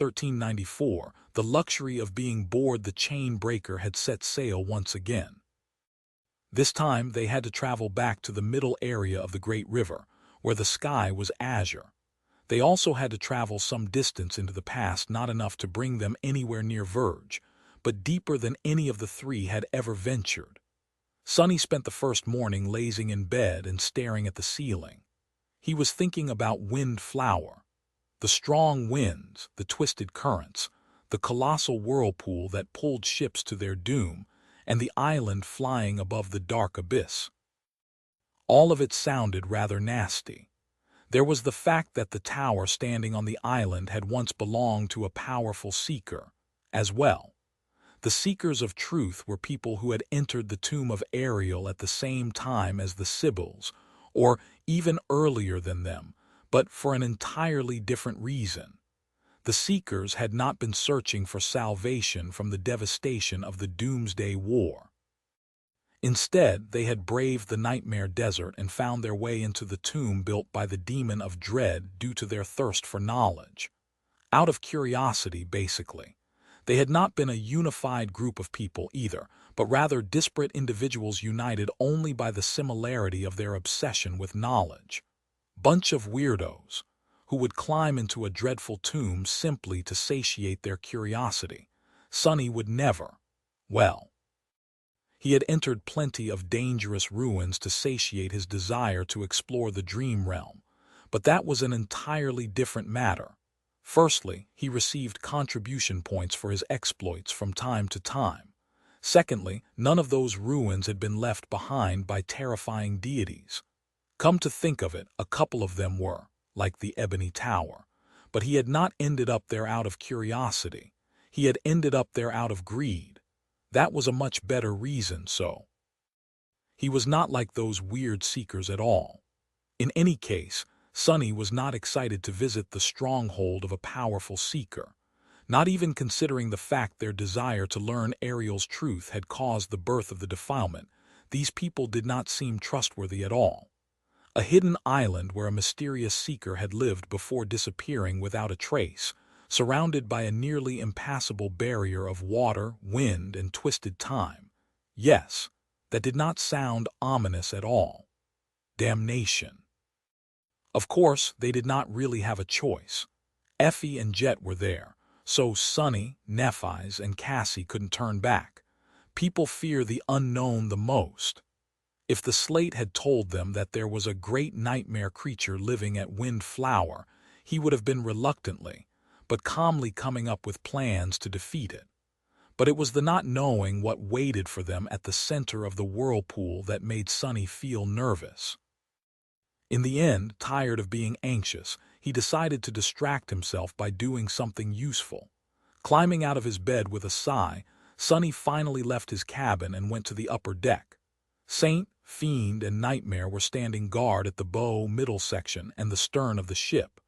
1394, the luxury of being aboard the chain breaker had set sail once again. This time they had to travel back to the middle area of the great river, where the sky was azure. They also had to travel some distance into the past, not enough to bring them anywhere near Verge, but deeper than any of the three had ever ventured. Sonny spent the first morning lazing in bed and staring at the ceiling. He was thinking about Windflower. The strong winds, the twisted currents, the colossal whirlpool that pulled ships to their doom, and the island flying above the dark abyss. All of it sounded rather nasty. There was the fact that the tower standing on the island had once belonged to a powerful seeker, as well. The seekers of truth were people who had entered the tomb of Ariel at the same time as the Sibyls, or even earlier than them, but for an entirely different reason. The seekers had not been searching for salvation from the devastation of the Doomsday War. Instead, they had braved the Nightmare Desert and found their way into the tomb built by the Demon of Dread due to their thirst for knowledge. Out of curiosity, basically. They had not been a unified group of people either, but rather disparate individuals united only by the similarity of their obsession with knowledge. Bunch of weirdos who would climb into a dreadful tomb simply to satiate their curiosity. Sonny would never. Well, he had entered plenty of dangerous ruins to satiate his desire to explore the dream realm, but that was an entirely different matter. Firstly, he received contribution points for his exploits from time to time. Secondly, none of those ruins had been left behind by terrifying deities. Come to think of it, a couple of them were, like the Ebony Tower. But he had not ended up there out of curiosity. He had ended up there out of greed. That was a much better reason, so. He was not like those weird seekers at all. In any case, Sonny was not excited to visit the stronghold of a powerful seeker, not even considering the fact their desire to learn Ariel's truth had caused the birth of the defilement. These people did not seem trustworthy at all. A hidden island where a mysterious seeker had lived before disappearing without a trace, surrounded by a nearly impassable barrier of water, wind, and twisted time. Yes, that did not sound ominous at all. Damnation. Of course, they did not really have a choice. Effie and Jet were there, so Sonny, Nephi's, and Cassie couldn't turn back. People fear the unknown the most. If the slate had told them that there was a great nightmare creature living at Windflower, he would have been reluctantly, but calmly coming up with plans to defeat it. But it was the not knowing what waited for them at the center of the whirlpool that made Sonny feel nervous. In the end, tired of being anxious, he decided to distract himself by doing something useful. Climbing out of his bed with a sigh, Sonny finally left his cabin and went to the upper deck. Saint, Fiend, and Nightmare were standing guard at the bow middle section and the stern of the ship.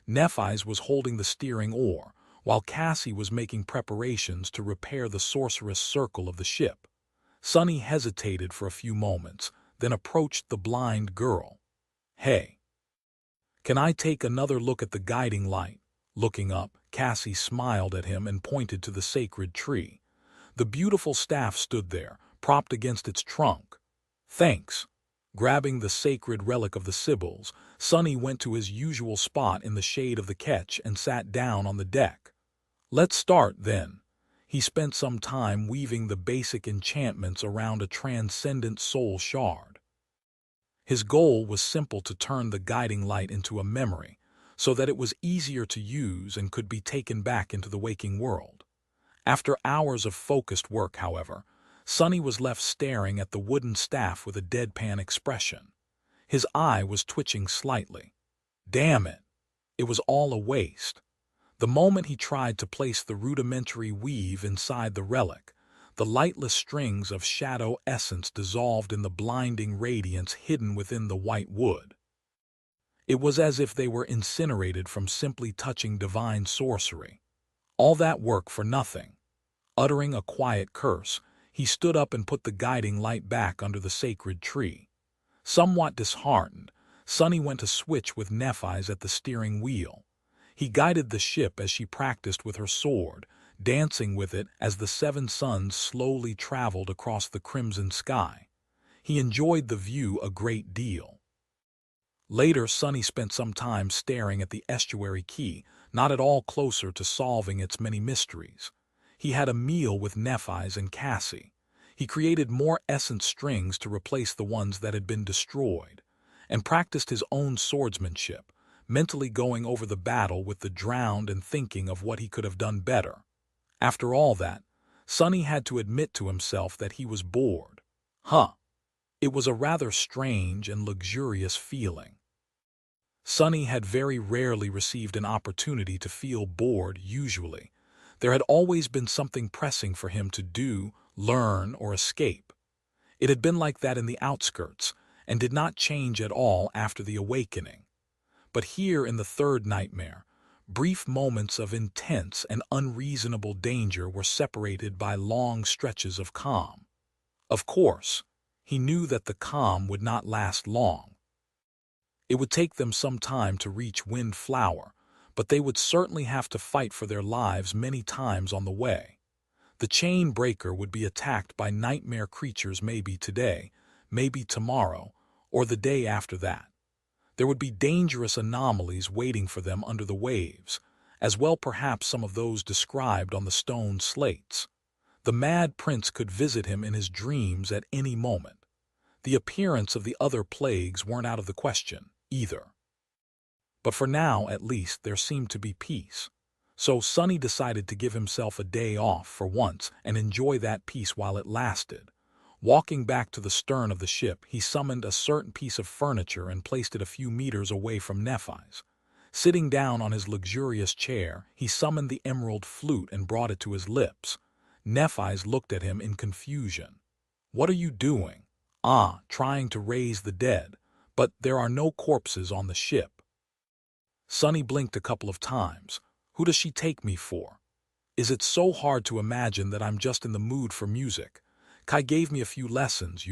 Nephi's was holding the steering oar, while Cassie was making preparations to repair the sorceress circle of the ship. Sonny hesitated for a few moments, then approached the blind girl. "Hey, can I take another look at the guiding light?" Looking up, Cassie smiled at him and pointed to the sacred tree. The beautiful staff stood there, propped against its trunk. "Thanks." Grabbing the sacred relic of the Sibyls, Sonny went to his usual spot in the shade of the ketch and sat down on the deck. "Let's start, then." He spent some time weaving the basic enchantments around a transcendent soul shard. His goal was simple: to turn the guiding light into a memory, so that it was easier to use and could be taken back into the waking world. After hours of focused work, however, Sonny was left staring at the wooden staff with a deadpan expression. His eye was twitching slightly. Damn it! It was all a waste. The moment he tried to place the rudimentary weave inside the relic, the lightless strings of shadow essence dissolved in the blinding radiance hidden within the white wood. It was as if they were incinerated from simply touching divine sorcery. All that work for nothing. Uttering a quiet curse, he stood up and put the guiding light back under the sacred tree. Somewhat disheartened, Sonny went to switch with Nephi's at the steering wheel. He guided the ship as she practiced with her sword, dancing with it as the seven suns slowly traveled across the crimson sky. He enjoyed the view a great deal. Later, Sunny spent some time staring at the estuary key, not at all closer to solving its many mysteries. He had a meal with Nephi's and Cassie. He created more essence strings to replace the ones that had been destroyed, and practiced his own swordsmanship, mentally going over the battle with the drowned and thinking of what he could have done better. After all that, Sunny had to admit to himself that he was bored. It was a rather strange and luxurious feeling. Sunny had very rarely received an opportunity to feel bored usually. There had always been something pressing for him to do, learn, or escape. It had been like that in the outskirts, and did not change at all after the awakening. But here in the third nightmare, brief moments of intense and unreasonable danger were separated by long stretches of calm. Of course, he knew that the calm would not last long. It would take them some time to reach Windflower, but they would certainly have to fight for their lives many times on the way. The chain breaker would be attacked by nightmare creatures maybe today, maybe tomorrow, or the day after that. There would be dangerous anomalies waiting for them under the waves, as well perhaps some of those described on the stone slates. The Mad Prince could visit him in his dreams at any moment. The appearance of the other plagues weren't out of the question, either. But for now, at least, there seemed to be peace. So Sunny decided to give himself a day off for once and enjoy that peace while it lasted. Walking back to the stern of the ship, he summoned a certain piece of furniture and placed it a few meters away from Nephi's. Sitting down on his luxurious chair, he summoned the emerald flute and brought it to his lips. Nephi's looked at him in confusion. "What are you doing?" Trying to raise the dead, but there are no corpses on the ship." Sunny blinked a couple of times. "Who does she take me for? Is it so hard to imagine that I'm just in the mood for music? Kai gave me a few lessons,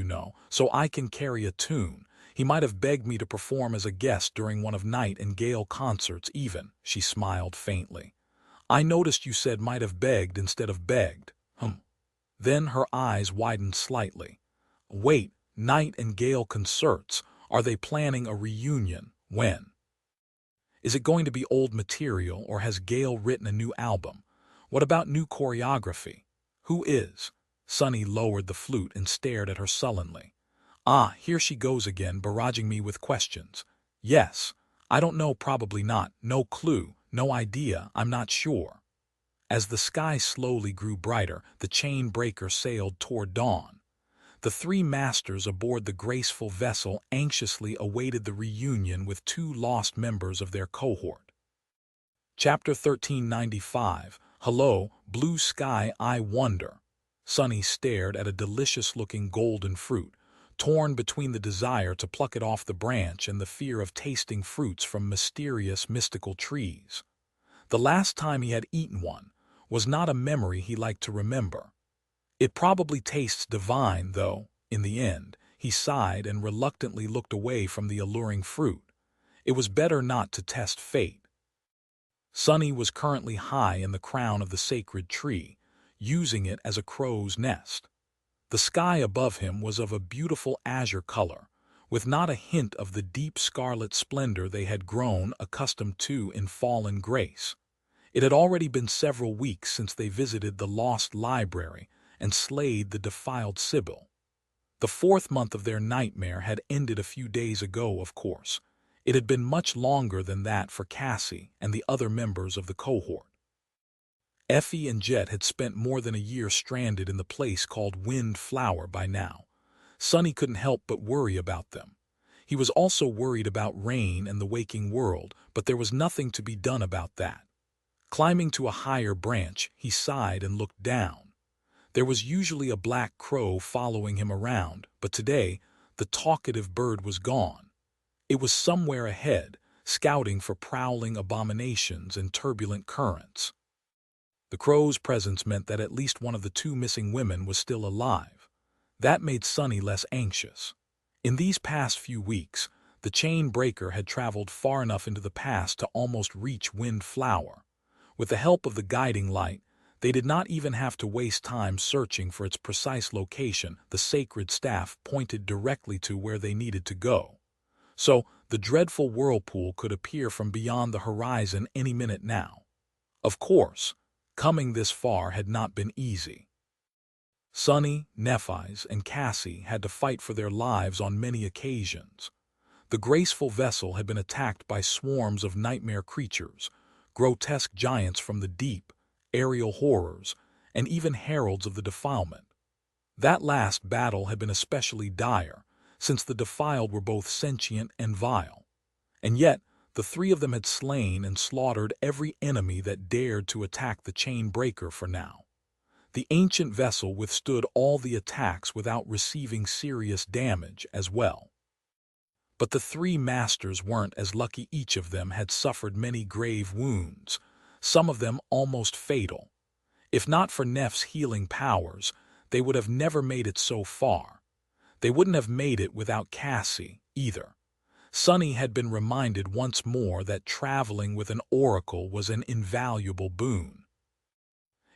so I can carry a tune. He might have begged me to perform as a guest during one of Night and Gale concerts even." She smiled faintly. "I noticed you said might have begged instead of begged." Then her eyes widened slightly. "Wait, Night and Gale concerts, are they planning a reunion? When? Is it going to be old material, or has Gale written a new album? What about new choreography? Who is?" Sunny lowered the flute and stared at her sullenly. Here she goes again, barraging me with questions. "Yes, I don't know, probably not, no clue, no idea, I'm not sure." As the sky slowly grew brighter, the chain breaker sailed toward dawn. The three masters aboard the graceful vessel anxiously awaited the reunion with two lost members of their cohort. Chapter 1395. Hello, Blue Sky, I wonder. Sunny stared at a delicious-looking golden fruit, torn between the desire to pluck it off the branch and the fear of tasting fruits from mysterious, mystical trees. The last time he had eaten one was not a memory he liked to remember. It probably tastes divine, though, in the end. He sighed and reluctantly looked away from the alluring fruit. It was better not to test fate. Sunny was currently high in the crown of the sacred tree, using it as a crow's nest. The sky above him was of a beautiful azure color, with not a hint of the deep scarlet splendor they had grown accustomed to in fallen grace. It had already been several weeks since they visited the lost library and slayed the defiled Sibyl. The fourth month of their nightmare had ended a few days ago, of course. It had been much longer than that for Cassie and the other members of the cohort. Effie and Jet had spent more than a year stranded in the place called Windflower by now. Sunny couldn't help but worry about them. He was also worried about Rain and the waking world, but there was nothing to be done about that. Climbing to a higher branch, he sighed and looked down. There was usually a black crow following him around, but today the talkative bird was gone. It was somewhere ahead, scouting for prowling abominations and turbulent currents. The crow's presence meant that at least one of the two missing women was still alive. That made Sunny less anxious. In these past few weeks, The chain breaker had traveled far enough into the past to almost reach Windflower. With the help of the guiding light, they did not even have to waste time searching for its precise location. The sacred staff pointed directly to where they needed to go. So, the dreadful whirlpool could appear from beyond the horizon any minute now. Of course, coming this far had not been easy. Sunny, Nephi's, and Cassie had to fight for their lives on many occasions. The graceful vessel had been attacked by swarms of nightmare creatures, grotesque giants from the deep, aerial horrors, and even heralds of the defilement. That last battle had been especially dire, since the defiled were both sentient and vile. And yet, the three of them had slain and slaughtered every enemy that dared to attack the chain breaker for now. The ancient vessel withstood all the attacks without receiving serious damage as well. But the three masters weren't as lucky. Each of them had suffered many grave wounds, some of them almost fatal. If not for Neph's healing powers, they would have never made it so far. They wouldn't have made it without Cassie, either. Sunny had been reminded once more that traveling with an oracle was an invaluable boon.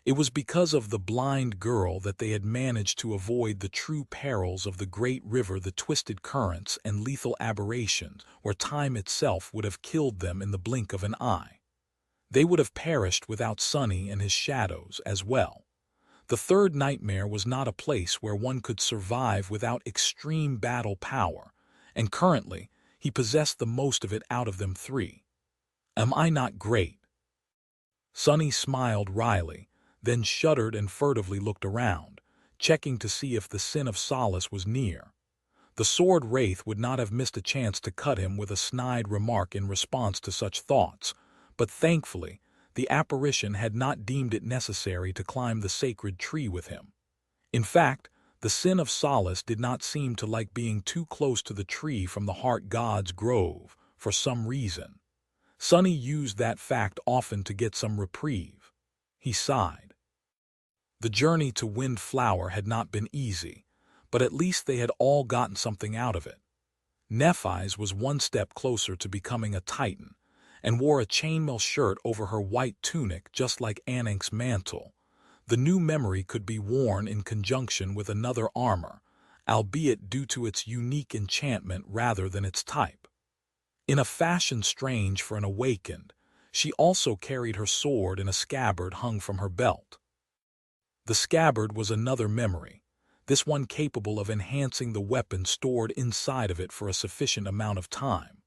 It was because of the blind girl that they had managed to avoid the true perils of the great river, the twisted currents and lethal aberrations, where time itself would have killed them in the blink of an eye. They would have perished without Sunny and his shadows as well. The third nightmare was not a place where one could survive without extreme battle power, and currently he possessed the most of it out of them three. Am I not great? Sunny smiled wryly, then shuddered and furtively looked around, checking to see if the sin of Solace was near. The sword wraith would not have missed a chance to cut him with a snide remark in response to such thoughts, but thankfully, the apparition had not deemed it necessary to climb the sacred tree with him. In fact, the sin of Solace did not seem to like being too close to the tree from the Heart God's grove, for some reason. Sunny used that fact often to get some reprieve. He sighed. The journey to Windflower had not been easy, but at least they had all gotten something out of it. Nephi's was one step closer to becoming a Titan, and wore a chainmail shirt over her white tunic just like Anank's mantle. The new memory could be worn in conjunction with another armor, albeit due to its unique enchantment rather than its type. In a fashion strange for an awakened, she also carried her sword in a scabbard hung from her belt. The scabbard was another memory, this one capable of enhancing the weapon stored inside of it for a sufficient amount of time.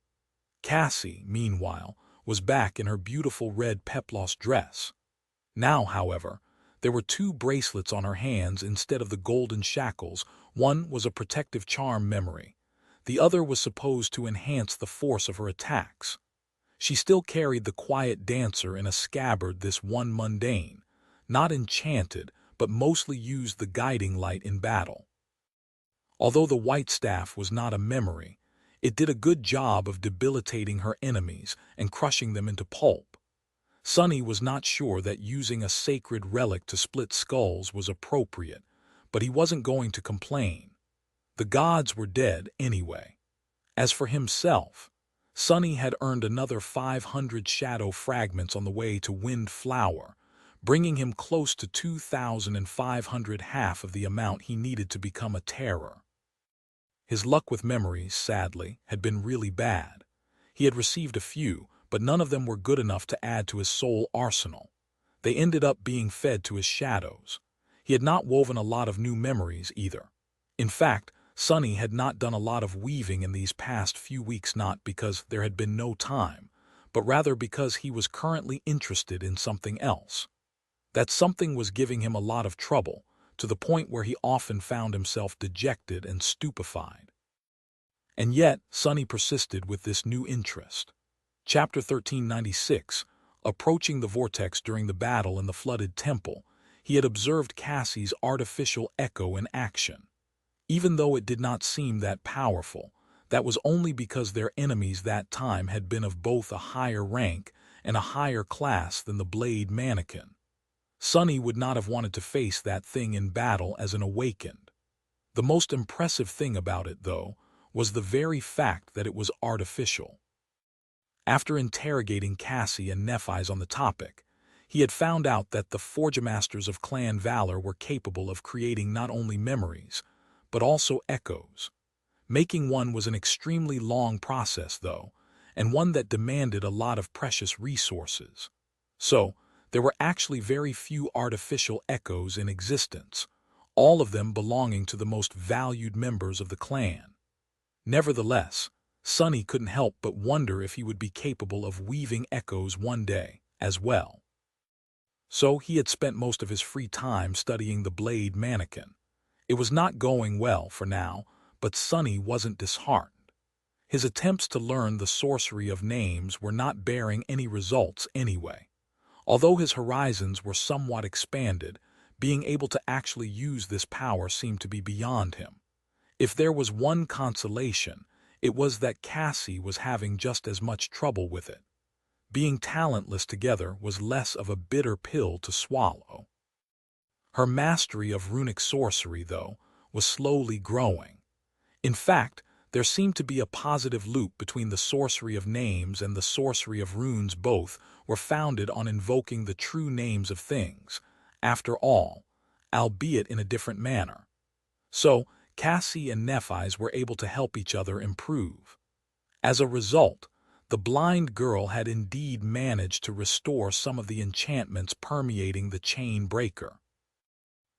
Cassie, meanwhile, was back in her beautiful red peplos dress. Now, however, there were two bracelets on her hands instead of the golden shackles. One was a protective charm memory. The other was supposed to enhance the force of her attacks. She still carried the quiet dancer in a scabbard, this one mundane, not enchanted, but mostly used the guiding light in battle. Although the white staff was not a memory, it did a good job of debilitating her enemies and crushing them into pulp. Sunny was not sure that using a sacred relic to split skulls was appropriate, but he wasn't going to complain. The gods were dead anyway. As for himself, Sunny had earned another 500 shadow fragments on the way to Windflower, bringing him close to 2,500, half of the amount he needed to become a terror. His luck with memories, sadly, had been really bad. He had received a few, but none of them were good enough to add to his soul arsenal. They ended up being fed to his shadows. He had not woven a lot of new memories either. In fact, Sunny had not done a lot of weaving in these past few weeks, not because there had been no time, but rather because he was currently interested in something else. That something was giving him a lot of trouble, to the point where he often found himself dejected and stupefied. And yet, Sunny persisted with this new interest. Chapter 1396, approaching the Vortex during the battle in the flooded temple, he had observed Cassie's artificial echo in action. Even though it did not seem that powerful, that was only because their enemies that time had been of both a higher rank and a higher class than the blade mannequin. Sunny would not have wanted to face that thing in battle as an awakened. The most impressive thing about it, though, was the very fact that it was artificial. After interrogating Cassie and Nephis on the topic, he had found out that the Forgemasters of Clan Valor were capable of creating not only memories, but also echoes. Making one was an extremely long process, though, and one that demanded a lot of precious resources. So, there were actually very few artificial echoes in existence, all of them belonging to the most valued members of the clan. Nevertheless, Sonny couldn't help but wonder if he would be capable of weaving echoes one day as well. So he had spent most of his free time studying the blade mannequin. It was not going well for now, but Sonny wasn't disheartened. His attempts to learn the sorcery of names were not bearing any results anyway. Although his horizons were somewhat expanded, being able to actually use this power seemed to be beyond him. If there was one consolation, it was that Cassie was having just as much trouble with it. Being talentless together was less of a bitter pill to swallow. Her mastery of runic sorcery, though, was slowly growing. In fact, there seemed to be a positive loop between the sorcery of names and the sorcery of runes. Both were founded on invoking the true names of things, after all, albeit in a different manner. So, Cassie and Nephis were able to help each other improve. As a result, the blind girl had indeed managed to restore some of the enchantments permeating the chain breaker.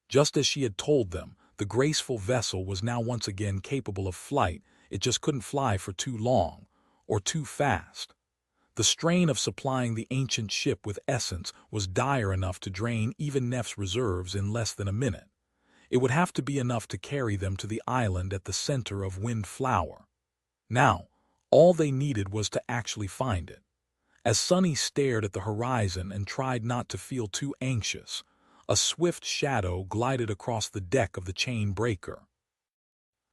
Just as she had told them, the graceful vessel was now once again capable of flight. It just couldn't fly for too long, or too fast. The strain of supplying the ancient ship with essence was dire enough to drain even Neph's reserves in less than a minute. It would have to be enough to carry them to the island at the center of Windflower. Now, all they needed was to actually find it. As Sonny stared at the horizon and tried not to feel too anxious, a swift shadow glided across the deck of the chain breaker.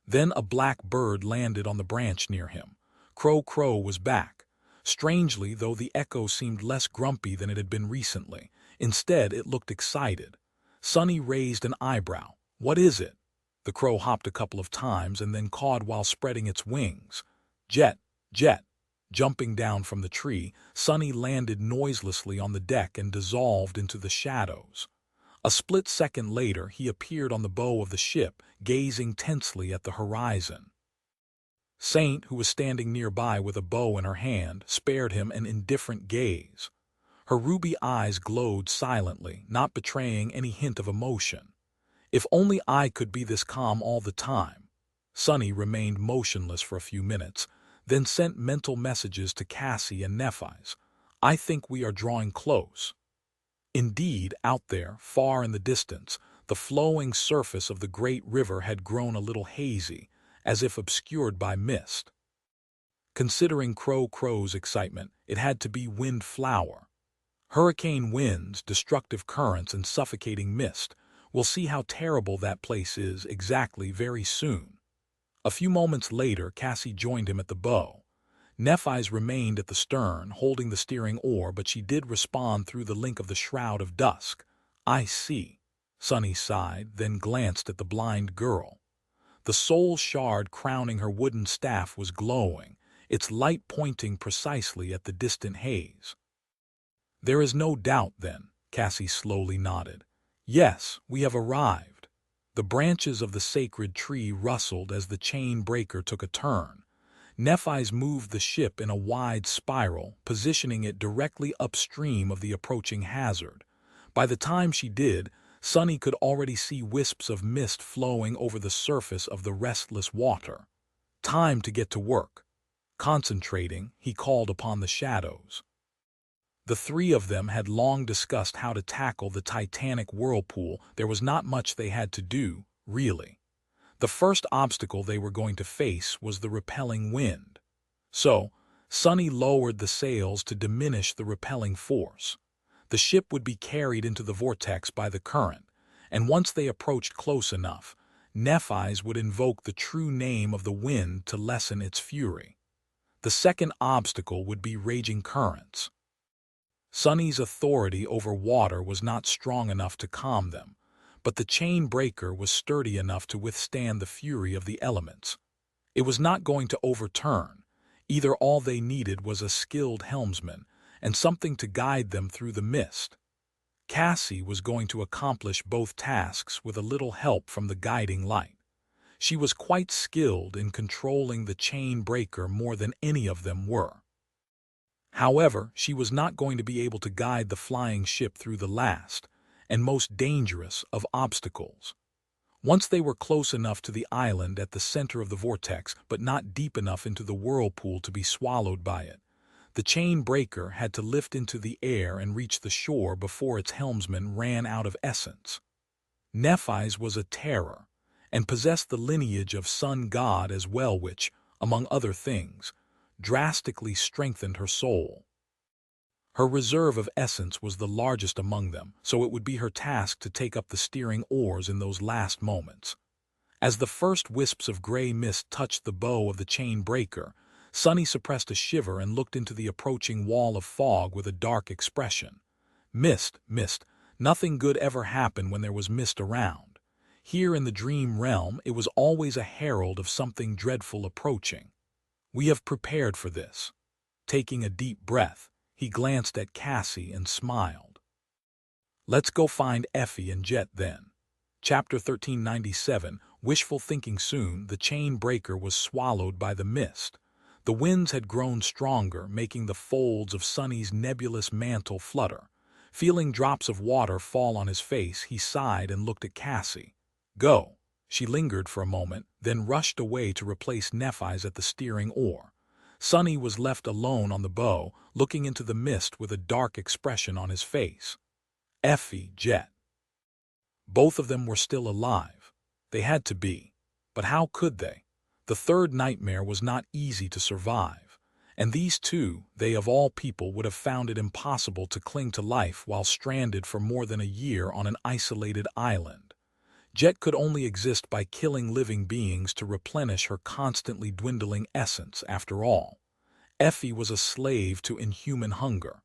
Then a black bird landed on the branch near him. Crow was back. Strangely, though, the echo seemed less grumpy than it had been recently. Instead, it looked excited. Sonny raised an eyebrow. "What is it?" The crow hopped a couple of times and then cawed while spreading its wings. Jet. Jumping down from the tree, Sonny landed noiselessly on the deck and dissolved into the shadows. A split second later, he appeared on the bow of the ship, gazing tensely at the horizon. Saint, who was standing nearby with a bow in her hand, spared him an indifferent gaze. Her ruby eyes glowed silently, not betraying any hint of emotion. If only I could be this calm all the time. Sonny remained motionless for a few minutes, then sent mental messages to Cassie and Nephis. "I think we are drawing close." Indeed, out there, far in the distance, the flowing surface of the great river had grown a little hazy, as if obscured by mist. Considering Crow's excitement, it had to be Windflower. Hurricane winds, destructive currents, and suffocating mist. We'll see how terrible that place is exactly very soon. A few moments later, Cassie joined him at the bow. Nephis remained at the stern, holding the steering oar, but she did respond through the link of the shroud of dusk. "I see." Sonny sighed, then glanced at the blind girl. The soul shard crowning her wooden staff was glowing, its light pointing precisely at the distant haze. "There is no doubt, then," Cassie slowly nodded. "Yes, we have arrived." The branches of the sacred tree rustled as the chain breaker took a turn. Nephis moved the ship in a wide spiral, positioning it directly upstream of the approaching hazard. By the time she did, Sonny could already see wisps of mist flowing over the surface of the restless water. Time to get to work. Concentrating, he called upon the shadows. The three of them had long discussed how to tackle the titanic whirlpool. There was not much they had to do, really. The first obstacle they were going to face was the repelling wind. So, Sonny lowered the sails to diminish the repelling force. The ship would be carried into the vortex by the current, and once they approached close enough, Nephis would invoke the true name of the wind to lessen its fury. The second obstacle would be raging currents. Sonny's authority over water was not strong enough to calm them, but the chain breaker was sturdy enough to withstand the fury of the elements. It was not going to overturn. Either all they needed was a skilled helmsman and something to guide them through the mist. Cassie was going to accomplish both tasks with a little help from the guiding light. She was quite skilled in controlling the chain breaker more than any of them were. However, she was not going to be able to guide the flying ship through the last and most dangerous of obstacles. Once they were close enough to the island at the center of the vortex, but not deep enough into the whirlpool to be swallowed by it, the chain breaker had to lift into the air and reach the shore before its helmsman ran out of essence. Nephis was a terror, and possessed the lineage of sun god as well, which, among other things, drastically strengthened her soul. Her reserve of essence was the largest among them, so it would be her task to take up the steering oars in those last moments. As the first wisps of gray mist touched the bow of the chain breaker, Sunny suppressed a shiver and looked into the approaching wall of fog with a dark expression. Mist, nothing good ever happened when there was mist around. Here in the dream realm, it was always a herald of something dreadful approaching. We have prepared for this. Taking a deep breath, he glanced at Cassie and smiled. Let's go find Effie and Jet then. Chapter 1397, Wishful thinking. Soon, the chain breaker was swallowed by the mist. The winds had grown stronger, making the folds of Sunny's nebulous mantle flutter. Feeling drops of water fall on his face, he sighed and looked at Cassie. Go. She lingered for a moment, then rushed away to replace Nephis at the steering oar. Sunny was left alone on the bow, looking into the mist with a dark expression on his face. Effie, Jet. Both of them were still alive. They had to be. But how could they? The third nightmare was not easy to survive. And these two, they of all people, would have found it impossible to cling to life while stranded for more than a year on an isolated island. Jet could only exist by killing living beings to replenish her constantly dwindling essence, after all. Effie was a slave to inhuman hunger.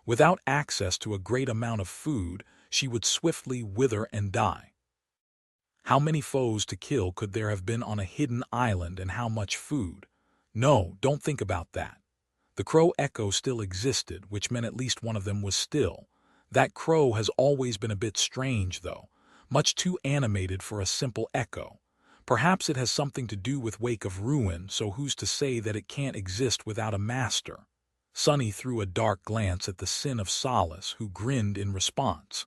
Without access to a great amount of food, she would swiftly wither and die. How many foes to kill could there have been on a hidden island, and how much food? No, don't think about that. The crow echo still existed, which meant at least one of them was still. That crow has always been a bit strange, though. Much too animated for a simple echo. Perhaps it has something to do with Wake of Ruin, so who's to say that it can't exist without a master? Sunny threw a dark glance at the Sin of Solace, who grinned in response.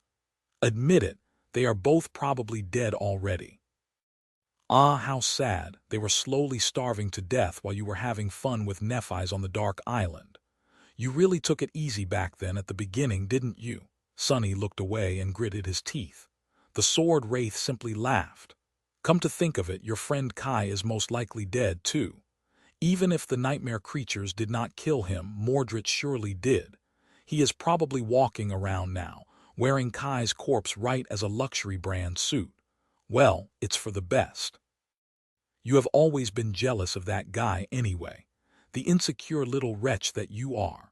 Admit it, they are both probably dead already. Ah, how sad. They were slowly starving to death while you were having fun with Nephis on the dark island. You really took it easy back then at the beginning, didn't you? Sunny looked away and gritted his teeth. The sword wraith simply laughed. Come to think of it, your friend Kai is most likely dead too. Even if the nightmare creatures did not kill him, Mordred surely did. He is probably walking around now, wearing Kai's corpse right as a luxury brand suit. Well, it's for the best. You have always been jealous of that guy anyway. The insecure little wretch that you are.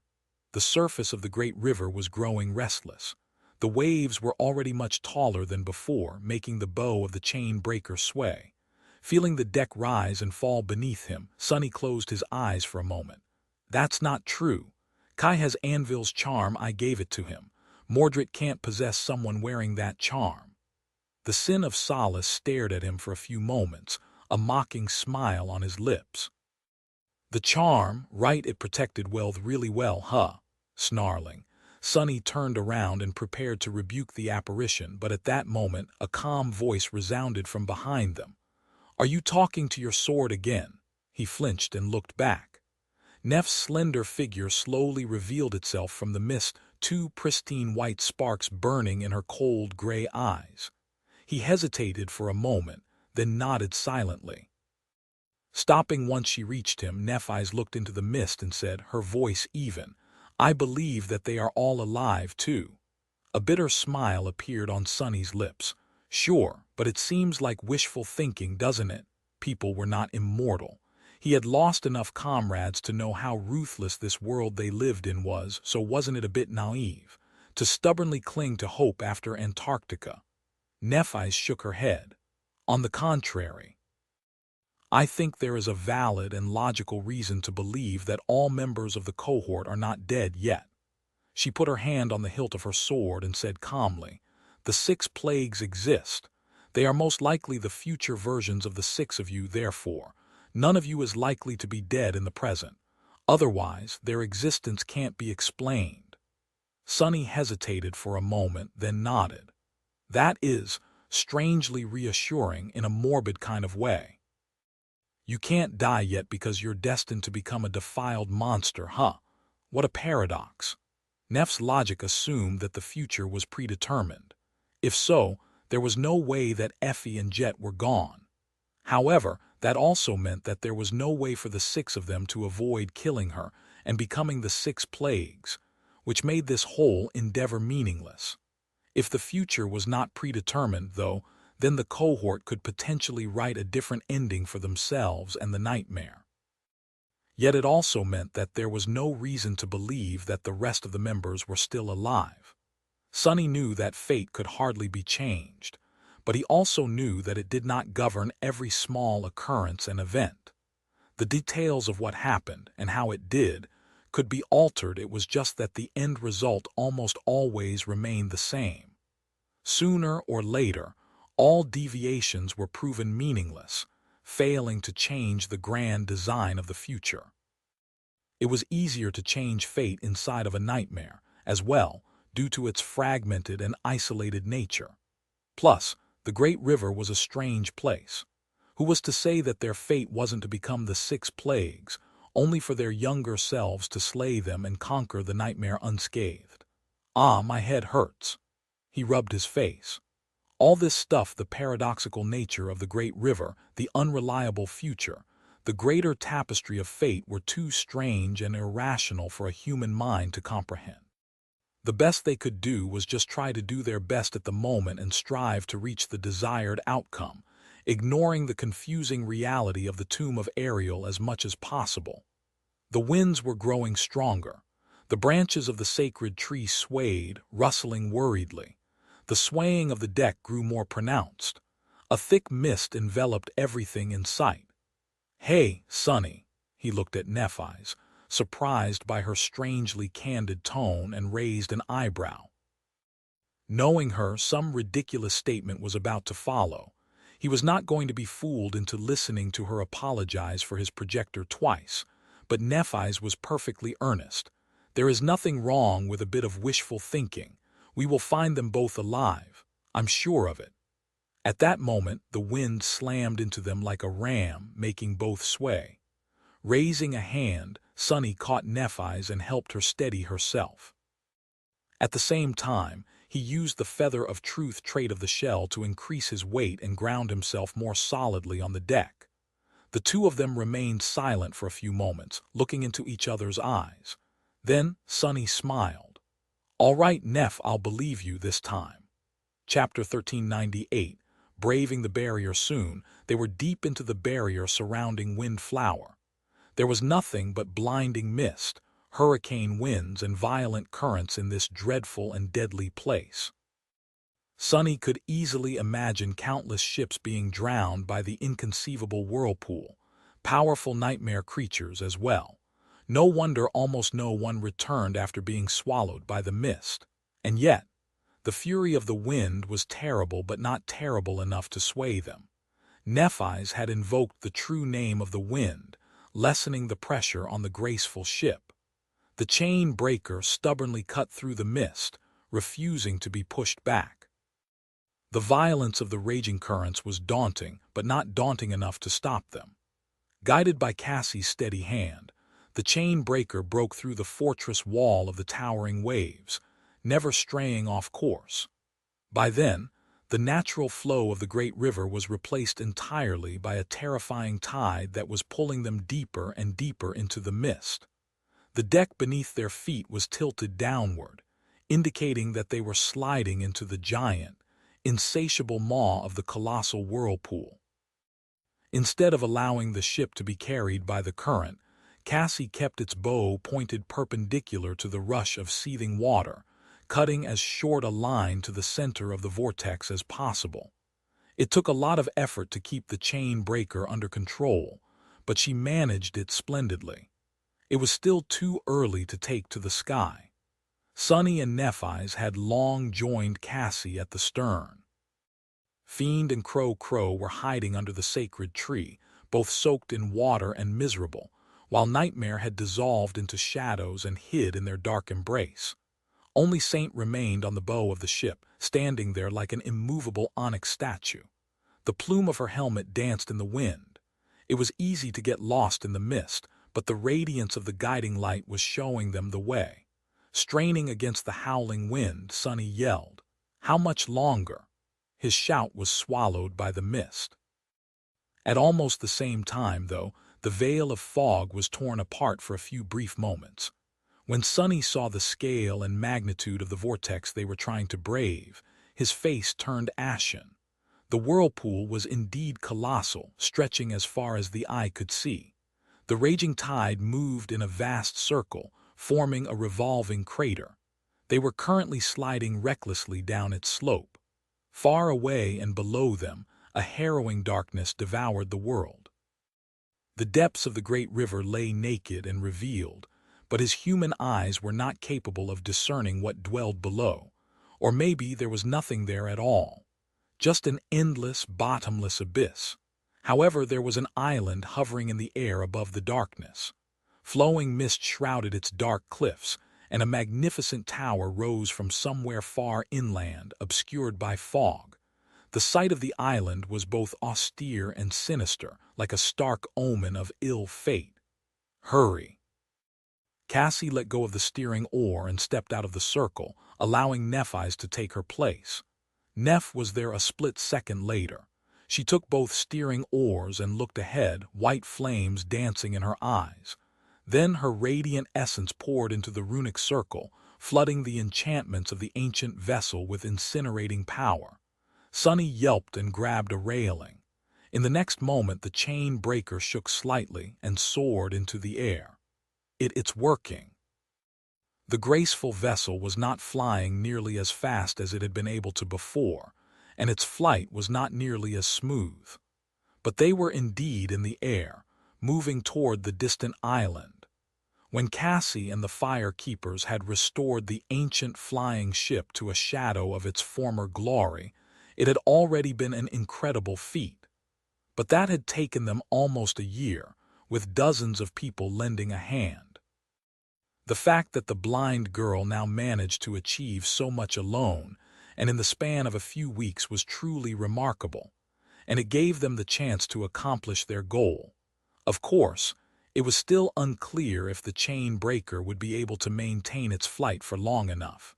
The surface of the great river was growing restless. The waves were already much taller than before, making the bow of the chain breaker sway. Feeling the deck rise and fall beneath him, Sunny closed his eyes for a moment. That's not true. Kai has Anvil's charm, I gave it to him. Mordred can't possess someone wearing that charm. The Sin of Solace stared at him for a few moments, a mocking smile on his lips. The charm, right, it protected wealth really well, huh? Snarling, Sunny turned around and prepared to rebuke the apparition, but at that moment a calm voice resounded from behind them. Are you talking to your sword again? He flinched and looked back. Neff's slender figure slowly revealed itself from the mist, two pristine white sparks burning in her cold gray eyes. He hesitated for a moment, then nodded silently. Stopping once she reached him, Nephis looked into the mist and said, her voice even, I believe that they are all alive too. A bitter smile appeared on Sunny's lips. Sure, but it seems like wishful thinking, doesn't it? People were not immortal. He had lost enough comrades to know how ruthless this world they lived in was, so wasn't it a bit naive to stubbornly cling to hope after Antarctica? Nephis shook her head. On the contrary. I think there is a valid and logical reason to believe that all members of the cohort are not dead yet. She put her hand on the hilt of her sword and said calmly, "The 6 plagues exist. They are most likely the future versions of the 6 of you, therefore. None of you is likely to be dead in the present. Otherwise, their existence can't be explained." Sunny hesitated for a moment, then nodded. "That is strangely reassuring in a morbid kind of way. You can't die yet because you're destined to become a defiled monster, huh? What a paradox." Neff's logic assumed that the future was predetermined. If so, there was no way that Effie and Jet were gone. However, that also meant that there was no way for the 6 of them to avoid killing her and becoming the 6 plagues, which made this whole endeavor meaningless. If the future was not predetermined, though, then the cohort could potentially write a different ending for themselves and the nightmare. Yet it also meant that there was no reason to believe that the rest of the members were still alive. Sunny knew that fate could hardly be changed, but he also knew that it did not govern every small occurrence and event. The details of what happened and how it did could be altered. It was just that the end result almost always remained the same. Sooner or later, all deviations were proven meaningless, failing to change the grand design of the future. It was easier to change fate inside of a nightmare, as well, due to its fragmented and isolated nature. Plus, the Great River was a strange place. Who was to say that their fate wasn't to become the 6 plagues, only for their younger selves to slay them and conquer the nightmare unscathed? "Ah, my head hurts." He rubbed his face. All this stuff, the paradoxical nature of the Great River, the unreliable future, the greater tapestry of fate were too strange and irrational for a human mind to comprehend. The best they could do was just try to do their best at the moment and strive to reach the desired outcome, ignoring the confusing reality of the tomb of Ariel as much as possible. The winds were growing stronger. The branches of the sacred tree swayed, rustling worriedly. The swaying of the deck grew more pronounced. A thick mist enveloped everything in sight. "Hey, Sunny," he looked at Nephi's, surprised by her strangely candid tone, and raised an eyebrow. Knowing her, some ridiculous statement was about to follow. He was not going to be fooled into listening to her apologize for his projector twice, but Nephi's was perfectly earnest. "There is nothing wrong with a bit of wishful thinking. We will find them both alive. I'm sure of it." At that moment, the wind slammed into them like a ram, making both sway. Raising a hand, Sunny caught Nephi's and helped her steady herself. At the same time, he used the feather of truth trait of the shell to increase his weight and ground himself more solidly on the deck. The 2 of them remained silent for a few moments, looking into each other's eyes. Then Sunny smiled. "All right, Neph, I'll believe you this time." Chapter 1398. Braving the barrier. Soon, they were deep into the barrier surrounding Windflower. There was nothing but blinding mist, hurricane winds, and violent currents in this dreadful and deadly place. Sunny could easily imagine countless ships being drowned by the inconceivable whirlpool, powerful nightmare creatures as well. No wonder almost no one returned after being swallowed by the mist. And yet, the fury of the wind was terrible, but not terrible enough to sway them. Nephi's had invoked the true name of the wind, lessening the pressure on the graceful ship. The chain breaker stubbornly cut through the mist, refusing to be pushed back. The violence of the raging currents was daunting, but not daunting enough to stop them. Guided by Cassie's steady hand, the chain breaker broke through the fortress wall of the towering waves, never straying off course. By then, the natural flow of the great river was replaced entirely by a terrifying tide that was pulling them deeper and deeper into the mist. The deck beneath their feet was tilted downward, indicating that they were sliding into the giant, insatiable maw of the colossal whirlpool. Instead of allowing the ship to be carried by the current, Cassie kept its bow pointed perpendicular to the rush of seething water, cutting as short a line to the center of the vortex as possible. It took a lot of effort to keep the chain breaker under control, but she managed it splendidly. It was still too early to take to the sky. Sunny and Nephi's had long joined Cassie at the stern. Fiend and Crow were hiding under the sacred tree, both soaked in water and miserable, while Nightmare had dissolved into shadows and hid in their dark embrace. Only Saint remained on the bow of the ship, standing there like an immovable onyx statue. The plume of her helmet danced in the wind. It was easy to get lost in the mist, but the radiance of the guiding light was showing them the way. Straining against the howling wind, Sunny yelled, "How much longer?" His shout was swallowed by the mist. At almost the same time, though, the veil of fog was torn apart for a few brief moments. When Sunny saw the scale and magnitude of the vortex they were trying to brave, his face turned ashen. The whirlpool was indeed colossal, stretching as far as the eye could see. The raging tide moved in a vast circle, forming a revolving crater. They were currently sliding recklessly down its slope. Far away and below them, a harrowing darkness devoured the world. The depths of the great river lay naked and revealed, but his human eyes were not capable of discerning what dwelled below, or maybe there was nothing there at all. Just an endless, bottomless abyss. However, there was an island hovering in the air above the darkness. Flowing mist shrouded its dark cliffs, and a magnificent tower rose from somewhere far inland, obscured by fog. The sight of the island was both austere and sinister, like a stark omen of ill fate. "Hurry!" Cassie let go of the steering oar and stepped out of the circle, allowing Nephi's to take her place. Neph was there a split second later. She took both steering oars and looked ahead, white flames dancing in her eyes. Then her radiant essence poured into the runic circle, flooding the enchantments of the ancient vessel with incinerating power. Sunny yelped and grabbed a railing. In the next moment, the chain breaker shook slightly and soared into the air. It's working. The graceful vessel was not flying nearly as fast as it had been able to before, and its flight was not nearly as smooth. But they were indeed in the air, moving toward the distant island. When Cassie and the Fire Keepers had restored the ancient flying ship to a shadow of its former glory, it had already been an incredible feat. But that had taken them almost a year, with dozens of people lending a hand. The fact that the blind girl now managed to achieve so much alone, and in the span of a few weeks, was truly remarkable, and it gave them the chance to accomplish their goal. Of course, it was still unclear if the chain breaker would be able to maintain its flight for long enough.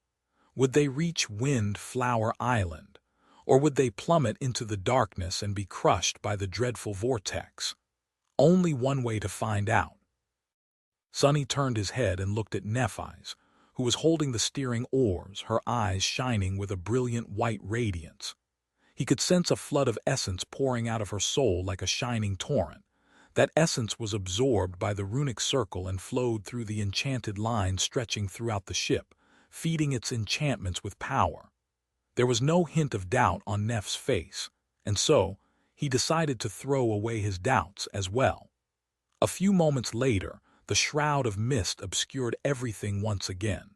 Would they reach Wind Flower Island, or would they plummet into the darkness and be crushed by the dreadful vortex? Only one way to find out. Sunny turned his head and looked at Nephi's, who was holding the steering oars, her eyes shining with a brilliant white radiance. He could sense a flood of essence pouring out of her soul like a shining torrent. That essence was absorbed by the runic circle and flowed through the enchanted lines stretching throughout the ship, feeding its enchantments with power. There was no hint of doubt on Neph's face, and so he decided to throw away his doubts as well. A few moments later, the shroud of mist obscured everything once again.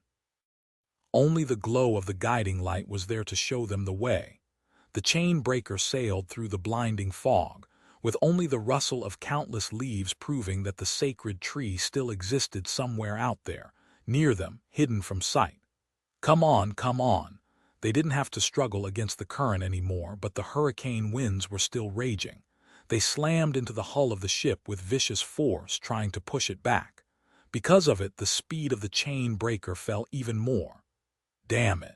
Only the glow of the guiding light was there to show them the way. The chain breaker sailed through the blinding fog, with only the rustle of countless leaves proving that the sacred tree still existed somewhere out there, near them, hidden from sight. Come on, come on. They didn't have to struggle against the current anymore, but the hurricane winds were still raging. They slammed into the hull of the ship with vicious force, trying to push it back. Because of it, the speed of the chain breaker fell even more. Damn it.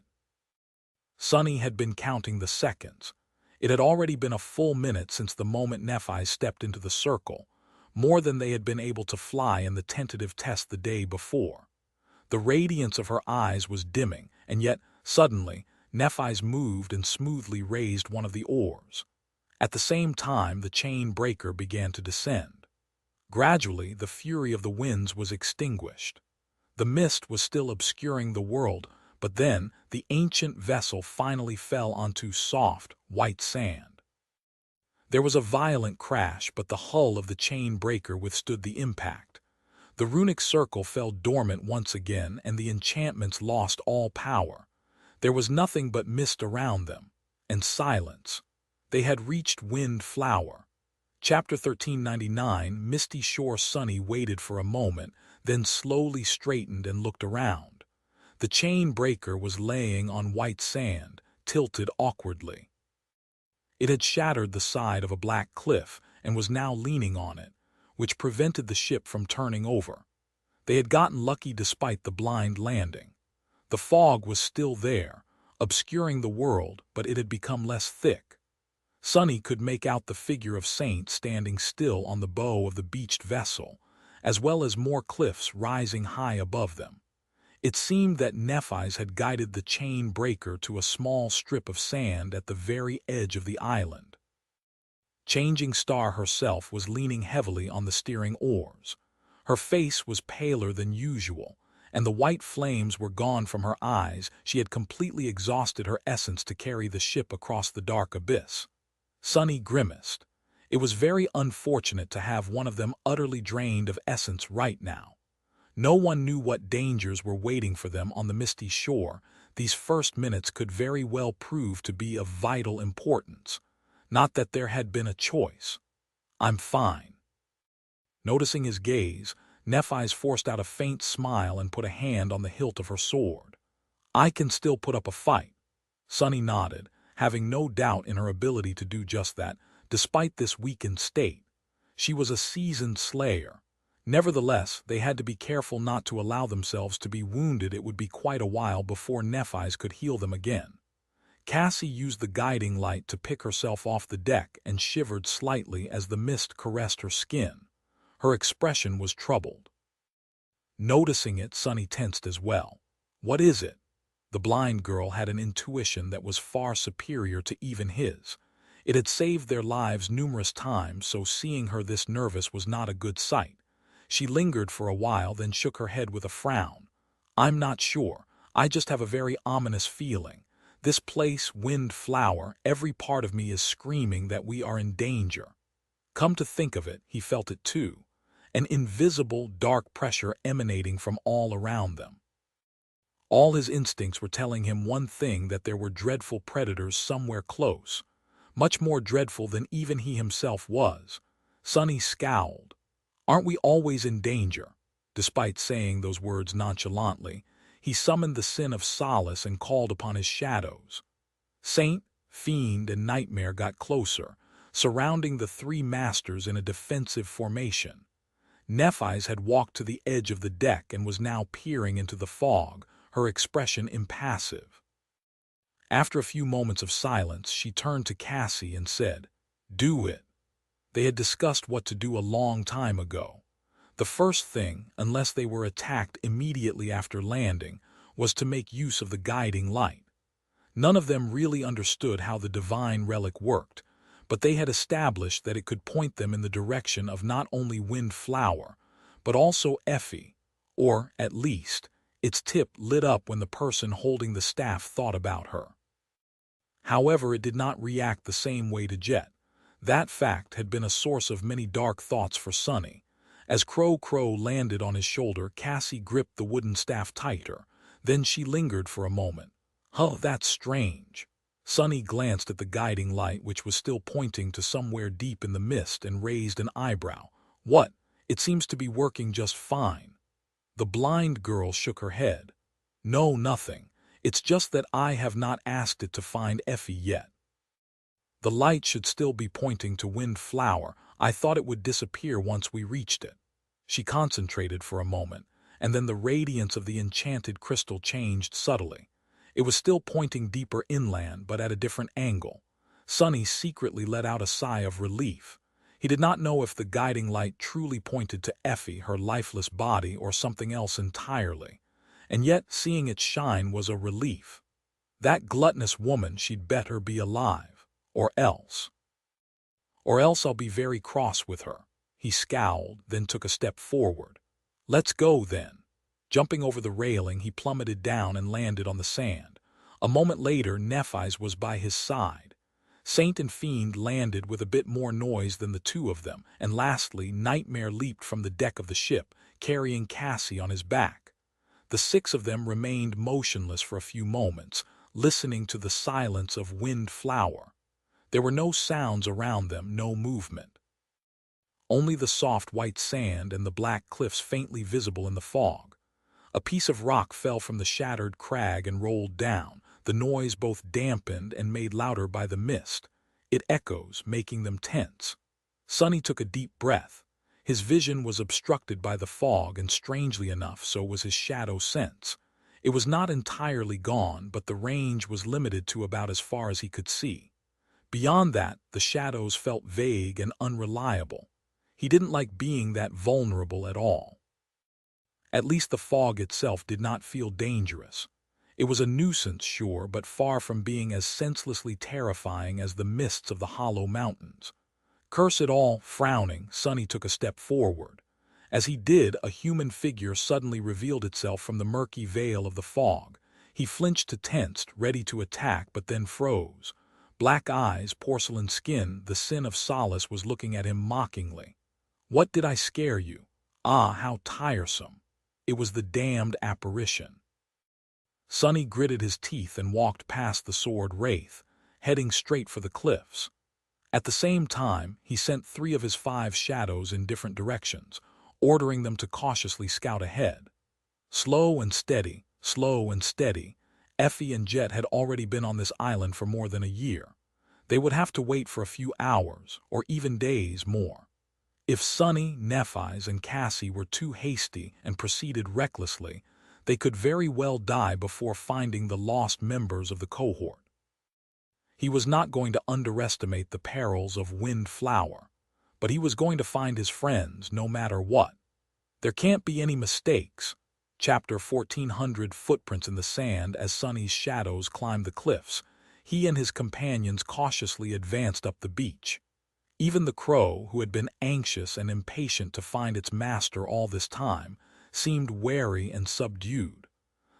Sunny had been counting the seconds. It had already been a full minute since the moment Nephi stepped into the circle, more than they had been able to fly in the tentative test the day before. The radiance of her eyes was dimming, and yet, suddenly, Nephi's moved and smoothly raised one of the oars. At the same time, the chain breaker began to descend. Gradually, the fury of the winds was extinguished. The mist was still obscuring the world, but then the ancient vessel finally fell onto soft, white sand. There was a violent crash, but the hull of the chain breaker withstood the impact. The runic circle fell dormant once again, and the enchantments lost all power. There was nothing but mist around them, and silence. They had reached Wind Flower. Chapter 1399. Misty Shore. Sunny waited for a moment, then slowly straightened and looked around. The chain breaker was laying on white sand, tilted awkwardly. It had shattered the side of a black cliff and was now leaning on it, which prevented the ship from turning over. They had gotten lucky despite the blind landing. The fog was still there, obscuring the world, but it had become less thick. Sunny could make out the figure of Saint standing still on the bow of the beached vessel, as well as more cliffs rising high above them. It seemed that Nephis had guided the chain breaker to a small strip of sand at the very edge of the island. Changing Star herself was leaning heavily on the steering oars. Her face was paler than usual, and the white flames were gone from her eyes. She had completely exhausted her essence to carry the ship across the dark abyss. Sunny grimaced. It was very unfortunate to have one of them utterly drained of essence right now. No one knew what dangers were waiting for them on the misty shore. These first minutes could very well prove to be of vital importance. Not that there had been a choice. "I'm fine." Noticing his gaze, Nephis forced out a faint smile and put a hand on the hilt of her sword. "I can still put up a fight." Sunny nodded, having no doubt in her ability to do just that, despite this weakened state. She was a seasoned slayer. Nevertheless, they had to be careful not to allow themselves to be wounded. It would be quite a while before Nephis could heal them again. Cassie used the guiding light to pick herself off the deck and shivered slightly as the mist caressed her skin. Her expression was troubled. Noticing it, Sunny tensed as well. "What is it?" The blind girl had an intuition that was far superior to even his. It had saved their lives numerous times, so seeing her this nervous was not a good sight. She lingered for a while, then shook her head with a frown. "I'm not sure. I just have a very ominous feeling. This place, Wind Flower, every part of me is screaming that we are in danger." Come to think of it, he felt it too. An invisible, dark pressure emanating from all around them. All his instincts were telling him one thing, that there were dreadful predators somewhere close. Much more dreadful than even he himself was. Sunny scowled. "Aren't we always in danger?" Despite saying those words nonchalantly, he summoned the sin of solace and called upon his shadows. Saint, Fiend, and Nightmare got closer, surrounding the three masters in a defensive formation. Nephis had walked to the edge of the deck and was now peering into the fog, her expression impassive. After a few moments of silence, she turned to Cassie and said, "Do it." They had discussed what to do a long time ago. The first thing, unless they were attacked immediately after landing, was to make use of the guiding light. None of them really understood how the divine relic worked, but they had established that it could point them in the direction of not only Wind Flower, but also Effie, or, at least, its tip lit up when the person holding the staff thought about her. However, it did not react the same way to Jet. That fact had been a source of many dark thoughts for Sunny. As Crow landed on his shoulder, Cassie gripped the wooden staff tighter. Then she lingered for a moment. "Huh, that's strange." Sunny glanced at the guiding light, which was still pointing to somewhere deep in the mist, and raised an eyebrow. "What? It seems to be working just fine." The blind girl shook her head. "No, nothing. It's just that I have not asked it to find Effie yet. The light should still be pointing to Wind Flower. I thought it would disappear once we reached it." She concentrated for a moment, and then the radiance of the enchanted crystal changed subtly. It was still pointing deeper inland, but at a different angle. Sunny secretly let out a sigh of relief. He did not know if the guiding light truly pointed to Effie, her lifeless body, or something else entirely. And yet, seeing it shine was a relief. That gluttonous woman, she'd better be alive. Or else I'll be very cross with her. He scowled, then took a step forward. "Let's go, then." Jumping over the railing, he plummeted down and landed on the sand. A moment later, Nephis was by his side. Saint and Fiend landed with a bit more noise than the two of them, and lastly, Nightmare leaped from the deck of the ship, carrying Cassie on his back. The six of them remained motionless for a few moments, listening to the silence of wind flower. There were no sounds around them, no movement. Only the soft white sand and the black cliffs faintly visible in the fog. A piece of rock fell from the shattered crag and rolled down, the noise both dampened and made louder by the mist. It echoes, making them tense. Sonny took a deep breath. His vision was obstructed by the fog, and strangely enough, so was his shadow sense. It was not entirely gone, but the range was limited to about as far as he could see. Beyond that, the shadows felt vague and unreliable. He didn't like being that vulnerable at all. At least the fog itself did not feel dangerous. It was a nuisance, sure, but far from being as senselessly terrifying as the mists of the hollow mountains. Curse it all, frowning, Sonny took a step forward. As he did, a human figure suddenly revealed itself from the murky veil of the fog. He flinched to tensed, ready to attack, but then froze. Black eyes, porcelain skin, the sin of solace was looking at him mockingly. What did I scare you? Ah, how tiresome. It was the damned apparition. Sonny gritted his teeth and walked past the sword wraith, heading straight for the cliffs. At the same time, he sent 3 of his 5 shadows in different directions, ordering them to cautiously scout ahead. Slow and steady, slow and steady. Effie and Jet had already been on this island for more than a year. They would have to wait for a few hours, or even days more. If Sonny, Nephi's, and Cassie were too hasty and proceeded recklessly, they could very well die before finding the lost members of the cohort. He was not going to underestimate the perils of wind flower, but he was going to find his friends no matter what. There can't be any mistakes. Chapter 1400. Footprints in the sand. As Sonny's shadows climbed the cliffs, he and his companions cautiously advanced up the beach. Even the crow, who had been anxious and impatient to find its master all this time, seemed wary and subdued.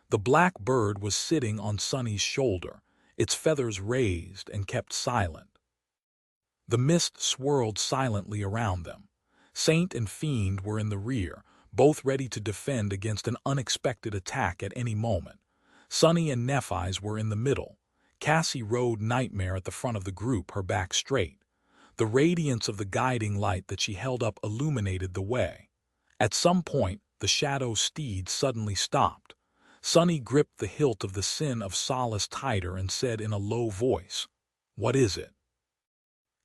The black bird was sitting on Sonny's shoulder, its feathers raised, and kept silent. The mist swirled silently around them. Saint and Fiend were in the rear, both ready to defend against an unexpected attack at any moment. Sonny and Nephi's were in the middle. Cassie rode Nightmare at the front of the group, her back straight. The radiance of the guiding light that she held up illuminated the way. At some point, the shadow steed suddenly stopped. Sonny gripped the hilt of the sin of solace tighter and said in a low voice, "What is it?"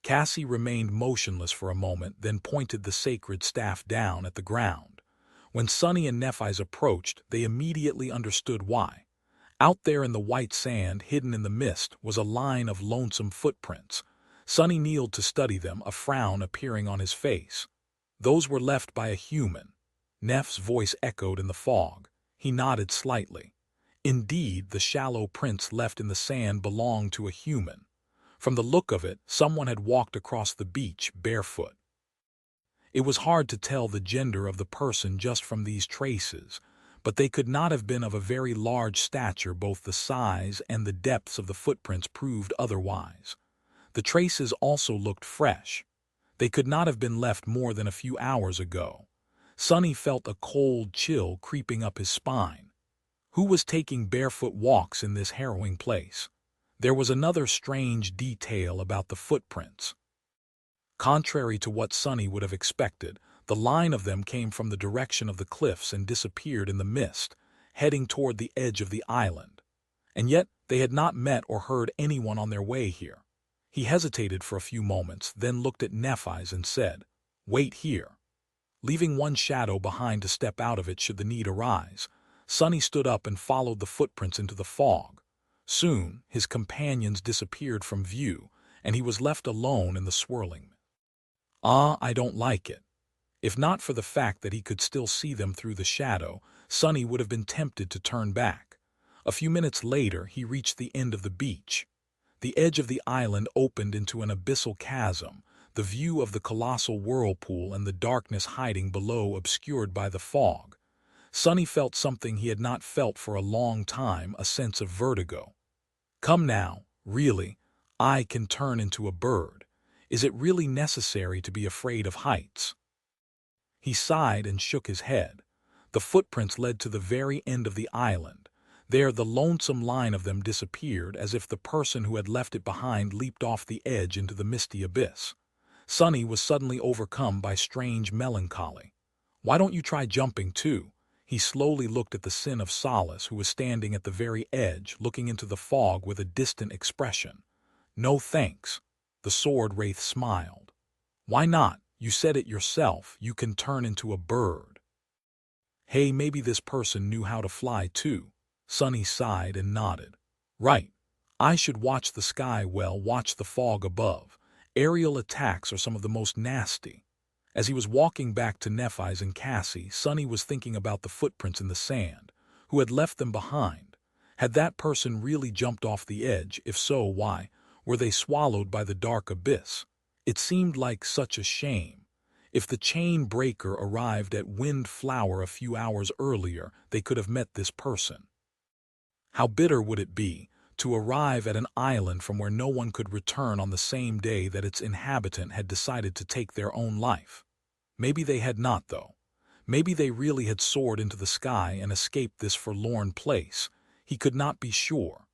Cassie remained motionless for a moment, then pointed the sacred staff down at the ground. When Sonny and Nephi's approached, they immediately understood why. Out there in the white sand, hidden in the mist, was a line of lonesome footprints. Sonny kneeled to study them, a frown appearing on his face. Those were left by a human. Neff's voice echoed in the fog. He nodded slightly. Indeed, the shallow prints left in the sand belonged to a human. From the look of it, someone had walked across the beach barefoot. It was hard to tell the gender of the person just from these traces, but they could not have been of a very large stature. Both the size and the depths of the footprints proved otherwise. The traces also looked fresh. They could not have been left more than a few hours ago. Sonny felt a cold chill creeping up his spine. Who was taking barefoot walks in this harrowing place? There was another strange detail about the footprints. Contrary to what Sonny would have expected, the line of them came from the direction of the cliffs and disappeared in the mist, heading toward the edge of the island. And yet they had not met or heard anyone on their way here. He hesitated for a few moments, then looked at Nephi's and said, "Wait here." Leaving one shadow behind to step out of it should the need arise, Sonny stood up and followed the footprints into the fog. Soon, his companions disappeared from view, and he was left alone in the swirling. I don't like it. If not for the fact that he could still see them through the shadow, Sonny would have been tempted to turn back. A few minutes later, he reached the end of the beach. The edge of the island opened into an abyssal chasm, the view of the colossal whirlpool and the darkness hiding below obscured by the fog. Sonny felt something he had not felt for a long time, a sense of vertigo. "Come now, really, I can turn into a bird. Is it really necessary to be afraid of heights? He sighed and shook his head. The footprints led to the very end of the island. There the lonesome line of them disappeared as if the person who had left it behind leaped off the edge into the misty abyss. Sunny was suddenly overcome by strange melancholy. Why don't you try jumping too? He slowly looked at the Sin of Solace, who was standing at the very edge, looking into the fog with a distant expression. No thanks. The sword wraith smiled. Why not? You said it yourself. You can turn into a bird. Hey, maybe this person knew how to fly too. Sunny sighed and nodded. Right. I should watch the sky well, watch the fog above. Aerial attacks are some of the most nasty. As he was walking back to Nephis and Cassie, Sunny was thinking about the footprints in the sand. Who had left them behind? Had that person really jumped off the edge? If so, why? Were they swallowed by the dark abyss? It seemed like such a shame. If the chain breaker arrived at Windflower a few hours earlier, they could have met this person. How bitter would it be to arrive at an island from where no one could return on the same day that its inhabitant had decided to take their own life? Maybe they had not, though. Maybe they really had soared into the sky and escaped this forlorn place. He could not be sure.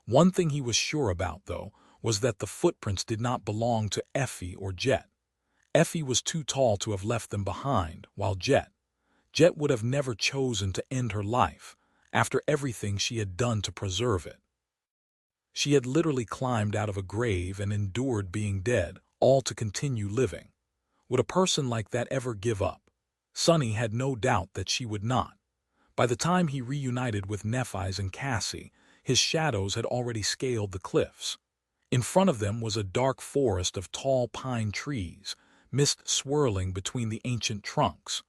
One thing he was sure about, though, was that the footprints did not belong to Effie or Jet. Effie was too tall to have left them behind, while Jet would have never chosen to end her life after everything she had done to preserve it. She had literally climbed out of a grave and endured being dead, all to continue living. Would a person like that ever give up? Sunny had no doubt that she would not. By the time he reunited with Nephis and Cassie, his shadows had already scaled the cliffs. In front of them was a dark forest of tall pine trees, mist swirling between the ancient trunks.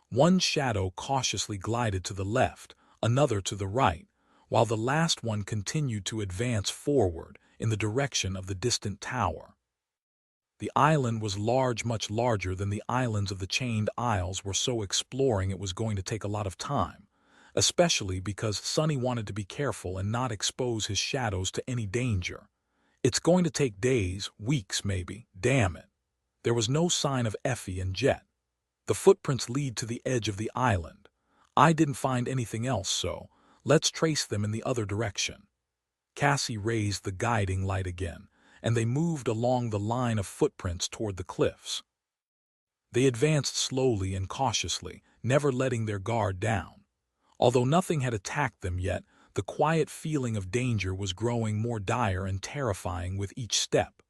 One shadow cautiously glided to the left, another to the right, while the last one continued to advance forward in the direction of the distant tower. The island was large, much larger than the islands of the Chained Isles were, so exploring it was going to take a lot of time, especially because Sunny wanted to be careful and not expose his shadows to any danger. It's going to take days, weeks maybe, damn it. There was no sign of Effie and Jet. The footprints lead to the edge of the island. I didn't find anything else, so let's trace them in the other direction. Cassie raised the guiding light again, and they moved along the line of footprints toward the cliffs. They advanced slowly and cautiously, never letting their guard down. Although nothing had attacked them yet, the quiet feeling of danger was growing more dire and terrifying with each step.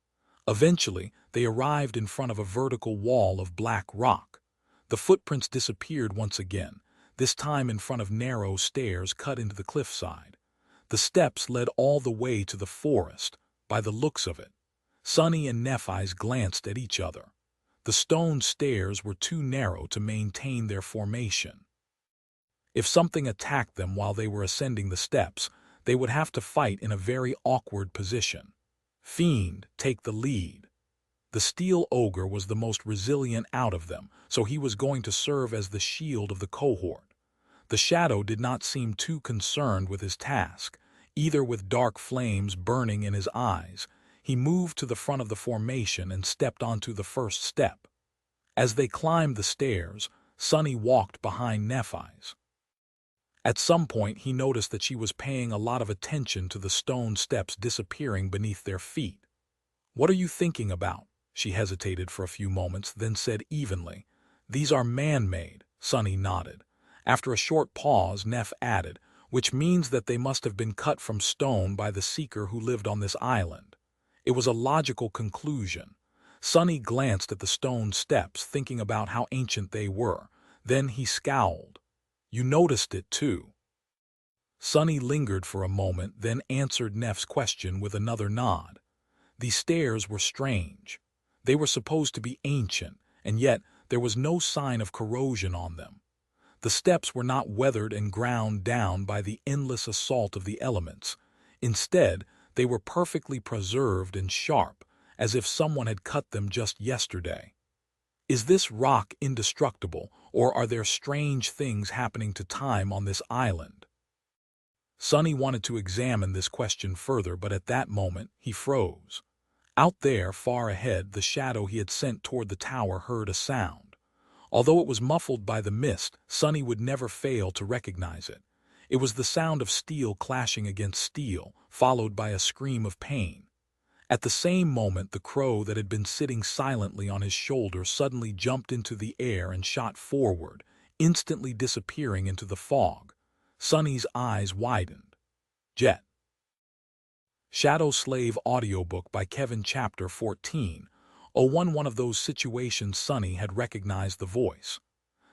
Eventually, they arrived in front of a vertical wall of black rock. The footprints disappeared once again, this time in front of narrow stairs cut into the cliffside. The steps led all the way to the forest, by the looks of it. Sunny and Nephis glanced at each other. The stone stairs were too narrow to maintain their formation. If something attacked them while they were ascending the steps, they would have to fight in a very awkward position. Fiend, take the lead. The Steel Ogre was the most resilient out of them, so he was going to serve as the shield of the cohort. The Shadow did not seem too concerned with his task, either with dark flames burning in his eyes. He moved to the front of the formation and stepped onto the first step. As they climbed the stairs, Sunny walked behind Nephis. At some point, he noticed that she was paying a lot of attention to the stone steps disappearing beneath their feet. "What are you thinking about?" She hesitated for a few moments, then said evenly, "These are man-made." Sunny nodded. After a short pause, Neph added, "Which means that they must have been cut from stone by the seeker who lived on this island." It was a logical conclusion. Sunny glanced at the stone steps, thinking about how ancient they were. Then he scowled. "You noticed it too?" Sunny lingered for a moment, then answered Neff's question with another nod. These stairs were strange. They were supposed to be ancient, and yet there was no sign of corrosion on them. The steps were not weathered and ground down by the endless assault of the elements. Instead, they were perfectly preserved and sharp, as if someone had cut them just yesterday. Is this rock indestructible, or are there strange things happening to time on this island? Sonny wanted to examine this question further, but at that moment he froze. Out there, far ahead, the shadow he had sent toward the tower heard a sound. Although it was muffled by the mist, Sonny would never fail to recognize it. It was the sound of steel clashing against steel, followed by a scream of pain. At the same moment, the crow that had been sitting silently on his shoulder suddenly jumped into the air and shot forward, instantly disappearing into the fog. Sonny's eyes widened. Jet. Shadow Slave Audiobook by Cavern. Chapter 14. One of those situations Sonny had recognized the voice.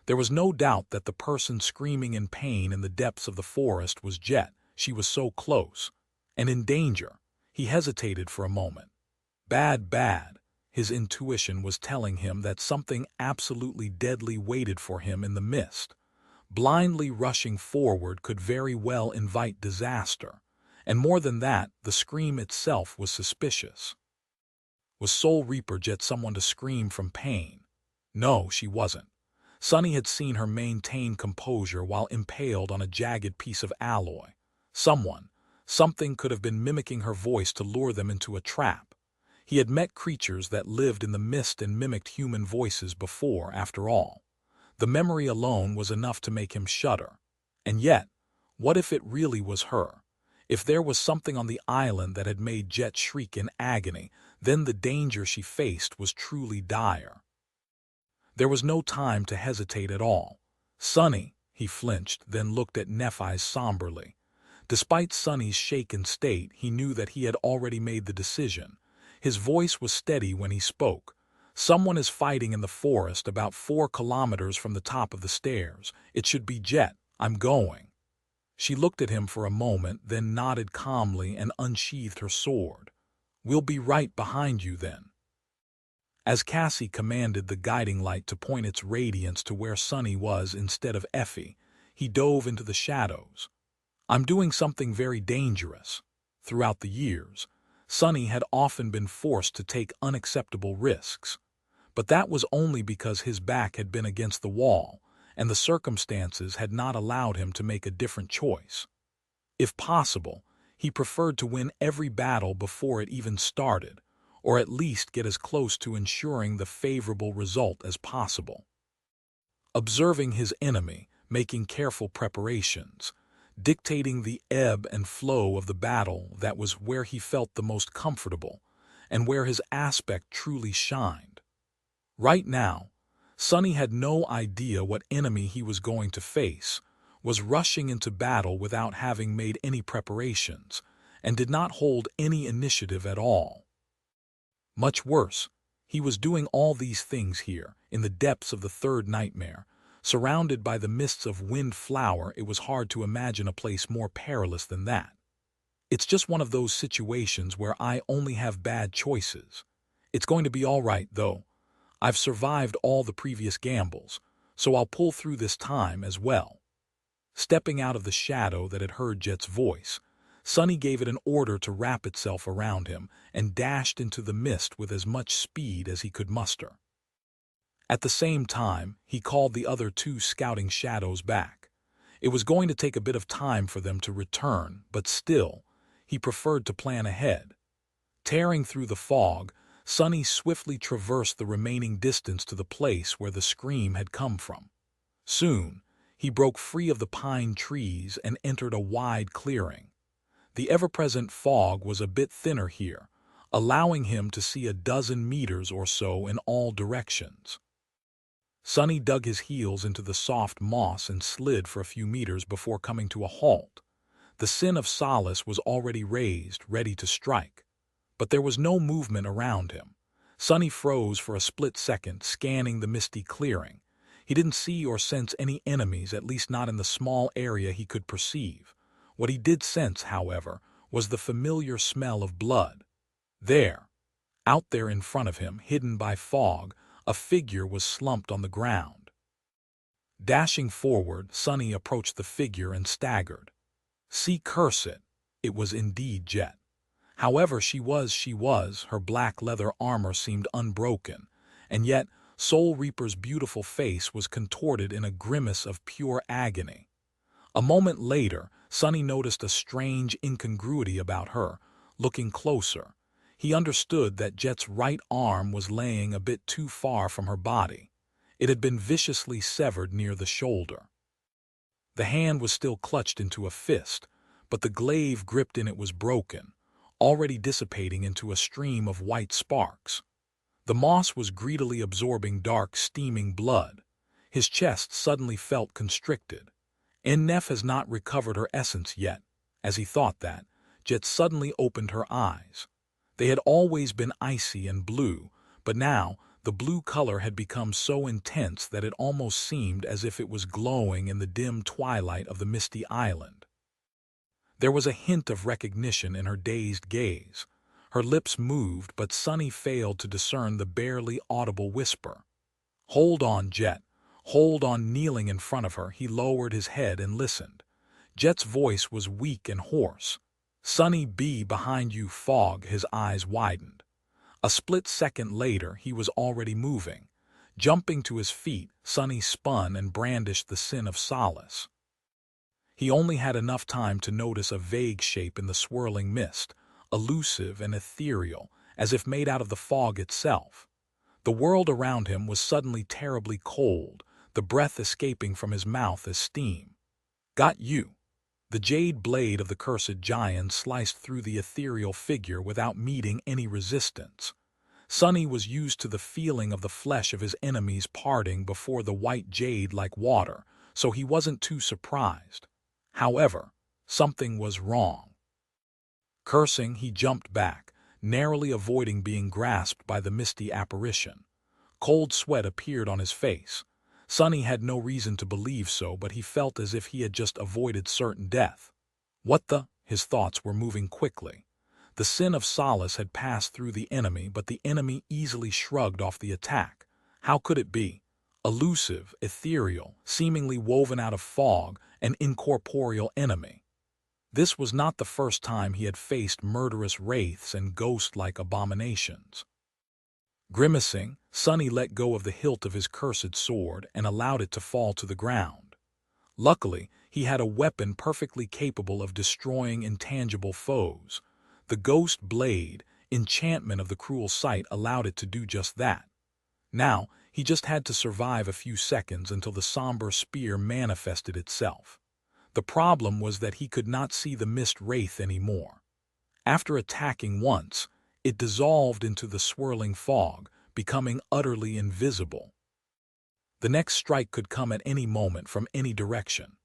There was no doubt that the person screaming in pain in the depths of the forest was Jet. She was so close. And in danger. He hesitated for a moment. Bad. His intuition was telling him that something absolutely deadly waited for him in the mist. Blindly rushing forward could very well invite disaster. And more than that, the scream itself was suspicious. Was Soul Reaper Jet someone to scream from pain? No, she wasn't. Sonny had seen her maintain composure while impaled on a jagged piece of alloy. Something could have been mimicking her voice to lure them into a trap. He had met creatures that lived in the mist and mimicked human voices before, after all. The memory alone was enough to make him shudder. And yet, what if it really was her? If there was something on the island that had made Jet shriek in agony, then the danger she faced was truly dire. There was no time to hesitate at all. Sonny, he flinched, then looked at Nephi somberly. Despite Sonny's shaken state, he knew that he had already made the decision. His voice was steady when he spoke. Someone is fighting in the forest about 4 kilometers from the top of the stairs. It should be Jet. I'm going. She looked at him for a moment, then nodded calmly and unsheathed her sword. We'll be right behind you then. As Cassie commanded the guiding light to point its radiance to where Sonny was instead of Effie, he dove into the shadows. I'm doing something very dangerous. Throughout the years, Sonny had often been forced to take unacceptable risks. But that was only because his back had been against the wall, and the circumstances had not allowed him to make a different choice. If possible, he preferred to win every battle before it even started, or at least get as close to ensuring the favorable result as possible. Observing his enemy, making careful preparations, dictating the ebb and flow of the battle, that was where he felt the most comfortable, and where his aspect truly shined. Right now, Sonny had no idea what enemy he was going to face, was rushing into battle without having made any preparations, and did not hold any initiative at all. Much worse, he was doing all these things here, in the depths of the third nightmare. Surrounded by the mists of wind flower, it was hard to imagine a place more perilous than that. It's just one of those situations where I only have bad choices. It's going to be all right, though. I've survived all the previous gambles, so I'll pull through this time as well. Stepping out of the shadow that had heard Jet's voice, Sonny gave it an order to wrap itself around him and dashed into the mist with as much speed as he could muster. At the same time, he called the other 2 scouting shadows back. It was going to take a bit of time for them to return, but still, he preferred to plan ahead. Tearing through the fog, Sonny swiftly traversed the remaining distance to the place where the scream had come from. Soon, he broke free of the pine trees and entered a wide clearing. The ever-present fog was a bit thinner here, allowing him to see a dozen meters or so in all directions. Sonny dug his heels into the soft moss and slid for a few meters before coming to a halt. The sin of solace was already raised, ready to strike. But there was no movement around him. Sonny froze for a split second, scanning the misty clearing. He didn't see or sense any enemies, at least not in the small area he could perceive. What he did sense, however, was the familiar smell of blood. There, out there in front of him, hidden by fog, a figure was slumped on the ground. Dashing forward, Sonny approached the figure and staggered. See, curse it, it was indeed Jet. However she was, her black leather armor seemed unbroken, and yet Soul Reaper's beautiful face was contorted in a grimace of pure agony. A moment later, Sunny noticed a strange incongruity about her. Looking closer, he understood that Jet's right arm was laying a bit too far from her body. It had been viciously severed near the shoulder. The hand was still clutched into a fist, but the glaive gripped in it was broken, already dissipating into a stream of white sparks. The moss was greedily absorbing dark, steaming blood. His chest suddenly felt constricted. Nef has not recovered her essence yet. As he thought that, Jet suddenly opened her eyes. They had always been icy and blue, but now the blue color had become so intense that it almost seemed as if it was glowing in the dim twilight of the misty island. There was a hint of recognition in her dazed gaze. Her lips moved, but Sunny failed to discern the barely audible whisper. "Hold on, Jet. Hold on." Kneeling in front of her, he lowered his head and listened. Jet's voice was weak and hoarse. "Sunny B, behind you." Fog. His eyes widened. A split second later, he was already moving. Jumping to his feet, Sunny spun and brandished the sin of solace. He only had enough time to notice a vague shape in the swirling mist, elusive and ethereal, as if made out of the fog itself. The world around him was suddenly terribly cold, the breath escaping from his mouth as steam. "Got you." The jade blade of the cursed giant sliced through the ethereal figure without meeting any resistance. Sunny was used to the feeling of the flesh of his enemies parting before the white jade like water, so he wasn't too surprised. However, something was wrong. Cursing, he jumped back, narrowly avoiding being grasped by the misty apparition. Cold sweat appeared on his face. Sunny had no reason to believe so, but he felt as if he had just avoided certain death. What the? His thoughts were moving quickly. The sin of solace had passed through the enemy, but the enemy easily shrugged off the attack. How could it be? Elusive, ethereal, seemingly woven out of fog, an incorporeal enemy. This was not the first time he had faced murderous wraiths and ghost-like abominations. Grimacing, Sunny let go of the hilt of his cursed sword and allowed it to fall to the ground. Luckily, he had a weapon perfectly capable of destroying intangible foes. The ghost blade, enchantment of the cruel sight, allowed it to do just that. Now, he just had to survive a few seconds until the somber spear manifested itself. The problem was that he could not see the mist wraith anymore. After attacking once, it dissolved into the swirling fog, becoming utterly invisible. The next strike could come at any moment from any direction.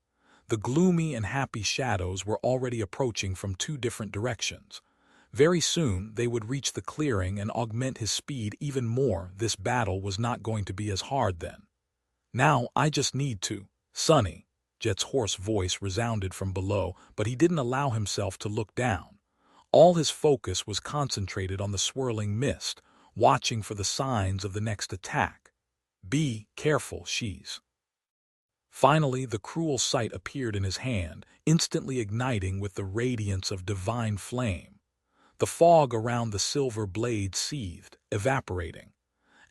The gloomy and happy shadows were already approaching from two different directions. Very soon they would reach the clearing and augment his speed even more. This battle was not going to be as hard then. "Now I just need to." "Sunny," Jet's hoarse voice resounded from below, but he didn't allow himself to look down. All his focus was concentrated on the swirling mist, watching for the signs of the next attack. "Be careful, she's." Finally, the cruel sight appeared in his hand, instantly igniting with the radiance of divine flame. The fog around the silver blade seethed, evaporating.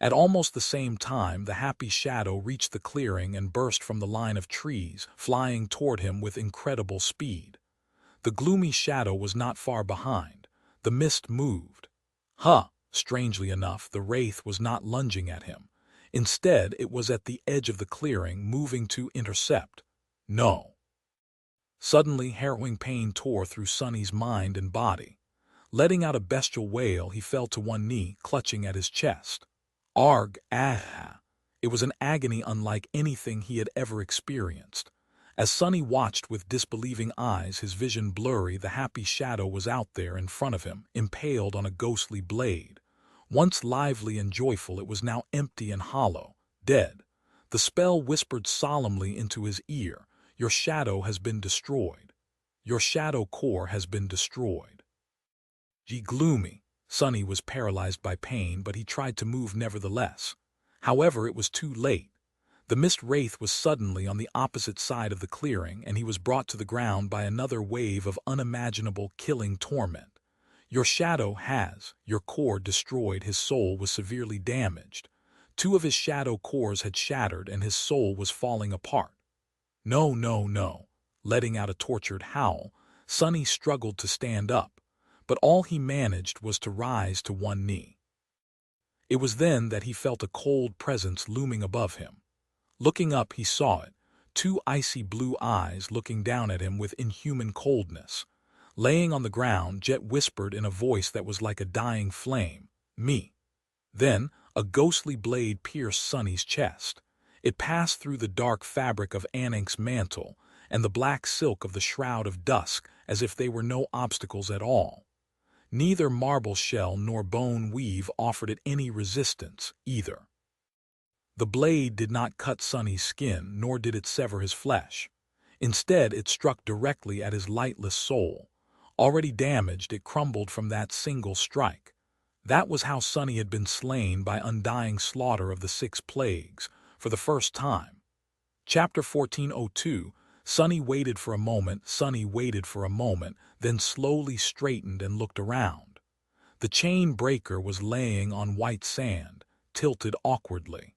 At almost the same time, the happy shadow reached the clearing and burst from the line of trees, flying toward him with incredible speed. The gloomy shadow was not far behind. The mist moved. Strangely enough, the wraith was not lunging at him. Instead, it was at the edge of the clearing, moving to intercept. No. Suddenly, harrowing pain tore through Sunny's mind and body. Letting out a bestial wail, he fell to one knee, clutching at his chest. Arg, ah! It was an agony unlike anything he had ever experienced. As Sunny watched with disbelieving eyes, his vision blurry, the happy shadow was out there in front of him, impaled on a ghostly blade. Once lively and joyful, it was now empty and hollow, dead. The spell whispered solemnly into his ear, "Your shadow has been destroyed. Your shadow core has been destroyed." Gloomy. Sunny was paralyzed by pain, but he tried to move nevertheless. However, it was too late. The mist wraith was suddenly on the opposite side of the clearing, and he was brought to the ground by another wave of unimaginable killing torment. Your shadow has, your core destroyed. His soul was severely damaged. Two of his shadow cores had shattered, and his soul was falling apart. No, no, no. letting out a tortured howl, Sunny struggled to stand up, but all he managed was to rise to one knee. It was then that he felt a cold presence looming above him. Looking up, he saw it, two icy blue eyes looking down at him with inhuman coldness. Laying on the ground, Jet whispered in a voice that was like a dying flame, "Me." Then, a ghostly blade pierced Sunny's chest. It passed through the dark fabric of Anank's mantle and the black silk of the Shroud of Dusk as if they were no obstacles at all. Neither marble shell nor bone weave offered it any resistance, either. The blade did not cut Sunny's skin, nor did it sever his flesh. Instead, it struck directly at his lightless soul. Already damaged, it crumbled from that single strike. That was how Sunny had been slain by undying slaughter of the 6 plagues, for the first time. Chapter 1402. Sunny waited for a moment, then slowly straightened and looked around. The chain breaker was laying on white sand, tilted awkwardly.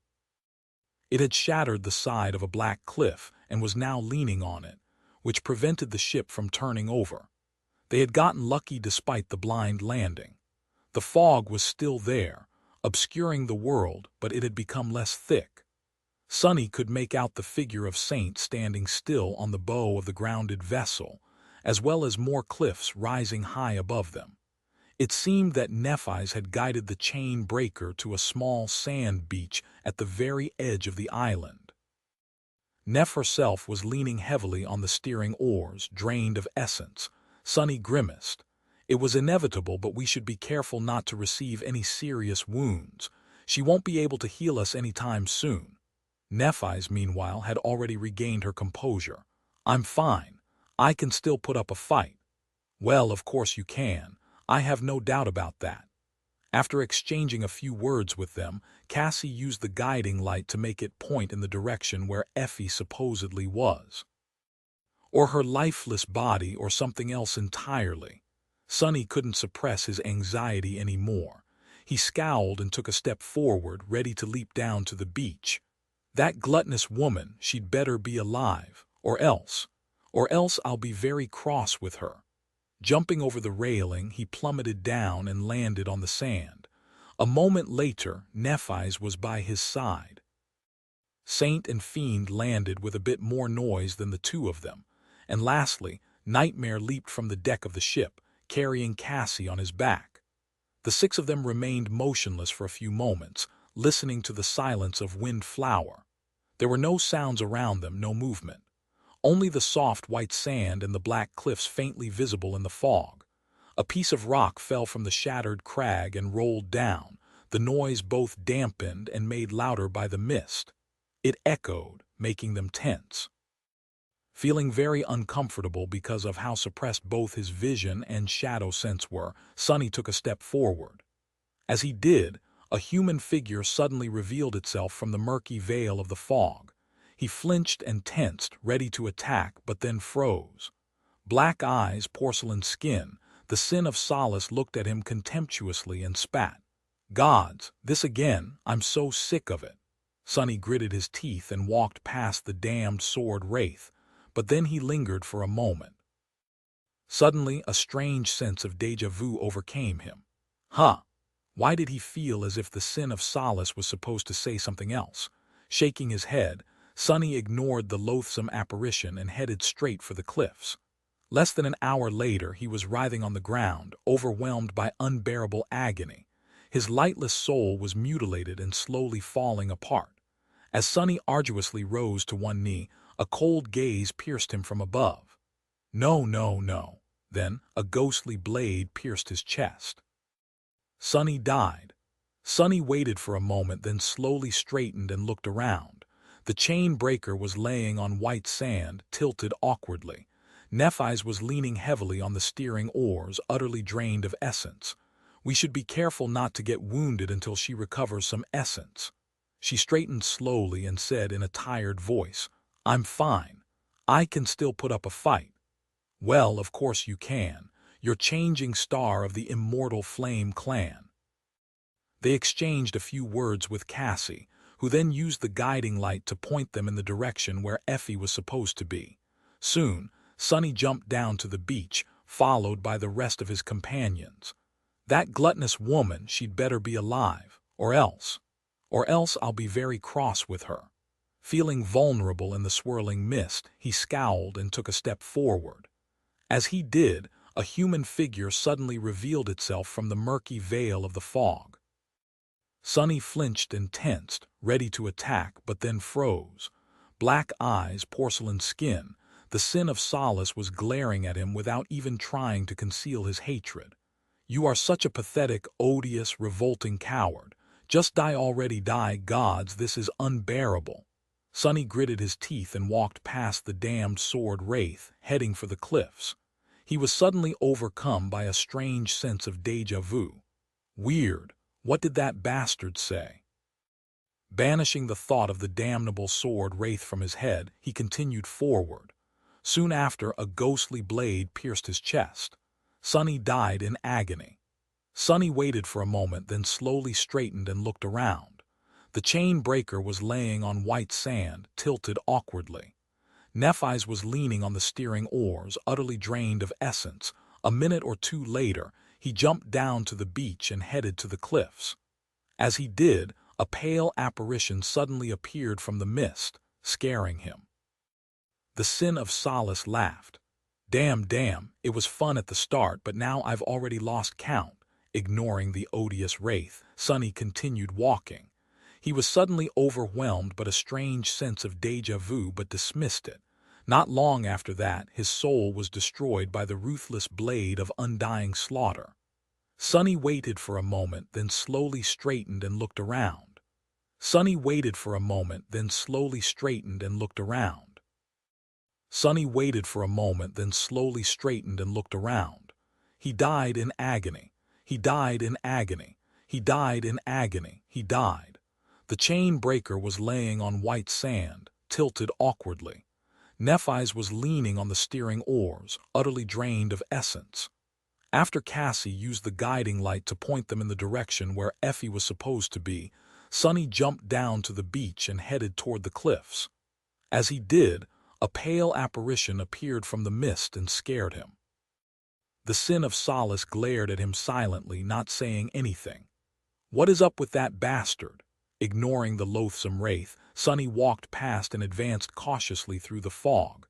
It had shattered the side of a black cliff and was now leaning on it, which prevented the ship from turning over. They had gotten lucky despite the blind landing. The fog was still there, obscuring the world, but it had become less thick. Sunny could make out the figure of Saint standing still on the bow of the grounded vessel, as well as more cliffs rising high above them. It seemed that Nephis had guided the chain breaker to a small sand beach at the very edge of the island. Neph herself was leaning heavily on the steering oars, drained of essence. Sunny grimaced. "It was inevitable, but we should be careful not to receive any serious wounds. She won't be able to heal us any time soon." Nephis, meanwhile, had already regained her composure. "I'm fine. I can still put up a fight." "Well, of course you can. I have no doubt about that." After exchanging a few words with them, Cassie used the guiding light to make it point in the direction where Effie supposedly was. Or her lifeless body, or something else entirely. Sunny couldn't suppress his anxiety anymore. He scowled and took a step forward, ready to leap down to the beach. That gluttonous woman, she'd better be alive, or else I'll be very cross with her. Jumping over the railing, he plummeted down and landed on the sand. A moment later, Nephis was by his side. Saint and Fiend landed with a bit more noise than the two of them, and lastly, Nightmare leaped from the deck of the ship, carrying Cassie on his back. The 6 of them remained motionless for a few moments, listening to the silence of Windflower. There were no sounds around them, no movement. Only the soft white sand and the black cliffs faintly visible in the fog. A piece of rock fell from the shattered crag and rolled down, the noise both dampened and made louder by the mist. It echoed, making them tense. Feeling very uncomfortable because of how suppressed both his vision and shadow sense were, Sunny took a step forward. As he did, a human figure suddenly revealed itself from the murky veil of the fog. He flinched and tensed, ready to attack, but then froze. Black eyes, porcelain skin, the Sin of Solace looked at him contemptuously and spat. "Gods, this again, I'm so sick of it." Sunny gritted his teeth and walked past the damned sword wraith, but then he lingered for a moment. Suddenly, a strange sense of deja vu overcame him. Why did he feel as if the Sin of Solace was supposed to say something else? Shaking his head, Sunny ignored the loathsome apparition and headed straight for the cliffs. Less than an hour later, he was writhing on the ground, overwhelmed by unbearable agony. His lightless soul was mutilated and slowly falling apart. As Sunny arduously rose to one knee, a cold gaze pierced him from above. No, no, no. Then a ghostly blade pierced his chest. Sunny died. Sunny waited for a moment, then slowly straightened and looked around. The chain breaker was laying on white sand, tilted awkwardly. Nephis was leaning heavily on the steering oars, utterly drained of essence. "We should be careful not to get wounded until she recovers some essence." She straightened slowly and said in a tired voice, "I'm fine. I can still put up a fight." "Well, of course you can. You're changing star of the Immortal Flame clan." They exchanged a few words with Cassie, who then used the guiding light to point them in the direction where Effie was supposed to be. Soon, Sonny jumped down to the beach, followed by the rest of his companions. That gluttonous woman, she'd better be alive, or else I'll be very cross with her. Feeling vulnerable in the swirling mist, he scowled and took a step forward. As he did, a human figure suddenly revealed itself from the murky veil of the fog. Sonny flinched and tensed, ready to attack, but then froze. Black eyes, porcelain skin, the sin of Solace was glaring at him without even trying to conceal his hatred. "You are such a pathetic, odious, revolting coward. Just die already, die, gods, this is unbearable." Sonny gritted his teeth and walked past the damned sword wraith, heading for the cliffs. He was suddenly overcome by a strange sense of déjà vu. Weird. What did that bastard say? Banishing the thought of the damnable sword wraith from his head, he continued forward. Soon after, a ghostly blade pierced his chest. Sonny died in agony. Sonny waited for a moment, then slowly straightened and looked around. The chain breaker was laying on white sand, tilted awkwardly. Nephi's was leaning on the steering oars, utterly drained of essence. A minute or two later, he jumped down to the beach and headed to the cliffs. As he did, a pale apparition suddenly appeared from the mist, scaring him. The sin of Solace laughed. Damn, it was fun at the start, but now I've already lost count." Ignoring the odious wraith, Sonny continued walking. He was suddenly overwhelmed by a strange sense of déjà vu, but dismissed it. Not long after that, his soul was destroyed by the ruthless blade of undying slaughter. Sonny waited for a moment, then slowly straightened and looked around. Sonny waited for a moment, then slowly straightened and looked around. Sonny waited for a moment, then slowly straightened and looked around. He died in agony. He died in agony. He died in agony. He died. The chain breaker was laying on white sand, tilted awkwardly. Nephi's was leaning on the steering oars, utterly drained of essence. After Cassie used the guiding light to point them in the direction where Effie was supposed to be, Sonny jumped down to the beach and headed toward the cliffs. As he did, a pale apparition appeared from the mist and scared him. The sin of Solace glared at him silently, not saying anything. "What is up with that bastard?" Ignoring the loathsome wraith, Sonny walked past and advanced cautiously through the fog.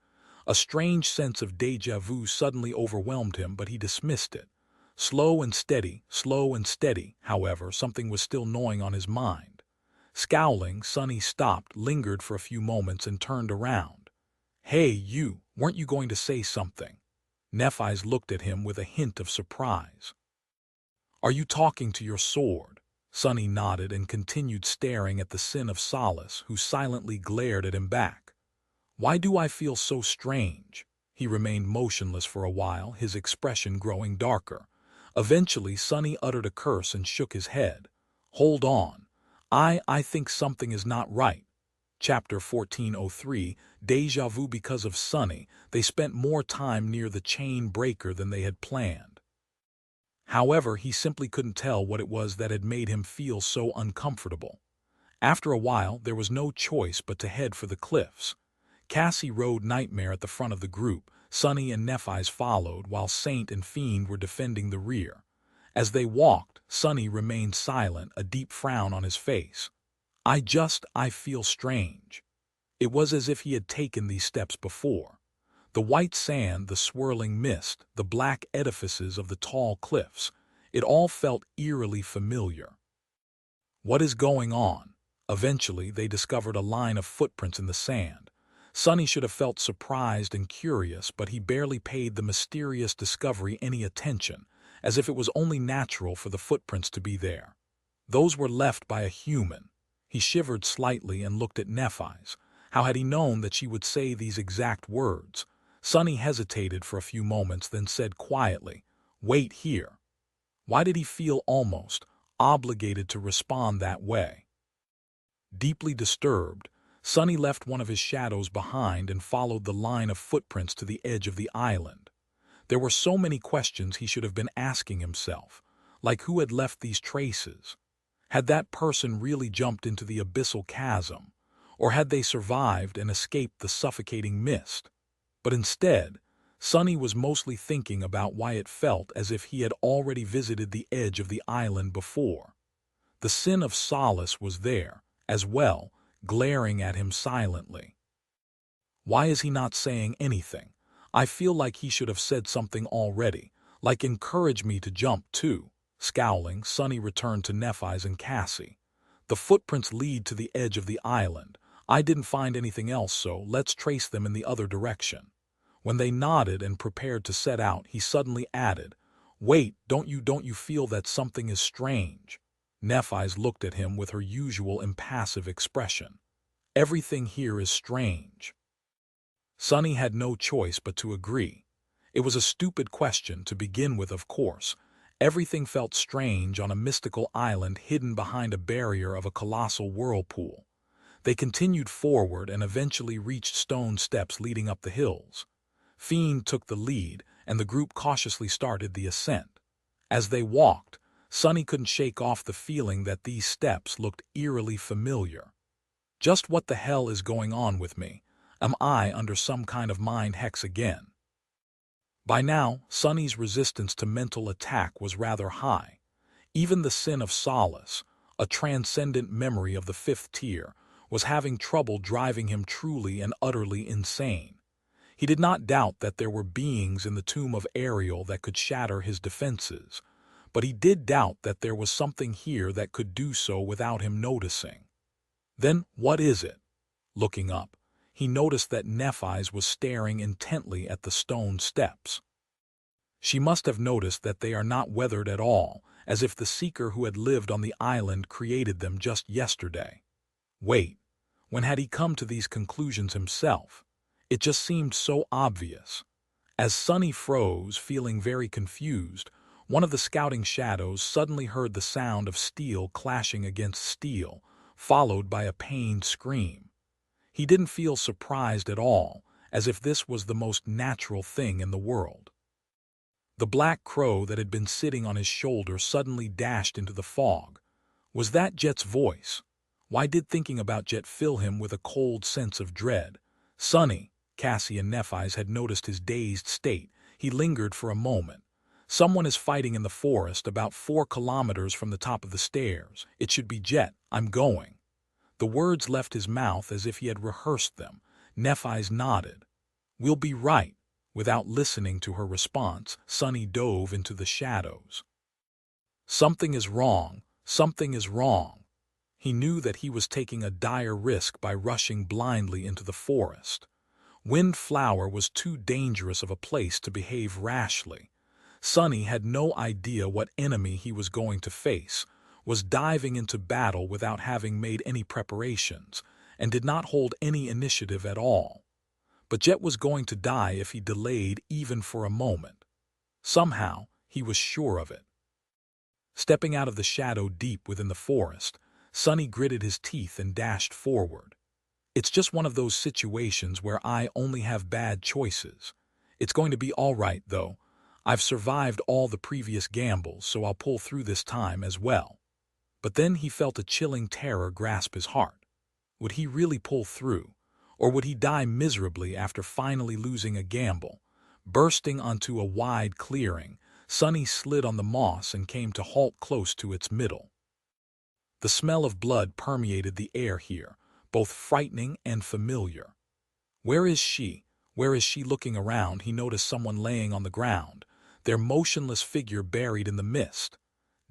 A strange sense of déjà vu suddenly overwhelmed him, but he dismissed it. Slow and steady, however, something was still gnawing on his mind. Scowling, Sonny stopped, lingered for a few moments, and turned around. "Hey, you, weren't you going to say something?" Nephi's looked at him with a hint of surprise. "Are you talking to your sword?" Sonny nodded and continued staring at the sin of Solace, who silently glared at him back. "Why do I feel so strange?" He remained motionless for a while, his expression growing darker. Eventually, Sonny uttered a curse and shook his head. "Hold on. I think something is not right." Chapter 1403, Deja Vu. Because of Sonny, they spent more time near the chain breaker than they had planned. However, he simply couldn't tell what it was that had made him feel so uncomfortable. After a while, there was no choice but to head for the cliffs. Cassie rode Nightmare at the front of the group. Sonny and Nephi's followed, while Saint and Fiend were defending the rear. As they walked, Sonny remained silent, a deep frown on his face. I feel strange." It was as if he had taken these steps before. The white sand, the swirling mist, the black edifices of the tall cliffs, it all felt eerily familiar. What is going on? Eventually, they discovered a line of footprints in the sand. Sonny should have felt surprised and curious, but he barely paid the mysterious discovery any attention, as if it was only natural for the footprints to be there. Those were left by a human. He shivered slightly and looked at Nephi's. How had he known that she would say these exact words? Sonny hesitated for a few moments, then said quietly, "Wait here." Why did he feel almost obligated to respond that way? Deeply disturbed, Sonny left one of his shadows behind and followed the line of footprints to the edge of the island. There were so many questions he should have been asking himself, like who had left these traces? Had that person really jumped into the abyssal chasm, or had they survived and escaped the suffocating mist? But instead, Sunny was mostly thinking about why it felt as if he had already visited the edge of the island before. The sin of solace was there, as well, glaring at him silently. Why is he not saying anything? I feel like he should have said something already, like encourage me to jump too. Scowling, Sunny returned to Nephis and Cassie. The footprints lead to the edge of the island. I didn't find anything else, so let's trace them in the other direction. When they nodded and prepared to set out, he suddenly added, "Wait, don't you feel that something is strange?" Nephis looked at him with her usual impassive expression. "Everything here is strange." Sunny had no choice but to agree. It was a stupid question to begin with, of course. Everything felt strange on a mystical island hidden behind a barrier of a colossal whirlpool. They continued forward and eventually reached stone steps leading up the hills. Fiend took the lead, and the group cautiously started the ascent. As they walked, Sunny couldn't shake off the feeling that these steps looked eerily familiar. Just what the hell is going on with me? Am I under some kind of mind hex again? By now, Sunny's resistance to mental attack was rather high. Even the sin of solace, a transcendent memory of the fifth tier, was having trouble driving him truly and utterly insane. He did not doubt that there were beings in the tomb of Ariel that could shatter his defenses, but he did doubt that there was something here that could do so without him noticing. Then what is it? Looking up, he noticed that Nephis was staring intently at the stone steps. She must have noticed that they are not weathered at all, as if the seeker who had lived on the island created them just yesterday. Wait, when had he come to these conclusions himself? It just seemed so obvious. As Sunny froze, feeling very confused, one of the scouting shadows suddenly heard the sound of steel clashing against steel, followed by a pained scream. He didn't feel surprised at all, as if this was the most natural thing in the world. The black crow that had been sitting on his shoulder suddenly dashed into the fog. Was that Jet's voice? Why did thinking about Jet fill him with a cold sense of dread? Sunny, Cassie and Nephis had noticed his dazed state. He lingered for a moment. Someone is fighting in the forest about 4 kilometers from the top of the stairs. It should be Jet. I'm going. The words left his mouth as if he had rehearsed them. Nephis nodded. We'll be right. Without listening to her response, Sunny dove into the shadows. Something is wrong. Something is wrong. He knew that he was taking a dire risk by rushing blindly into the forest. Windflower was too dangerous of a place to behave rashly. Sunny had no idea what enemy he was going to face, was diving into battle without having made any preparations, and did not hold any initiative at all. But Jet was going to die if he delayed even for a moment. Somehow, he was sure of it. Stepping out of the shadow deep within the forest, Sunny gritted his teeth and dashed forward. It's just one of those situations where I only have bad choices. It's going to be all right, though. I've survived all the previous gambles, so I'll pull through this time as well. But then he felt a chilling terror grasp his heart. Would he really pull through? Or would he die miserably after finally losing a gamble? Bursting onto a wide clearing, Sunny slid on the moss and came to halt close to its middle. The smell of blood permeated the air here, both frightening and familiar. Where is she? Where is she? Looking around, he noticed someone laying on the ground, their motionless figure buried in the mist.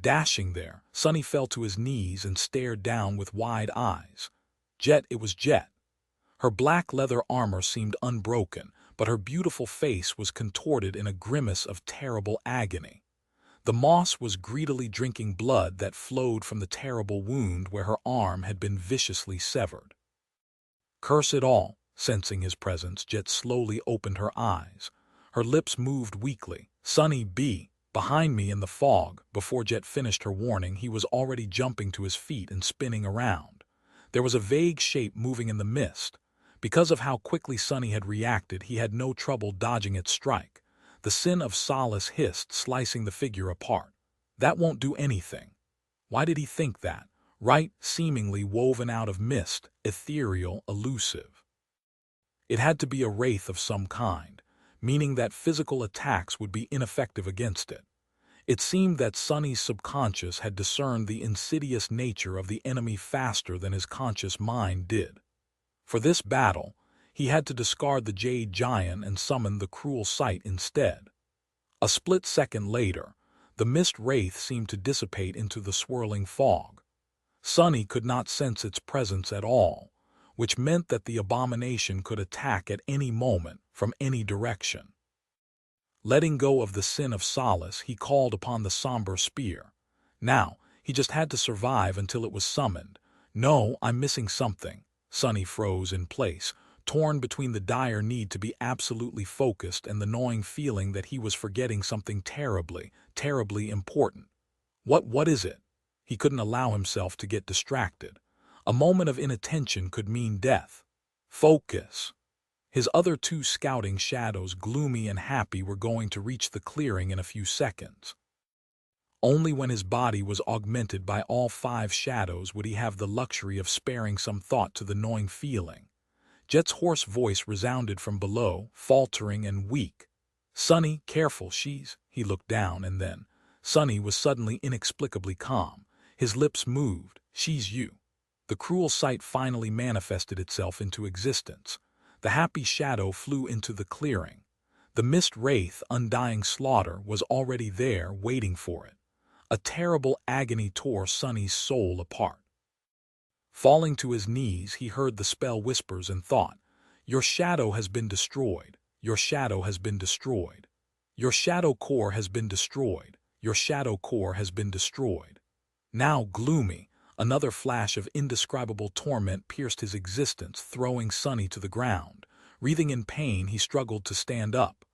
Dashing there, Sunny fell to his knees and stared down with wide eyes. Jet, it was Jet. Her black leather armor seemed unbroken, but her beautiful face was contorted in a grimace of terrible agony. The moss was greedily drinking blood that flowed from the terrible wound where her arm had been viciously severed. Curse it all, sensing his presence, Jet slowly opened her eyes. Her lips moved weakly. Sunny B. Behind me in the fog. Before Jet finished her warning, he was already jumping to his feet and spinning around. There was a vague shape moving in the mist. Because of how quickly Sunny had reacted, he had no trouble dodging its strike. The sin of solace hissed, slicing the figure apart. That won't do anything. Why did he think that? Right, seemingly woven out of mist, ethereal, elusive. It had to be a wraith of some kind. meaning that physical attacks would be ineffective against it. It seemed that Sunny's subconscious had discerned the insidious nature of the enemy faster than his conscious mind did. For this battle, he had to discard the Jade Giant and summon the cruel sight instead. A split second later, the mist wraith seemed to dissipate into the swirling fog. Sunny could not sense its presence at all, which meant that the abomination could attack at any moment from any direction. Letting go of the sin of solace, he called upon the somber spear. Now, he just had to survive until it was summoned. No, I'm missing something. Sunny froze in place, torn between the dire need to be absolutely focused and the gnawing feeling that he was forgetting something terribly, terribly important. What is it? He couldn't allow himself to get distracted. A moment of inattention could mean death. Focus. His other two scouting shadows, gloomy and happy, were going to reach the clearing in a few seconds. Only when his body was augmented by all 5 shadows would he have the luxury of sparing some thought to the gnawing feeling. Jet's hoarse voice resounded from below, faltering and weak. "Sunny, careful, she's—" He looked down, and then Sunny was suddenly inexplicably calm. His lips moved. "She's you." The cruel sight finally manifested itself into existence. The happy shadow flew into the clearing. The mist wraith, Undying slaughter, was already there, waiting for it. A terrible agony tore Sunny's soul apart. Falling to his knees, he heard the spell whispers and thought, "Your shadow has been destroyed. Your shadow has been destroyed. Your shadow core has been destroyed. Your shadow core has been destroyed." Now gloomy, another flash of indescribable torment pierced his existence, throwing Sunny to the ground. Writhing in pain, he struggled to stand up.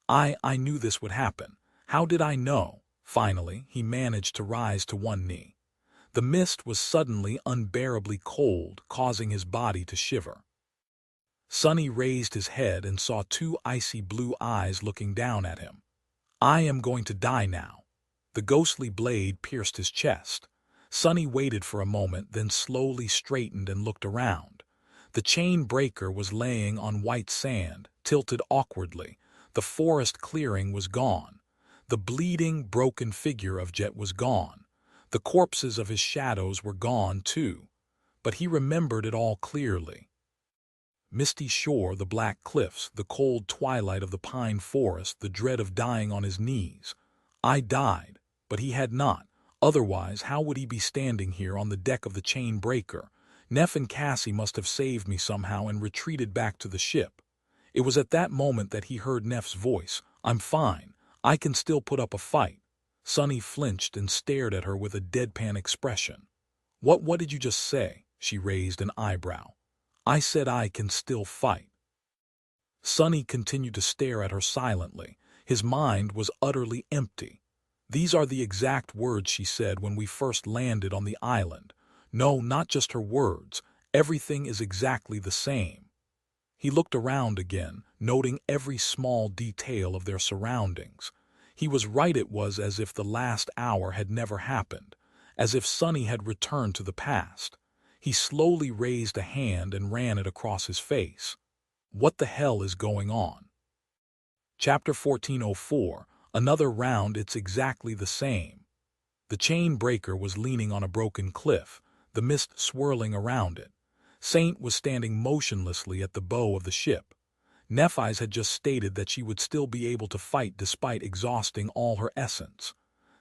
I knew this would happen. How did I know? Finally, he managed to rise to one knee. The mist was suddenly unbearably cold, causing his body to shiver. Sunny raised his head and saw 2 icy blue eyes looking down at him. "I am going to die now." The ghostly blade pierced his chest. Sunny waited for a moment, then slowly straightened and looked around. The chain breaker was laying on white sand, tilted awkwardly. The forest clearing was gone. The bleeding, broken figure of Jet was gone. The corpses of his shadows were gone too. But he remembered it all clearly. Misty shore, the black cliffs, the cold twilight of the pine forest, the dread of dying on his knees. I died, but he had not. Otherwise, how would he be standing here on the deck of the chain breaker? Neff and Cassie must have saved me somehow and retreated back to the ship. It was at that moment that he heard Neff's voice. "I'm fine. I can still put up a fight." Sunny flinched and stared at her with a deadpan expression. What did you just say?" She raised an eyebrow. "I said I can still fight." Sunny continued to stare at her silently. His mind was utterly empty. "These are the exact words she said when we first landed on the island. No, not just her words. Everything is exactly the same." He looked around again, noting every small detail of their surroundings. He was right, it was as if the last hour had never happened, as if Sunny had returned to the past. He slowly raised a hand and ran it across his face. "What the hell is going on?" Chapter 1404, Another Round. It's exactly the same. The chain breaker was leaning on a broken cliff, the mist swirling around it. Saint was standing motionlessly at the bow of the ship. Nephi's had just stated that she would still be able to fight despite exhausting all her essence.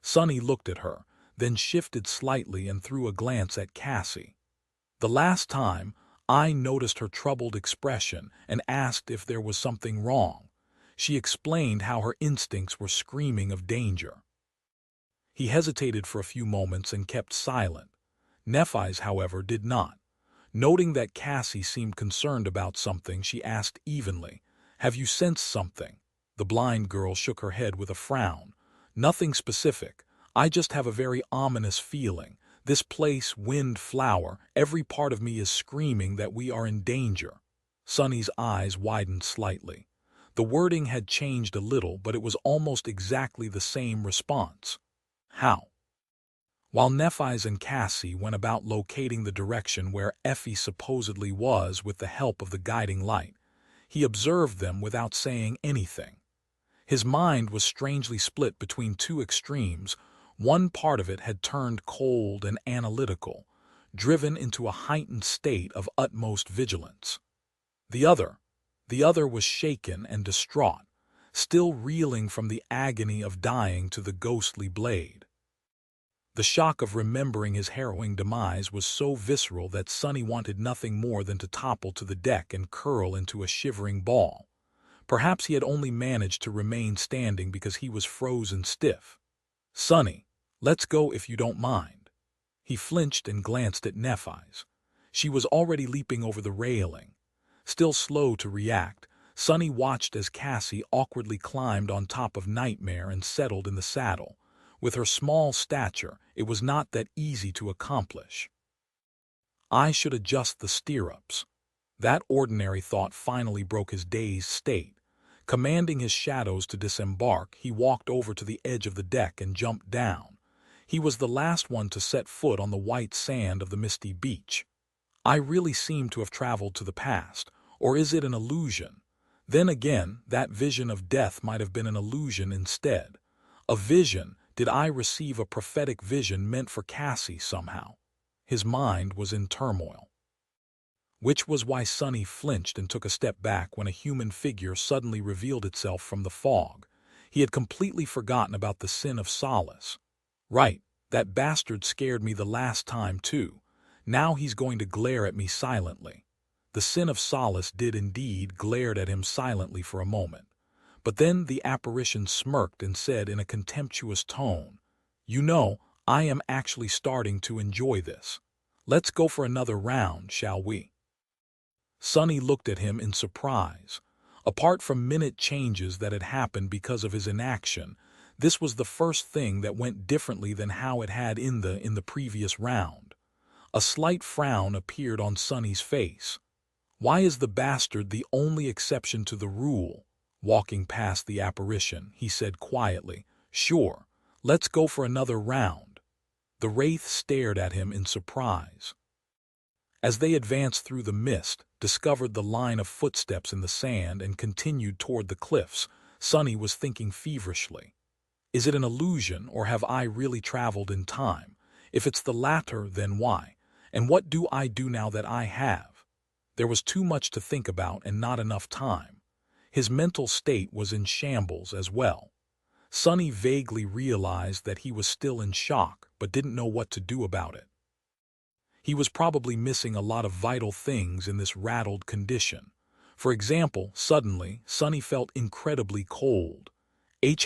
Sunny looked at her, then shifted slightly and threw a glance at Cassie. The last time, I noticed her troubled expression and asked if there was something wrong. She explained how her instincts were screaming of danger. He hesitated for a few moments and kept silent. Nephi's, however, did not. Noting that Cassie seemed concerned about something, she asked evenly, "Have you sensed something?" The blind girl shook her head with a frown. "Nothing specific. I just have a very ominous feeling. This place, wind, flower, every part of me is screaming that we are in danger." Sunny's eyes widened slightly. The wording had changed a little, but it was almost exactly the same response. "How?" While Nephi's and Cassie went about locating the direction where Effie supposedly was with the help of the guiding light, He observed them without saying anything. His mind was strangely split between two extremes. One part of it had turned cold and analytical, driven into a heightened state of utmost vigilance. The other, the other was shaken and distraught, still reeling from the agony of dying to the ghostly blade. The shock of remembering his harrowing demise was so visceral that Sonny wanted nothing more than to topple to the deck and curl into a shivering ball. Perhaps he had only managed to remain standing because he was frozen stiff. "Sonny, let's go if you don't mind." He flinched and glanced at Nephi's. She was already leaping over the railing. Still slow to react, Sonny watched as Cassie awkwardly climbed on top of Nightmare and settled in the saddle. With her small stature, it was not that easy to accomplish. I should adjust the stirrups. That ordinary thought finally broke his dazed state. Commanding his shadows to disembark, he walked over to the edge of the deck and jumped down. He was the last one to set foot on the white sand of the misty beach. I really seem to have traveled to the past, or is it an illusion? Then again, that vision of death might have been an illusion instead. A vision. Did I receive a prophetic vision meant for Cassie somehow? His mind was in turmoil. Which was why Sonny flinched and took a step back when a human figure suddenly revealed itself from the fog. He had completely forgotten about the sin of solace. Right, that bastard scared me the last time too. Now he's going to glare at me silently. The sin of solace did indeed glared at him silently for a moment. But then the apparition smirked and said in a contemptuous tone, "You know, I am actually starting to enjoy this. Let's go for another round, shall we?" Sonny looked at him in surprise. Apart from minute changes that had happened because of his inaction, this was the first thing that went differently than how it had in the previous round. A slight frown appeared on Sonny's face. Why is the bastard the only exception to the rule? Walking past the apparition, he said quietly, "Sure, let's go for another round." The wraith stared at him in surprise. As they advanced through the mist, discovered the line of footsteps in the sand and continued toward the cliffs, Sonny was thinking feverishly. Is it an illusion, or have I really traveled in time? If it's the latter, then why? And what do I do now that I have? There was too much to think about and not enough time. His mental state was in shambles as well. Sonny vaguely realized that he was still in shock, but didn't know what to do about it. He was probably missing a lot of vital things in this rattled condition. For example, suddenly, Sonny felt incredibly cold.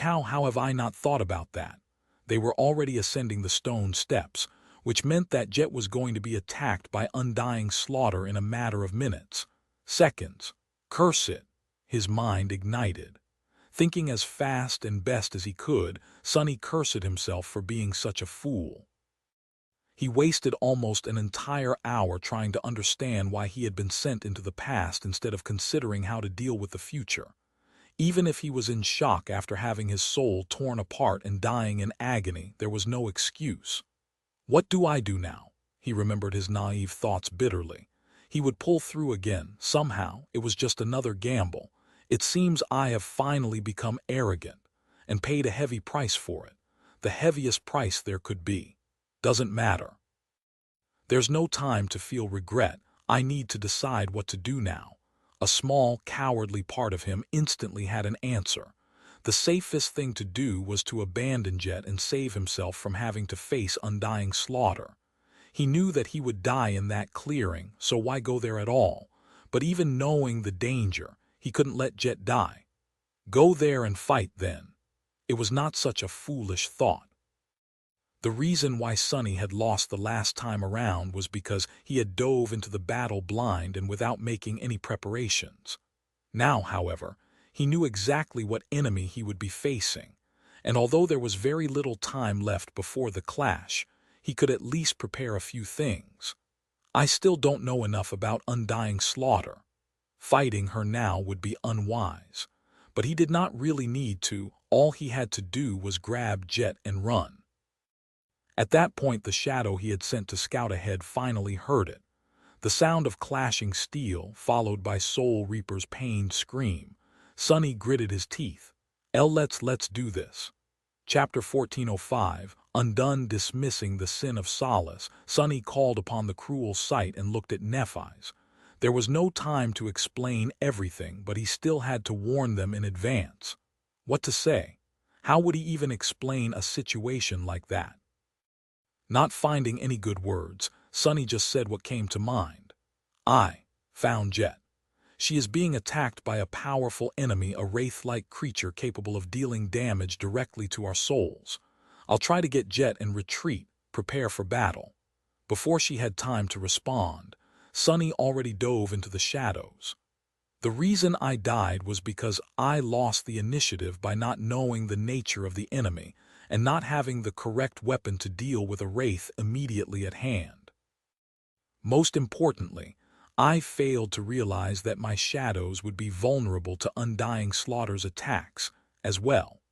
How have I not thought about that? They were already ascending the stone steps, which meant that Jet was going to be attacked by undying slaughter in a matter of minutes. Seconds. Curse it. His mind ignited. Thinking as fast and best as he could, Sonny cursed himself for being such a fool. He wasted almost an entire hour trying to understand why he had been sent into the past instead of considering how to deal with the future. Even if he was in shock after having his soul torn apart and dying in agony, there was no excuse. What do I do now? He remembered his naive thoughts bitterly. He would pull through again, somehow. It was just another gamble. It seems I have finally become arrogant and paid a heavy price for it. The heaviest price there could be. Doesn't matter. There's no time to feel regret. I need to decide what to do now. A small, cowardly part of him instantly had an answer. The safest thing to do was to abandon Jet and save himself from having to face undying slaughter. He knew that he would die in that clearing, so why go there at all? But even knowing the danger, he couldn't let Jet die. Go there and fight then. It was not such a foolish thought. The reason why Sonny had lost the last time around was because he had dove into the battle blind and without making any preparations. Now, however, he knew exactly what enemy he would be facing, and although there was very little time left before the clash, he could at least prepare a few things. I still don't know enough about undying slaughter. Fighting her now would be unwise, but he did not really need to. All he had to do was grab Jet and run. At that point, the shadow he had sent to scout ahead finally heard it. The sound of clashing steel, followed by Soul Reaper's pained scream. Sunny gritted his teeth. Let's do this. Chapter 1405, Undone. Dismissing the sin of solace, Sunny called upon the cruel sight and looked at Nephi's. There was no time to explain everything, but he still had to warn them in advance. What to say? How would he even explain a situation like that? Not finding any good words, Sunny just said what came to mind. I found Jet. She is being attacked by a powerful enemy, a wraith-like creature capable of dealing damage directly to our souls. I'll try to get Jet and retreat, prepare for battle. Before she had time to respond, Sunny already dove into the shadows. The reason I died was because I lost the initiative by not knowing the nature of the enemy and not having the correct weapon to deal with a wraith immediately at hand. Most importantly, I failed to realize that my shadows would be vulnerable to Undying Slaughter's attacks as well.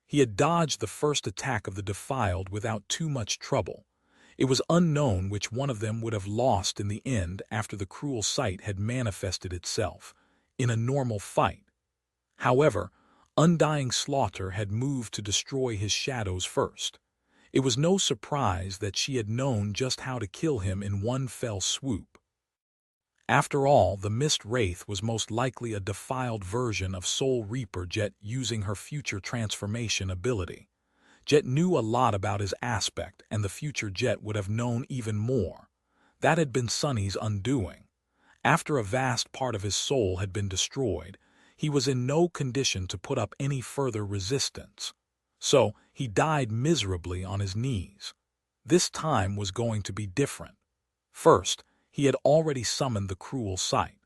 He had dodged the first attack of the Defiled without too much trouble. It was unknown which one of them would have lost in the end after the cruel sight had manifested itself in a normal fight. However, Undying Slaughter had moved to destroy his shadows first. It was no surprise that she had known just how to kill him in one fell swoop. After all, the Mist Wraith was most likely a defiled version of Soul Reaper Jet using her future transformation ability. Jet knew a lot about his aspect, and the future Jet would have known even more. That had been Sunny's undoing. After a vast part of his soul had been destroyed, he was in no condition to put up any further resistance. So he died miserably on his knees. This time was going to be different. First, he had already summoned the cruel sight.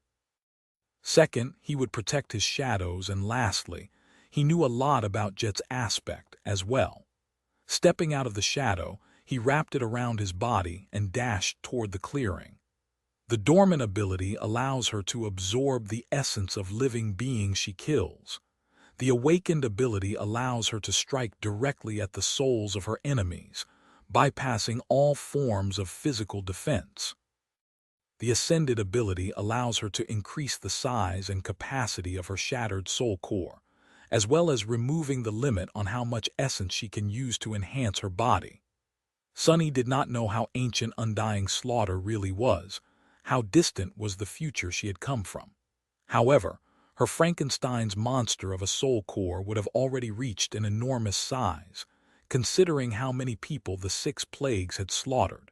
Second, he would protect his shadows, and lastly, he knew a lot about Jet's aspect as well. Stepping out of the shadow, he wrapped it around his body and dashed toward the clearing. The dormant ability allows her to absorb the essence of living beings she kills. The awakened ability allows her to strike directly at the souls of her enemies, bypassing all forms of physical defense. The ascended ability allows her to increase the size and capacity of her shattered soul core, as well as removing the limit on how much essence she can use to enhance her body. Sunny did not know how ancient Undying Slaughter really was, how distant was the future she had come from. However, her Frankenstein's monster of a soul core would have already reached an enormous size, considering how many people the 6 plagues had slaughtered.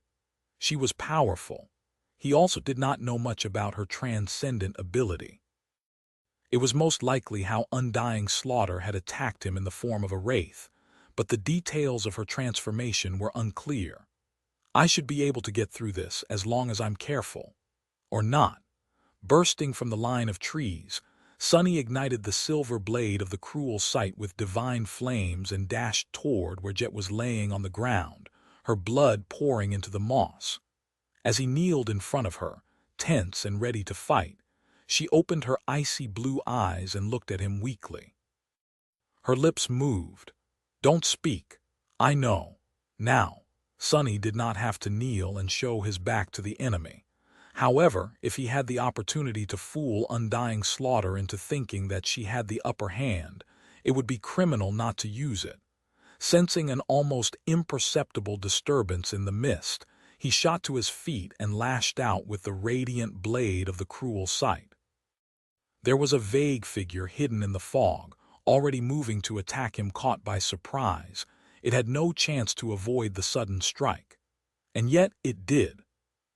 She was powerful. He also did not know much about her transcendent ability. It was most likely how Undying Slaughter had attacked him in the form of a wraith, but the details of her transformation were unclear. I should be able to get through this as long as I'm careful. Or not. Bursting from the line of trees, Sunny ignited the silver blade of the cruel sight with divine flames and dashed toward where Jet was laying on the ground, her blood pouring into the moss. As he kneeled in front of her, tense and ready to fight, she opened her icy blue eyes and looked at him weakly. Her lips moved. "Don't speak. I know." Now, Sunny did not have to kneel and show his back to the enemy. However, if he had the opportunity to fool Undying Slaughter into thinking that she had the upper hand, it would be criminal not to use it. Sensing an almost imperceptible disturbance in the mist, he shot to his feet and lashed out with the radiant blade of the cruel sight. There was a vague figure hidden in the fog, already moving to attack him, caught by surprise. It had no chance to avoid the sudden strike. And yet it did.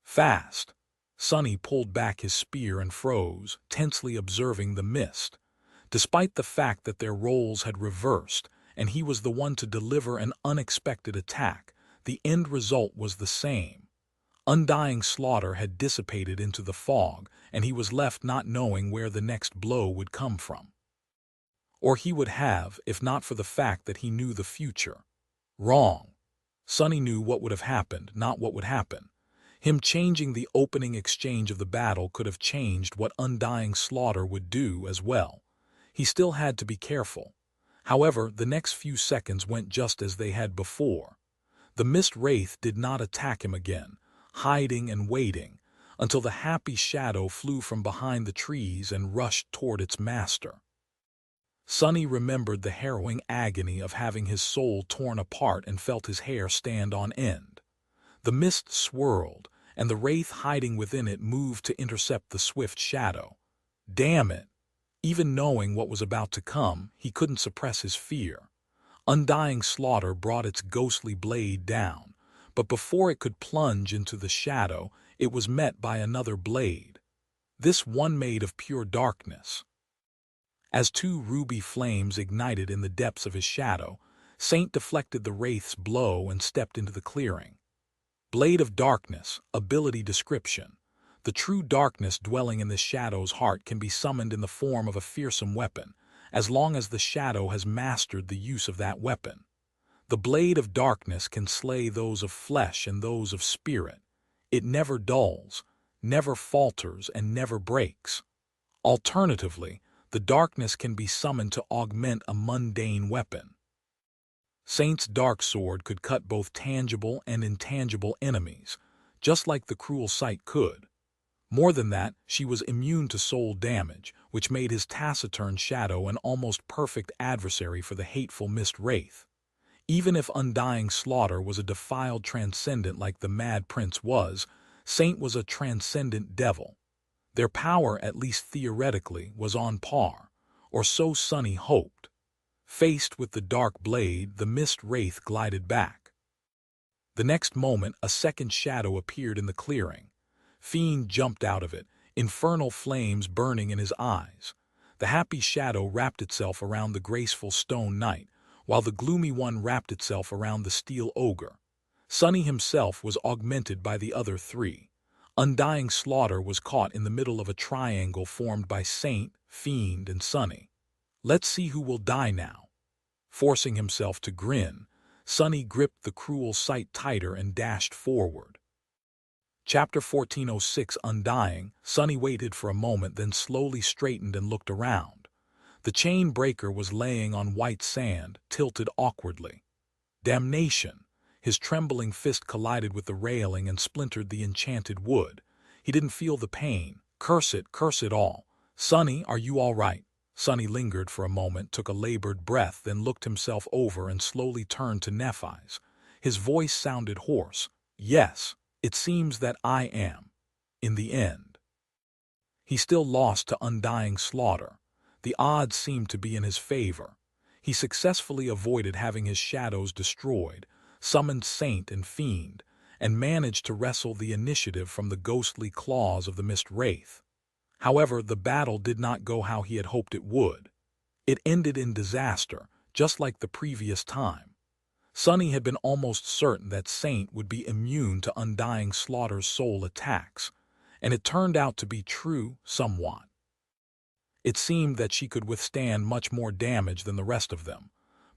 Fast. Sunny pulled back his spear and froze, tensely observing the mist. Despite the fact that their roles had reversed, and he was the one to deliver an unexpected attack, the end result was the same. Undying Slaughter had dissipated into the fog, and he was left not knowing where the next blow would come from. Or he would have, if not for the fact that he knew the future. Wrong. Sunny knew what would have happened, not what would happen. Him changing the opening exchange of the battle could have changed what Undying Slaughter would do as well. He still had to be careful. However, the next few seconds went just as they had before. The Mist Wraith did not attack him again, hiding and waiting. until the happy shadow flew from behind the trees and rushed toward its master. Sunny remembered the harrowing agony of having his soul torn apart and felt his hair stand on end. The mist swirled, and the wraith hiding within it moved to intercept the swift shadow. Damn it! Even knowing what was about to come, he couldn't suppress his fear. Undying slaughter brought its ghostly blade down, but before it could plunge into the shadow, it was met by another blade, this one made of pure darkness. As two ruby flames ignited in the depths of his shadow, Saint deflected the wraith's blow and stepped into the clearing. Blade of Darkness, ability description. The true darkness dwelling in the shadow's heart can be summoned in the form of a fearsome weapon, as long as the shadow has mastered the use of that weapon. The blade of darkness can slay those of flesh and those of spirit. It never dulls, never falters, and never breaks. Alternatively, the darkness can be summoned to augment a mundane weapon. Saint's dark sword could cut both tangible and intangible enemies, just like the cruel sight could. More than that, she was immune to soul damage, which made his taciturn shadow an almost perfect adversary for the hateful mist wraith. Even if Undying slaughter was a defiled transcendent like the Mad Prince was, Saint was a transcendent devil. Their power, at least theoretically, was on par, or so Sunny hoped. Faced with the dark blade, the mist wraith glided back. The next moment, a second shadow appeared in the clearing. Fiend jumped out of it, infernal flames burning in his eyes. The happy shadow wrapped itself around the graceful stone knight, while the gloomy one wrapped itself around the steel ogre. Sunny himself was augmented by the other three. Undying slaughter was caught in the middle of a triangle formed by Saint, Fiend, and Sunny. Let's see who will die now. Forcing himself to grin, Sunny gripped the cruel sight tighter and dashed forward. Chapter 1406 Undying. Sunny waited for a moment, then slowly straightened and looked around. The chain breaker was laying on white sand, tilted awkwardly. Damnation! His trembling fist collided with the railing and splintered the enchanted wood. He didn't feel the pain. Curse it all. Sunny, are you all right? Sunny lingered for a moment, took a labored breath, then looked himself over and slowly turned to Nephis. His voice sounded hoarse. Yes, it seems that I am. In the end. He still lost to Undying slaughter. The odds seemed to be in his favor. He successfully avoided having his shadows destroyed, summoned Saint and Fiend, and managed to wrestle the initiative from the ghostly claws of the mist wraith. However, the battle did not go how he had hoped it would. It ended in disaster, just like the previous time. Sunny had been almost certain that Saint would be immune to Undying slaughter's soul attacks, and it turned out to be true somewhat. It seemed that she could withstand much more damage than the rest of them,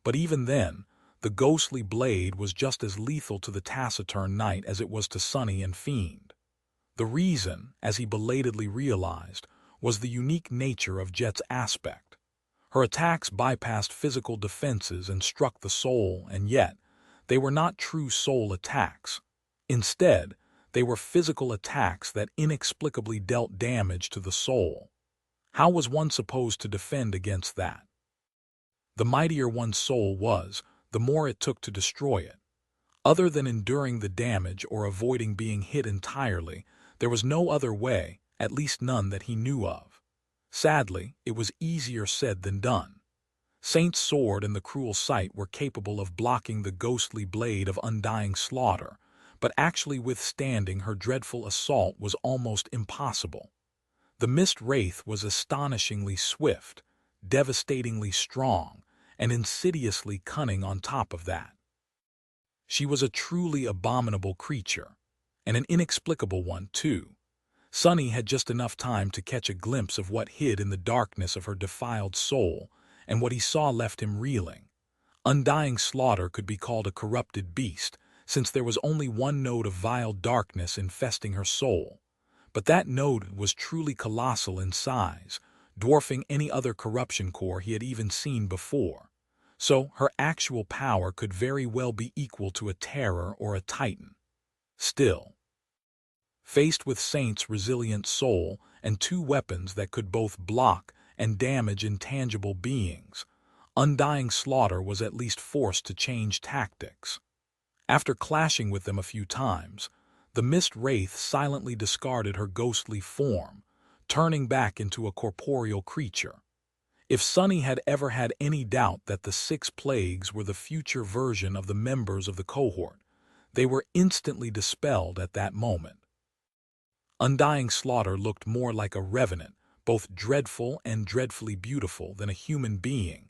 but even then, the ghostly blade was just as lethal to the taciturn knight as it was to Sunny and Fiend. The reason, as he belatedly realized, was the unique nature of Jet's aspect. Her attacks bypassed physical defenses and struck the soul, and yet, they were not true soul attacks. Instead, they were physical attacks that inexplicably dealt damage to the soul. How was one supposed to defend against that? The mightier one's soul was, the more it took to destroy it. Other than enduring the damage or avoiding being hit entirely, there was no other way, at least none that he knew of. Sadly, it was easier said than done. Saint's sword and the cruel sight were capable of blocking the ghostly blade of Undying slaughter, but actually withstanding her dreadful assault was almost impossible. The mist wraith was astonishingly swift, devastatingly strong, and insidiously cunning on top of that. She was a truly abominable creature, and an inexplicable one, too. Sunny had just enough time to catch a glimpse of what hid in the darkness of her defiled soul, and what he saw left him reeling. Undying slaughter could be called a corrupted beast, since there was only one node of vile darkness infesting her soul. But that node was truly colossal in size, dwarfing any other corruption core he had even seen before. So her actual power could very well be equal to a terror or a titan. Still, Faced with Saint's resilient soul and two weapons that could both block and damage intangible beings, Undying Slaughter was at least forced to change tactics. After clashing with them a few times, the Mist Wraith silently discarded her ghostly form, turning back into a corporeal creature. If Sunny had ever had any doubt that the 6 plagues were the future version of the members of the cohort, they were instantly dispelled at that moment. Undying Slaughter looked more like a revenant, both dreadful and dreadfully beautiful, than a human being,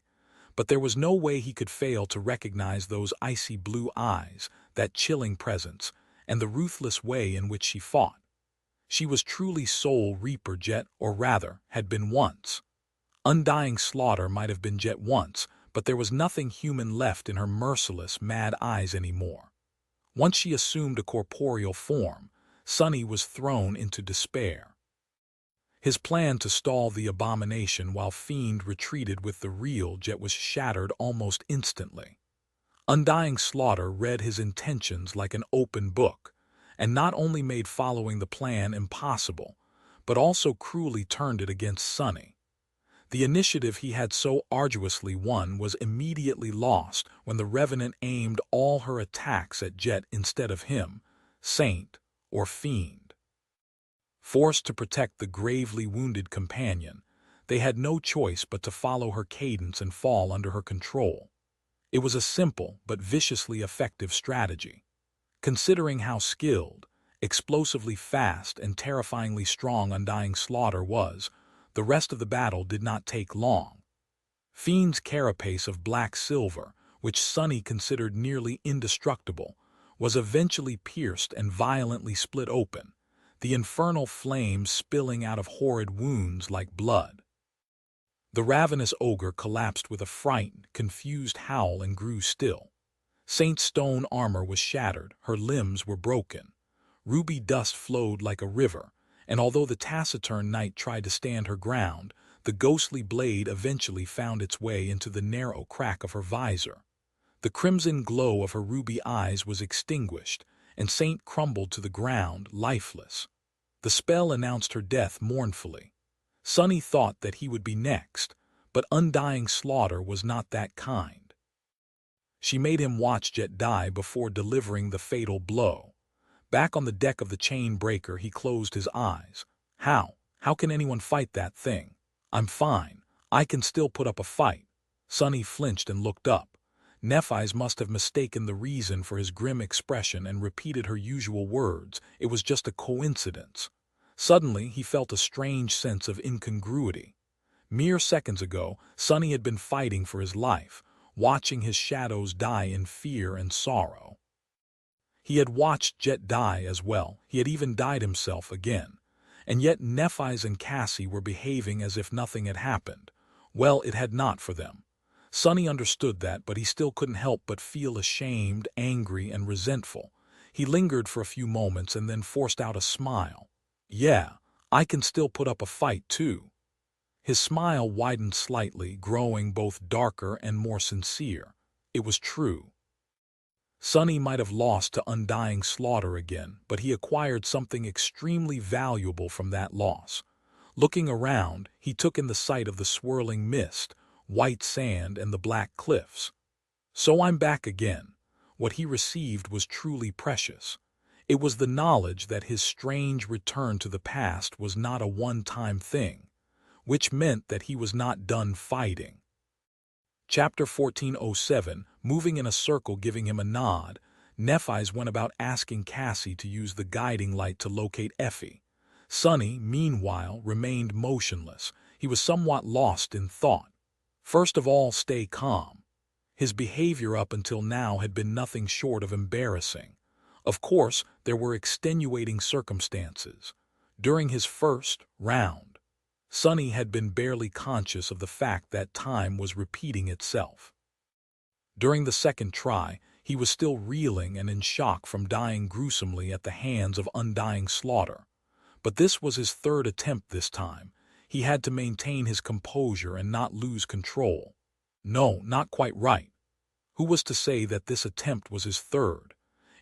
but there was no way he could fail to recognize those icy blue eyes, that chilling presence, and the ruthless way in which she fought. She was truly Soul Reaper Jet, or rather, had been once. Undying Slaughter might have been Jet once, but there was nothing human left in her merciless, mad eyes anymore. Once she assumed a corporeal form, Sunny was thrown into despair. His plan to stall the abomination while Fiend retreated with the real Jet was shattered almost instantly. Undying Slaughter read his intentions like an open book, and not only made following the plan impossible, but also cruelly turned it against Sunny. The initiative he had so arduously won was immediately lost when the Revenant aimed all her attacks at Jet instead of him, Saint, or Fiend. Forced to protect the gravely wounded companion, they had no choice but to follow her cadence and fall under her control. It was a simple but viciously effective strategy. Considering how skilled, explosively fast, and terrifyingly strong Undying Slaughter was, the rest of the battle did not take long. Fiend's carapace of black silver, which Sunny considered nearly indestructible, was eventually pierced and violently split open, the infernal flames spilling out of horrid wounds like blood. The ravenous ogre collapsed with a frightened, confused howl and grew still. Saint's stone armor was shattered, her limbs were broken. Ruby dust flowed like a river, and although the taciturn knight tried to stand her ground, the ghostly blade eventually found its way into the narrow crack of her visor. The crimson glow of her ruby eyes was extinguished, and Saint crumbled to the ground, lifeless. The spell announced her death mournfully. Sunny thought that he would be next, but Undying Slaughter was not that kind. She made him watch Jet die before delivering the fatal blow. Back on the deck of the chain breaker, he closed his eyes. How can anyone fight that thing? I'm fine. I can still put up a fight. Sunny flinched and looked up. Nephi's must have mistaken the reason for his grim expression and repeated her usual words. It was just a coincidence. Suddenly, he felt a strange sense of incongruity. Mere seconds ago, Sunny had been fighting for his life, watching his shadows die in fear and sorrow. He had watched Jet die as well. He had even died himself again. And yet Nephi's and Cassie were behaving as if nothing had happened. Well, it had not for them. Sunny understood that, but he still couldn't help but feel ashamed, angry, and resentful. He lingered for a few moments and then forced out a smile. Yeah, I can still put up a fight too. His smile widened slightly, growing both darker and more sincere. It was true. Sunny might have lost to Undying Slaughter again, but he acquired something extremely valuable from that loss. Looking around, he took in the sight of the swirling mist, white sand, and the black cliffs. So I'm back again. What he received was truly precious. It was the knowledge that his strange return to the past was not a one-time thing, which meant that he was not done fighting. Chapter 1407, moving in a circle giving him a nod, Nephi's went about asking Cassie to use the guiding light to locate Effie. Sunny, meanwhile, remained motionless. He was somewhat lost in thought. First of all, stay calm. His behavior up until now had been nothing short of embarrassing. Of course, there were extenuating circumstances. During his first round, Sunny had been barely conscious of the fact that time was repeating itself. During the second try, he was still reeling and in shock from dying gruesomely at the hands of Undying Slaughter. But this was his third attempt this time. He had to maintain his composure and not lose control. No, not quite right. Who was to say that this attempt was his third?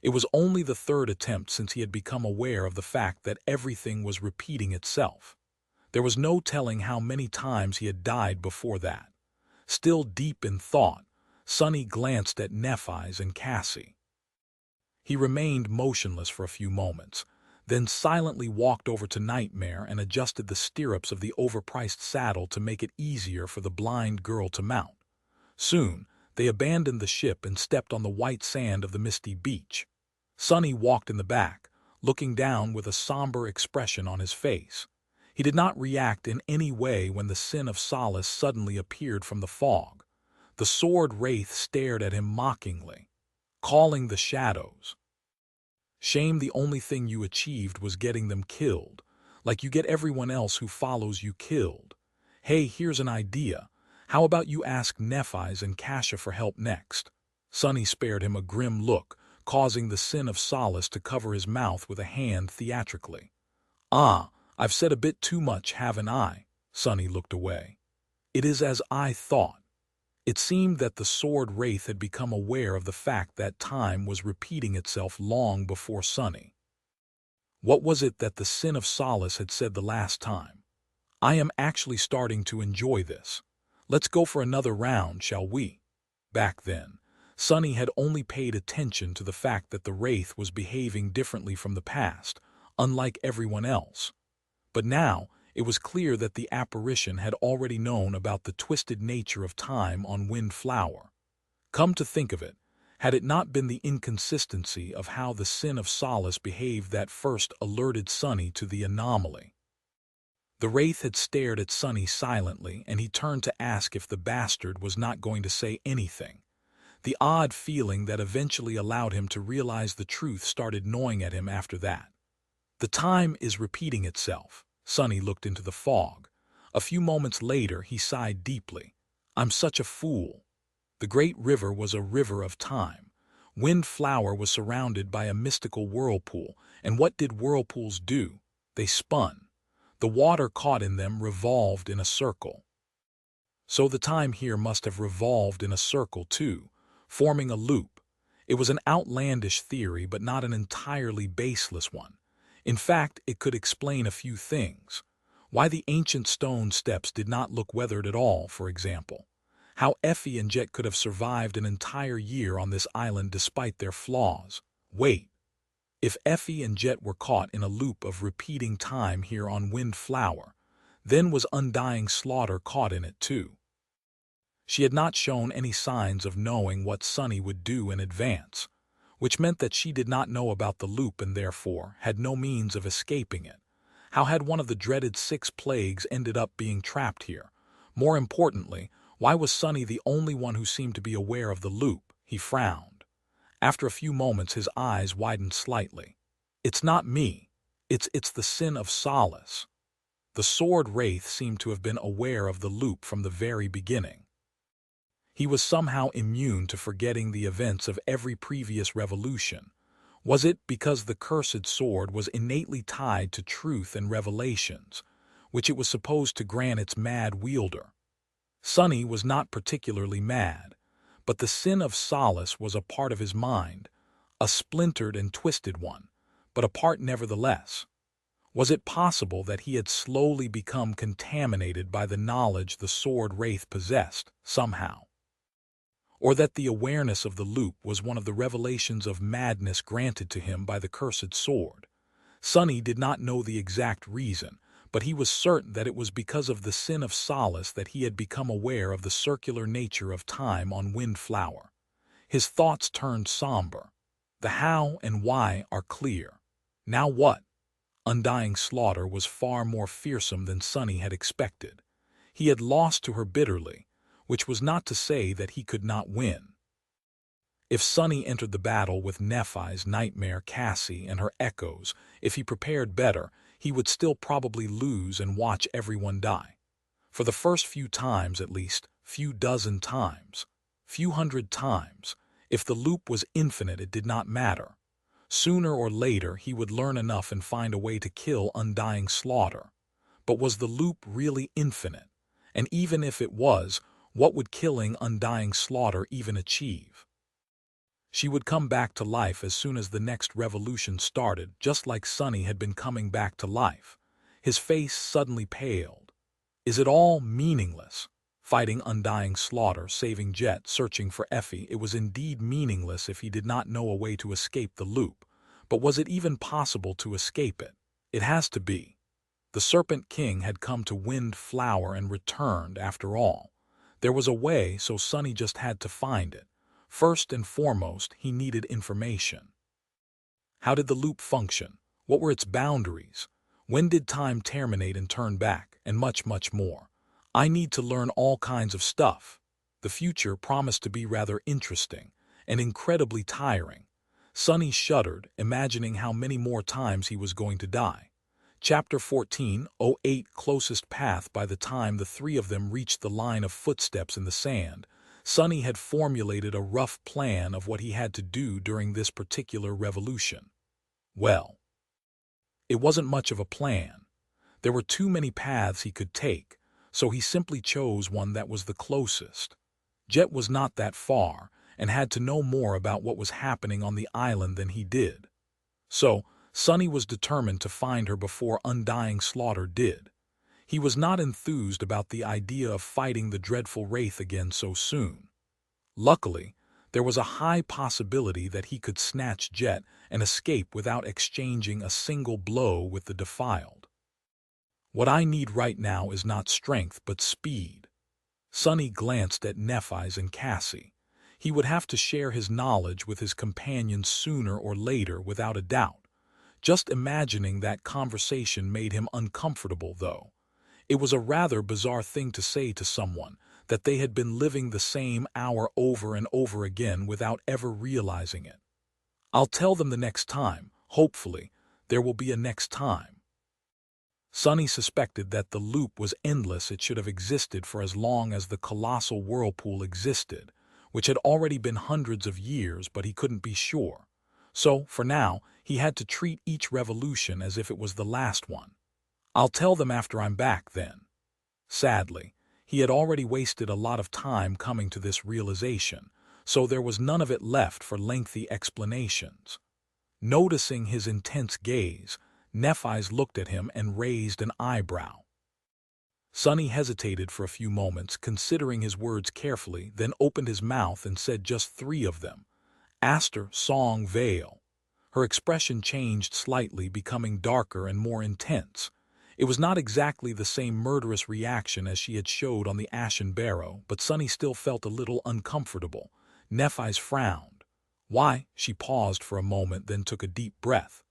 It was only the third attempt since he had become aware of the fact that everything was repeating itself. There was no telling how many times he had died before that. Still deep in thought, Sonny glanced at Nephi's and Cassie. He remained motionless for a few moments, then silently walked over to Nightmare and adjusted the stirrups of the overpriced saddle to make it easier for the blind girl to mount. Soon, they abandoned the ship and stepped on the white sand of the misty beach. Sonny walked in the back, looking down with a somber expression on his face. He did not react in any way when the Sin of Solace suddenly appeared from the fog. The sword wraith stared at him mockingly, calling the shadows. Shame, the only thing you achieved was getting them killed, like you get everyone else who follows you killed. Hey, here's an idea. How about you ask Nephi's and Kasha for help next? Sonny spared him a grim look, causing the Sin of Solace to cover his mouth with a hand theatrically. Ah, I've said a bit too much, haven't I? Sonny looked away. It is as I thought. It seemed that the sword wraith had become aware of the fact that time was repeating itself long before Sonny. What was it that the Sin of Solace had said the last time? I am actually starting to enjoy this. Let's go for another round, shall we? Back then, Sonny had only paid attention to the fact that the wraith was behaving differently from the past, unlike everyone else. But now, it was clear that the apparition had already known about the twisted nature of time on Windflower. Come to think of it, had it not been the inconsistency of how the Sin of Solace behaved that first alerted Sonny to the anomaly? The wraith had stared at Sonny silently, and he turned to ask if the bastard was not going to say anything. The odd feeling that eventually allowed him to realize the truth started gnawing at him after that. The time is repeating itself. Sonny looked into the fog. A few moments later, he sighed deeply. I'm such a fool. The great river was a river of time. Windflower was surrounded by a mystical whirlpool, and what did whirlpools do? They spun. The water caught in them revolved in a circle. So the time here must have revolved in a circle too, forming a loop. It was an outlandish theory, but not an entirely baseless one. In fact, it could explain a few things. Why the ancient stone steps did not look weathered at all, for example. How Effie and Jet could have survived an entire year on this island despite their flaws. Wait. If Effie and Jet were caught in a loop of repeating time here on Windflower, then was Undying Slaughter caught in it too? She had not shown any signs of knowing what Sonny would do in advance, which meant that she did not know about the loop and therefore had no means of escaping it. How had one of the dreaded 6 plagues ended up being trapped here? More importantly, why was Sonny the only one who seemed to be aware of the loop? He frowned. After a few moments, his eyes widened slightly. It's not me. It's the Sin of Solace. The sword wraith seemed to have been aware of the loop from the very beginning. He was somehow immune to forgetting the events of every previous revolution. Was it because the cursed sword was innately tied to truth and revelations, which it was supposed to grant its mad wielder? Sonny was not particularly mad, but the Sin of Solace was a part of his mind, a splintered and twisted one, but a part nevertheless. Was it possible that he had slowly become contaminated by the knowledge the sword wraith possessed, somehow? Or that the awareness of the loop was one of the revelations of madness granted to him by the cursed sword? Sonny did not know the exact reason, but he was certain that it was because of the Sin of Solace that he had become aware of the circular nature of time on Windflower. His thoughts turned somber. The how and why are clear. Now what? Undying Slaughter was far more fearsome than Sonny had expected. He had lost to her bitterly, which was not to say that he could not win. If Sonny entered the battle with Nephi's Nightmare, Cassie, and her echoes, if he prepared better, he would still probably lose and watch everyone die. For the first few times at least, few dozen times, few hundred times, if the loop was infinite it did not matter. Sooner or later he would learn enough and find a way to kill Undying Slaughter. But was the loop really infinite? And even if it was, what would killing Undying Slaughter even achieve? She would come back to life as soon as the next revolution started, just like Sunny had been coming back to life. His face suddenly paled. Is it all meaningless? Fighting undying slaughter, saving Jet, searching for Effie, it was indeed meaningless if he did not know a way to escape the loop. But was it even possible to escape it? It has to be. The Serpent King had come to Wind Flower and returned after all. There was a way, so Sunny just had to find it. First and foremost, he needed information. How did the loop function? What were its boundaries? When did time terminate and turn back? And much, much more. I need to learn all kinds of stuff. The future promised to be rather interesting and incredibly tiring. Sunny shuddered, imagining how many more times he was going to die. Chapter 14:08 Closest Path. By the time the three of them reached the line of footsteps in the sand, Sunny had formulated a rough plan of what he had to do during this particular revolution. Well, it wasn't much of a plan. There were too many paths he could take, so he simply chose one that was the closest. Jet was not that far, and had to know more about what was happening on the island than he did. So, Sunny was determined to find her before Undying Slaughter did. He was not enthused about the idea of fighting the dreadful wraith again so soon. Luckily, there was a high possibility that he could snatch Jet and escape without exchanging a single blow with the defiled. What I need right now is not strength but speed. Sunny glanced at Nephi's and Cassie. He would have to share his knowledge with his companions sooner or later without a doubt. Just imagining that conversation made him uncomfortable, though. It was a rather bizarre thing to say to someone, that they had been living the same hour over and over again without ever realizing it. I'll tell them the next time. Hopefully, there will be a next time. Sunny suspected that the loop was endless. It should have existed for as long as the colossal whirlpool existed, which had already been hundreds of years, but he couldn't be sure. So, for now, he had to treat each revolution as if it was the last one. I'll tell them after I'm back, then. Sadly, he had already wasted a lot of time coming to this realization, so there was none of it left for lengthy explanations. Noticing his intense gaze, Nephi's looked at him and raised an eyebrow. Sunny hesitated for a few moments, considering his words carefully, then opened his mouth and said just three of them. Aster, Song, Vale. Her expression changed slightly, becoming darker and more intense. It was not exactly the same murderous reaction as she had showed on the Ashen Barrow, but Sunny still felt a little uncomfortable. Nephi's frowned. Why? She paused for a moment, then took a deep breath.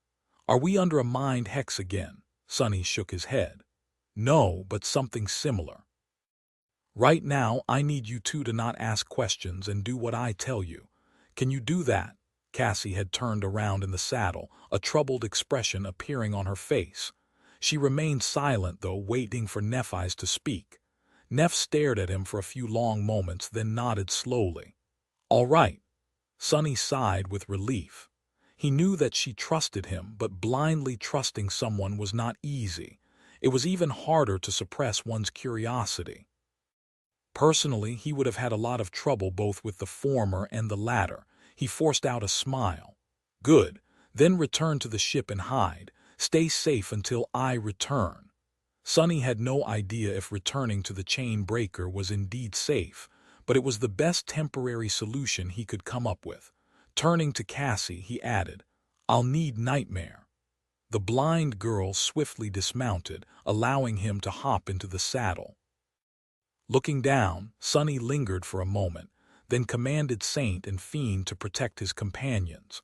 Are we under a mind hex again? Sunny shook his head. No, but something similar. Right now, I need you two to not ask questions and do what I tell you. Can you do that? Cassie had turned around in the saddle, a troubled expression appearing on her face. She remained silent, though, waiting for Nephi's to speak. Neph stared at him for a few long moments, then nodded slowly. All right. Sunny sighed with relief. He knew that she trusted him, but blindly trusting someone was not easy. It was even harder to suppress one's curiosity. Personally, he would have had a lot of trouble both with the former and the latter. He forced out a smile. Good. Then return to the ship and hide. Stay safe until I return. Sunny had no idea if returning to the chain breaker was indeed safe, but it was the best temporary solution he could come up with. Turning to Cassie, he added, I'll need Nightmare. The blind girl swiftly dismounted, allowing him to hop into the saddle. Looking down, Sunny lingered for a moment, then commanded Saint and Fiend to protect his companions.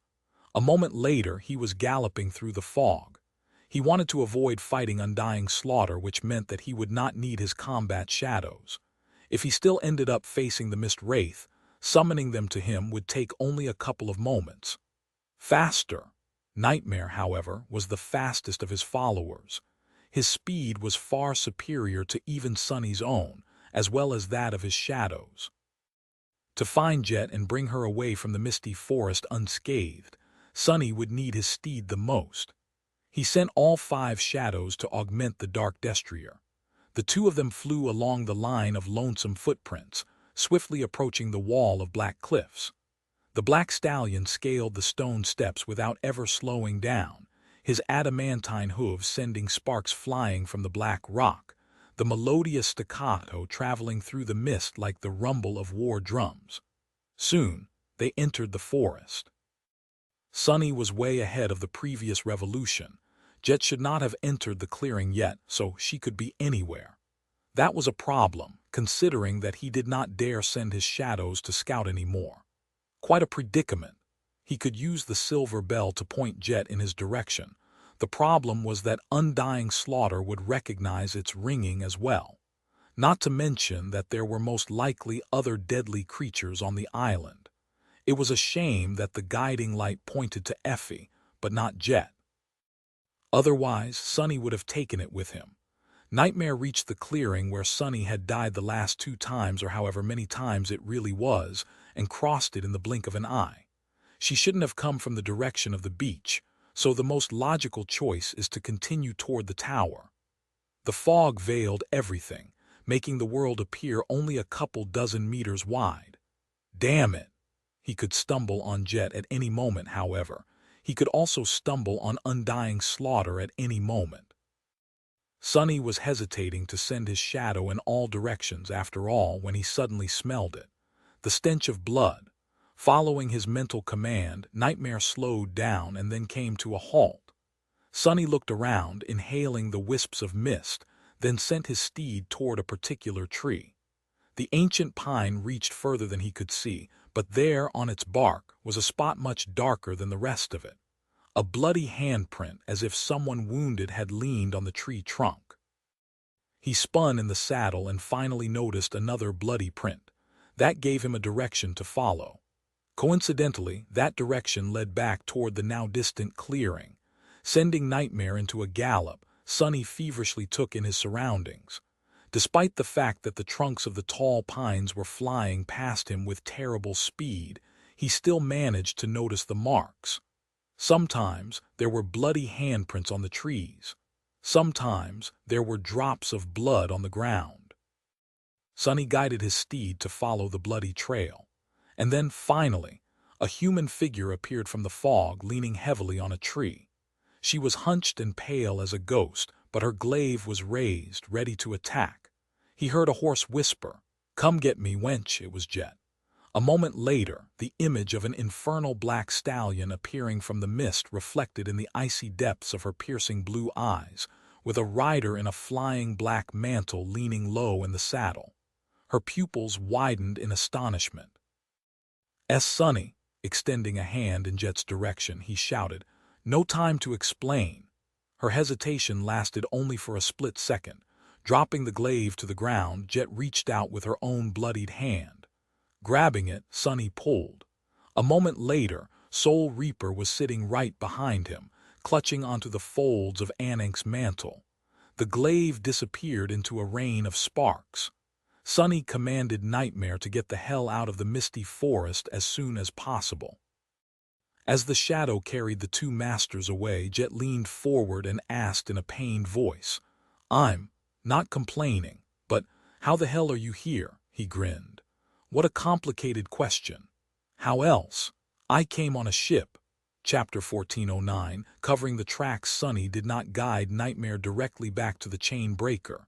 A moment later, he was galloping through the fog. He wanted to avoid fighting Undying Slaughter, which meant that he would not need his combat shadows. If he still ended up facing the Mist Wraith, summoning them to him would take only a couple of moments. Faster. Nightmare, however, was the fastest of his followers. His speed was far superior to even Sunny's own, as well as that of his shadows. To find Jet and bring her away from the misty forest unscathed, Sunny would need his steed the most. He sent all 5 shadows to augment the dark destrier. The 2 of them flew along the line of lonesome footprints, swiftly approaching the wall of black cliffs. The black stallion scaled the stone steps without ever slowing down, his adamantine hooves sending sparks flying from the black rock, the melodious staccato traveling through the mist like the rumble of war drums. Soon, they entered the forest. Sunny was way ahead of the previous revolution. Jet should not have entered the clearing yet, so she could be anywhere. That was a problem, considering that he did not dare send his shadows to scout anymore. Quite a predicament. He could use the silver bell to point Jet in his direction. The problem was that Undying Slaughter would recognize its ringing as well. Not to mention that there were most likely other deadly creatures on the island. It was a shame that the guiding light pointed to Effie, but not Jet. Otherwise, Sunny would have taken it with him. Nightmare reached the clearing where Sunny had died the last 2 times or however many times it really was, and crossed it in the blink of an eye. She shouldn't have come from the direction of the beach, so the most logical choice is to continue toward the tower. The fog veiled everything, making the world appear only a couple dozen meters wide. Damn it! He could stumble on Jet at any moment, however. He could also stumble on Undying Slaughter at any moment. Sunny was hesitating to send his shadow in all directions after all when he suddenly smelled it. The stench of blood. Following his mental command, Nightmare slowed down and then came to a halt. Sunny looked around, inhaling the wisps of mist, then sent his steed toward a particular tree. The ancient pine reached further than he could see, but there on its bark was a spot much darker than the rest of it. A bloody handprint, as if someone wounded had leaned on the tree trunk. He spun in the saddle and finally noticed another bloody print. That gave him a direction to follow. Coincidentally, that direction led back toward the now distant clearing. Sending Nightmare into a gallop, Sunny feverishly took in his surroundings. Despite the fact that the trunks of the tall pines were flying past him with terrible speed, he still managed to notice the marks. Sometimes there were bloody handprints on the trees. Sometimes there were drops of blood on the ground. Sunny guided his steed to follow the bloody trail. And then, finally, a human figure appeared from the fog, leaning heavily on a tree. She was hunched and pale as a ghost, but her glaive was raised, ready to attack. He heard a hoarse whisper, "Come get me, wench," it was Jet. A moment later, the image of an infernal black stallion appearing from the mist reflected in the icy depths of her piercing blue eyes, with a rider in a flying black mantle leaning low in the saddle. Her pupils widened in astonishment. Sunny," extending a hand in Jet's direction, he shouted, "No time to explain." Her hesitation lasted only for a split second. Dropping the glaive to the ground, Jet reached out with her own bloodied hand. Grabbing it, Sunny pulled. A moment later, Soul Reaper was sitting right behind him, clutching onto the folds of Anank's mantle. The glaive disappeared into a rain of sparks. Sunny commanded Nightmare to get the hell out of the misty forest as soon as possible. As the shadow carried the 2 masters away, Jet leaned forward and asked in a pained voice, "I'm not complaining, but how the hell are you here?" He grinned. "What a complicated question. How else? I came on a ship." Chapter 1409, covering the tracks. Sunny did not guide Nightmare directly back to the chain breaker.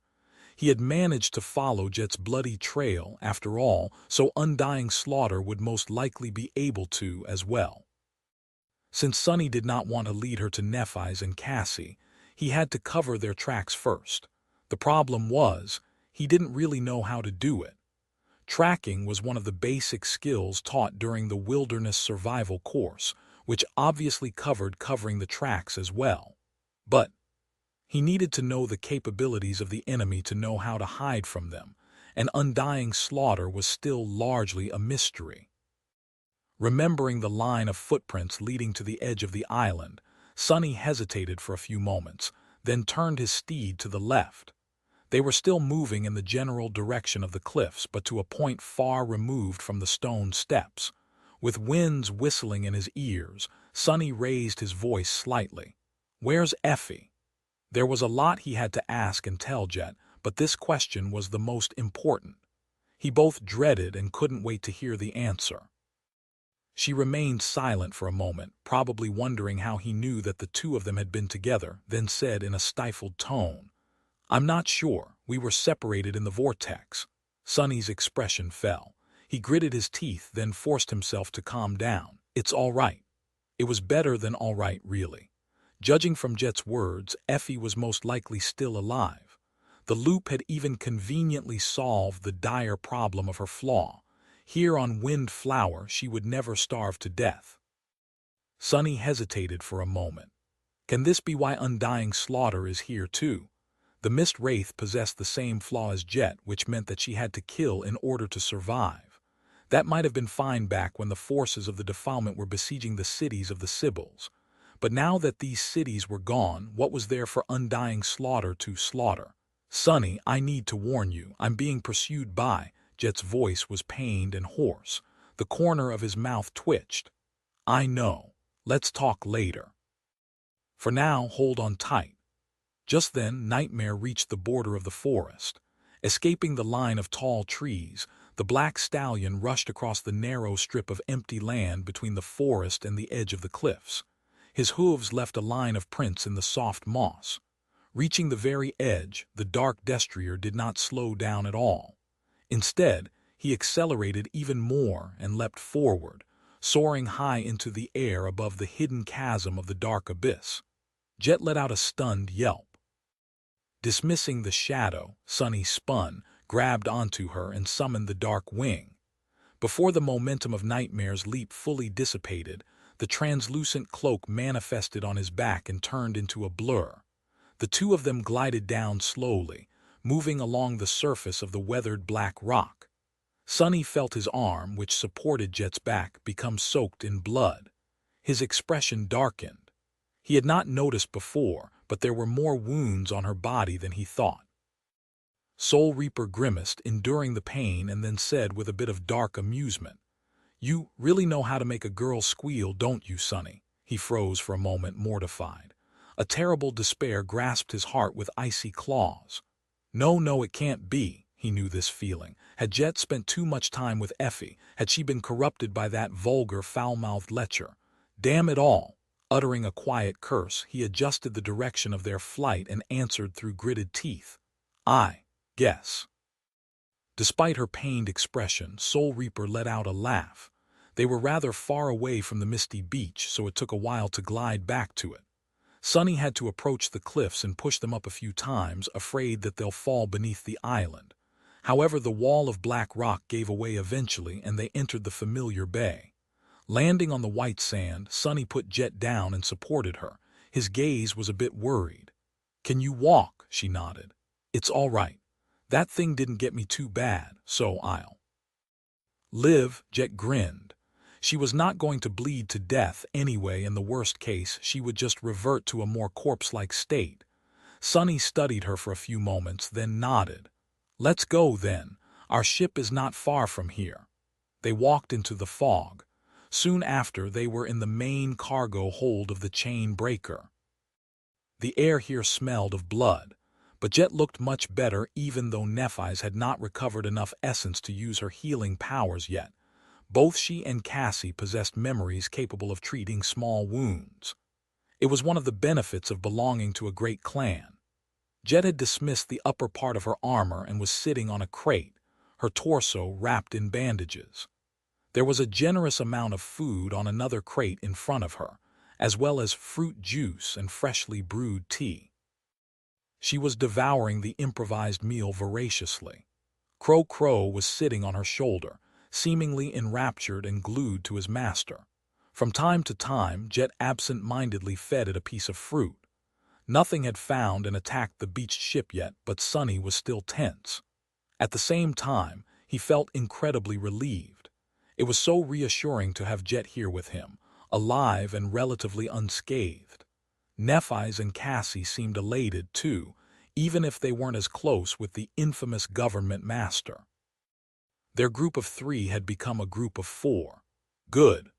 He had managed to follow Jet's bloody trail, after all, so Undying Slaughter would most likely be able to as well. Since Sunny did not want to lead her to Nephi's and Cassie, he had to cover their tracks first. The problem was, he didn't really know how to do it. Tracking was one of the basic skills taught during the wilderness survival course, which obviously covered covering the tracks as well. But he needed to know the capabilities of the enemy to know how to hide from them, and Undying Slaughter was still largely a mystery. Remembering the line of footprints leading to the edge of the island, Sunny hesitated for a few moments, then turned his steed to the left. They were still moving in the general direction of the cliffs, but to a point far removed from the stone steps. With winds whistling in his ears, Sunny raised his voice slightly. "Where's Effie?" There was a lot he had to ask and tell Jet, but this question was the most important. He both dreaded and couldn't wait to hear the answer. She remained silent for a moment, probably wondering how he knew that the two of them had been together, then said in a stifled tone, "I'm not sure. We were separated in the Vortex." Sonny's expression fell. He gritted his teeth, then forced himself to calm down. "It's all right." It was better than all right, really. Judging from Jet's words, Effie was most likely still alive. The loop had even conveniently solved the dire problem of her flaw. Here on Windflower, she would never starve to death. Sonny hesitated for a moment. Can this be why Undying Slaughter is here too? The Mist Wraith possessed the same flaw as Jet, which meant that she had to kill in order to survive. That might have been fine back when the forces of the defilement were besieging the cities of the Sibyls. But now that these cities were gone, what was there for Undying Slaughter to slaughter? "Sonny, I need to warn you, I'm being pursued by—" Jet's voice was pained and hoarse. The corner of his mouth twitched. "I know. Let's talk later. For now, hold on tight." Just then, Nightmare reached the border of the forest. Escaping the line of tall trees, the black stallion rushed across the narrow strip of empty land between the forest and the edge of the cliffs. His hooves left a line of prints in the soft moss. Reaching the very edge, the dark destrier did not slow down at all. Instead, he accelerated even more and leapt forward, soaring high into the air above the hidden chasm of the dark abyss. Jet let out a stunned yelp. Dismissing the shadow, Sonny spun, grabbed onto her, and summoned the dark wing. Before the momentum of Nightmare's leap fully dissipated, the translucent cloak manifested on his back and turned into a blur. The two of them glided down slowly, moving along the surface of the weathered black rock. Sonny felt his arm, which supported Jet's back, become soaked in blood. His expression darkened. He had not noticed before, but there were more wounds on her body than he thought. Soul Reaper grimaced, enduring the pain, and then said with a bit of dark amusement, "You really know how to make a girl squeal, don't you, Sonny?" He froze for a moment, mortified. A terrible despair grasped his heart with icy claws. No, it can't be. He knew this feeling. Had Jet spent too much time with Effie? Had she been corrupted by that vulgar, foul-mouthed lecher? Damn it all! Uttering a quiet curse, he adjusted the direction of their flight and answered through gritted teeth, "I guess." Despite her pained expression, Soul Reaper let out a laugh. They were rather far away from the misty beach, so it took a while to glide back to it. Sonny had to approach the cliffs and push them up a few times, afraid that they'll fall beneath the island. However, the wall of black rock gave away eventually, and they entered the familiar bay. Landing on the white sand, Sonny put Jet down and supported her. His gaze was a bit worried. "Can you walk?" She nodded. "It's all right. That thing didn't get me too bad, so I'll live." Jet grinned. She was not going to bleed to death anyway. In the worst case, she would just revert to a more corpse-like state. Sonny studied her for a few moments, then nodded. "Let's go, then. Our ship is not far from here." They walked into the fog. Soon after, they were in the main cargo hold of the chain breaker. The air here smelled of blood, but Jet looked much better, even though Nephi's had not recovered enough essence to use her healing powers yet. Both she and Cassie possessed memories capable of treating small wounds. It was one of the benefits of belonging to a great clan. Jet had dismissed the upper part of her armor and was sitting on a crate, her torso wrapped in bandages. There was a generous amount of food on another crate in front of her, as well as fruit juice and freshly brewed tea. She was devouring the improvised meal voraciously. Crow was sitting on her shoulder, seemingly enraptured and glued to his master. From time to time, Jet absent-mindedly fed it a piece of fruit. Nothing had found and attacked the beached ship yet, but Sonny was still tense. At the same time, he felt incredibly relieved. It was so reassuring to have Jet here with him, alive and relatively unscathed. Nephi's and Cassie seemed elated too, even if they weren't as close with the infamous government master. Their group of 3 had become a group of 4. Good.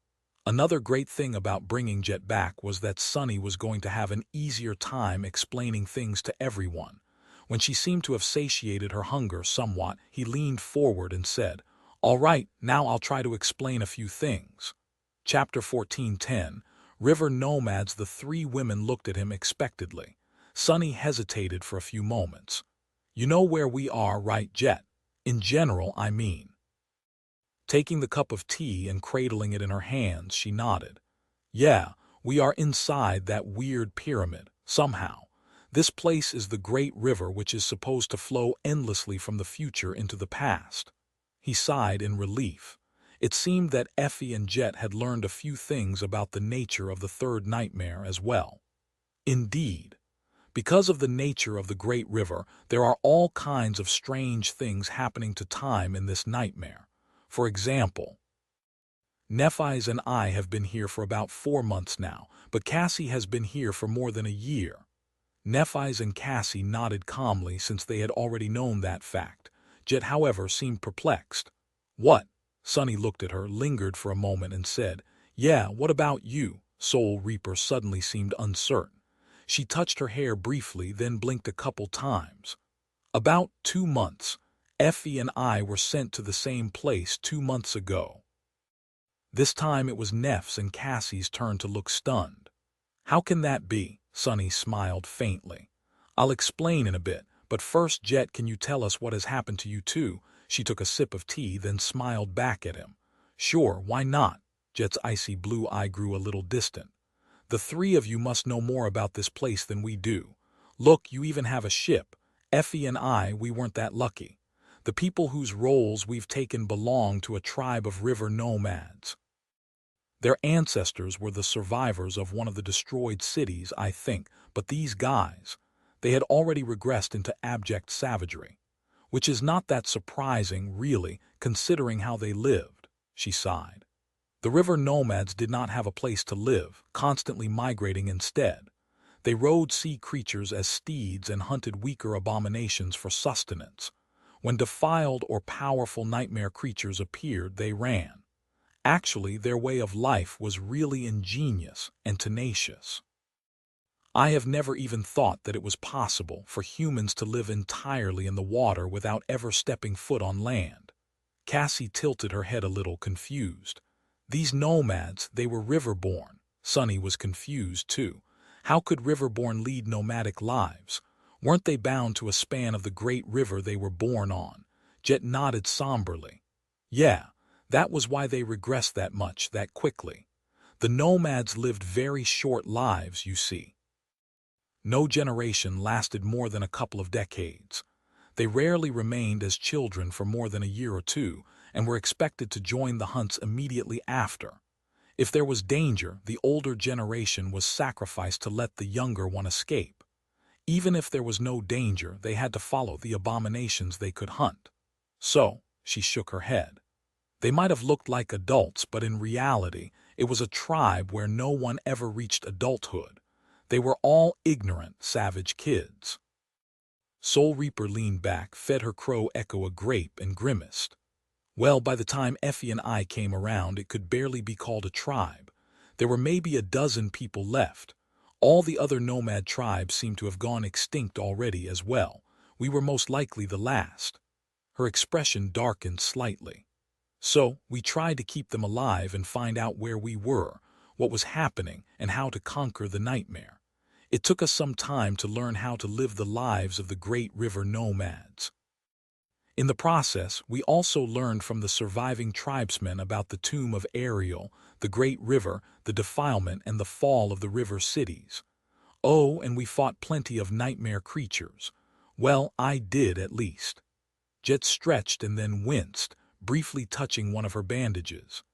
Another great thing about bringing Jet back was that Sonny was going to have an easier time explaining things to everyone. When she seemed to have satiated her hunger somewhat, he leaned forward and said, "All right, now I'll try to explain a few things." Chapter 14:10. River Nomads. The three women looked at him expectantly. Sunny hesitated for a few moments. You know where we are, right, Jet? In general, I mean. Taking the cup of tea and cradling it in her hands, she nodded. Yeah, we are inside that weird pyramid, somehow. This place is the great river which is supposed to flow endlessly from the future into the past. He sighed in relief. It seemed that Effie and Jet had learned a few things about the nature of the third nightmare as well. Indeed. Because of the nature of the great river, there are all kinds of strange things happening to time in this nightmare. For example, Nephi's and I have been here for about 4 months now, but Cassie has been here for more than a year. Nephi's and Cassie nodded calmly since they had already known that fact. Jet, however, seemed perplexed. What? Sunny looked at her, lingered for a moment, and said, Yeah, what about you? Soul Reaper suddenly seemed uncertain. She touched her hair briefly, then blinked a couple times. About 2 months. Effie and I were sent to the same place 2 months ago. This time it was Neff's and Cassie's turn to look stunned. How can that be? Sunny smiled faintly. I'll explain in a bit, but first, Jet, can you tell us what has happened to you two? She took a sip of tea, then smiled back at him. Sure, why not? Jet's icy blue eye grew a little distant. The three of you must know more about this place than we do. Look, you even have a ship. Effie and I, we weren't that lucky. The people whose roles we've taken belong to a tribe of river nomads. Their ancestors were the survivors of one of the destroyed cities, I think, but these guys, they had already regressed into abject savagery. Which is not that surprising, really, considering how they lived, she sighed. The river nomads did not have a place to live, constantly migrating instead. They rode sea creatures as steeds and hunted weaker abominations for sustenance. When defiled or powerful nightmare creatures appeared, they ran. Actually, their way of life was really ingenious and tenacious. I have never even thought that it was possible for humans to live entirely in the water without ever stepping foot on land. Cassie tilted her head a little, confused. These nomads, they were riverborn. Sunny was confused too. How could riverborn lead nomadic lives? Weren't they bound to a span of the great river they were born on? Jet nodded somberly. Yeah, that was why they regressed that much, that quickly. The nomads lived very short lives, you see. No generation lasted more than a couple of decades. They rarely remained as children for more than a year or two, and were expected to join the hunts immediately after. If there was danger, the older generation was sacrificed to let the younger one escape. Even if there was no danger, they had to follow the abominations they could hunt. So, she shook her head. They might have looked like adults, but in reality, it was a tribe where no one ever reached adulthood. They were all ignorant, savage kids. Soul Reaper leaned back, fed her crow echo a grape, and grimaced. Well, by the time Effie and I came around, it could barely be called a tribe. There were maybe a dozen people left. All the other nomad tribes seemed to have gone extinct already as well. We were most likely the last. Her expression darkened slightly. So, we tried to keep them alive and find out where we were, what was happening, and how to conquer the nightmare. It took us some time to learn how to live the lives of the great river nomads. In the process, we also learned from the surviving tribesmen about the tomb of Ariel, the great river, the defilement, and the fall of the river cities. Oh, and we fought plenty of nightmare creatures. Well, I did at least. Jet stretched and then winced, briefly touching one of her bandages.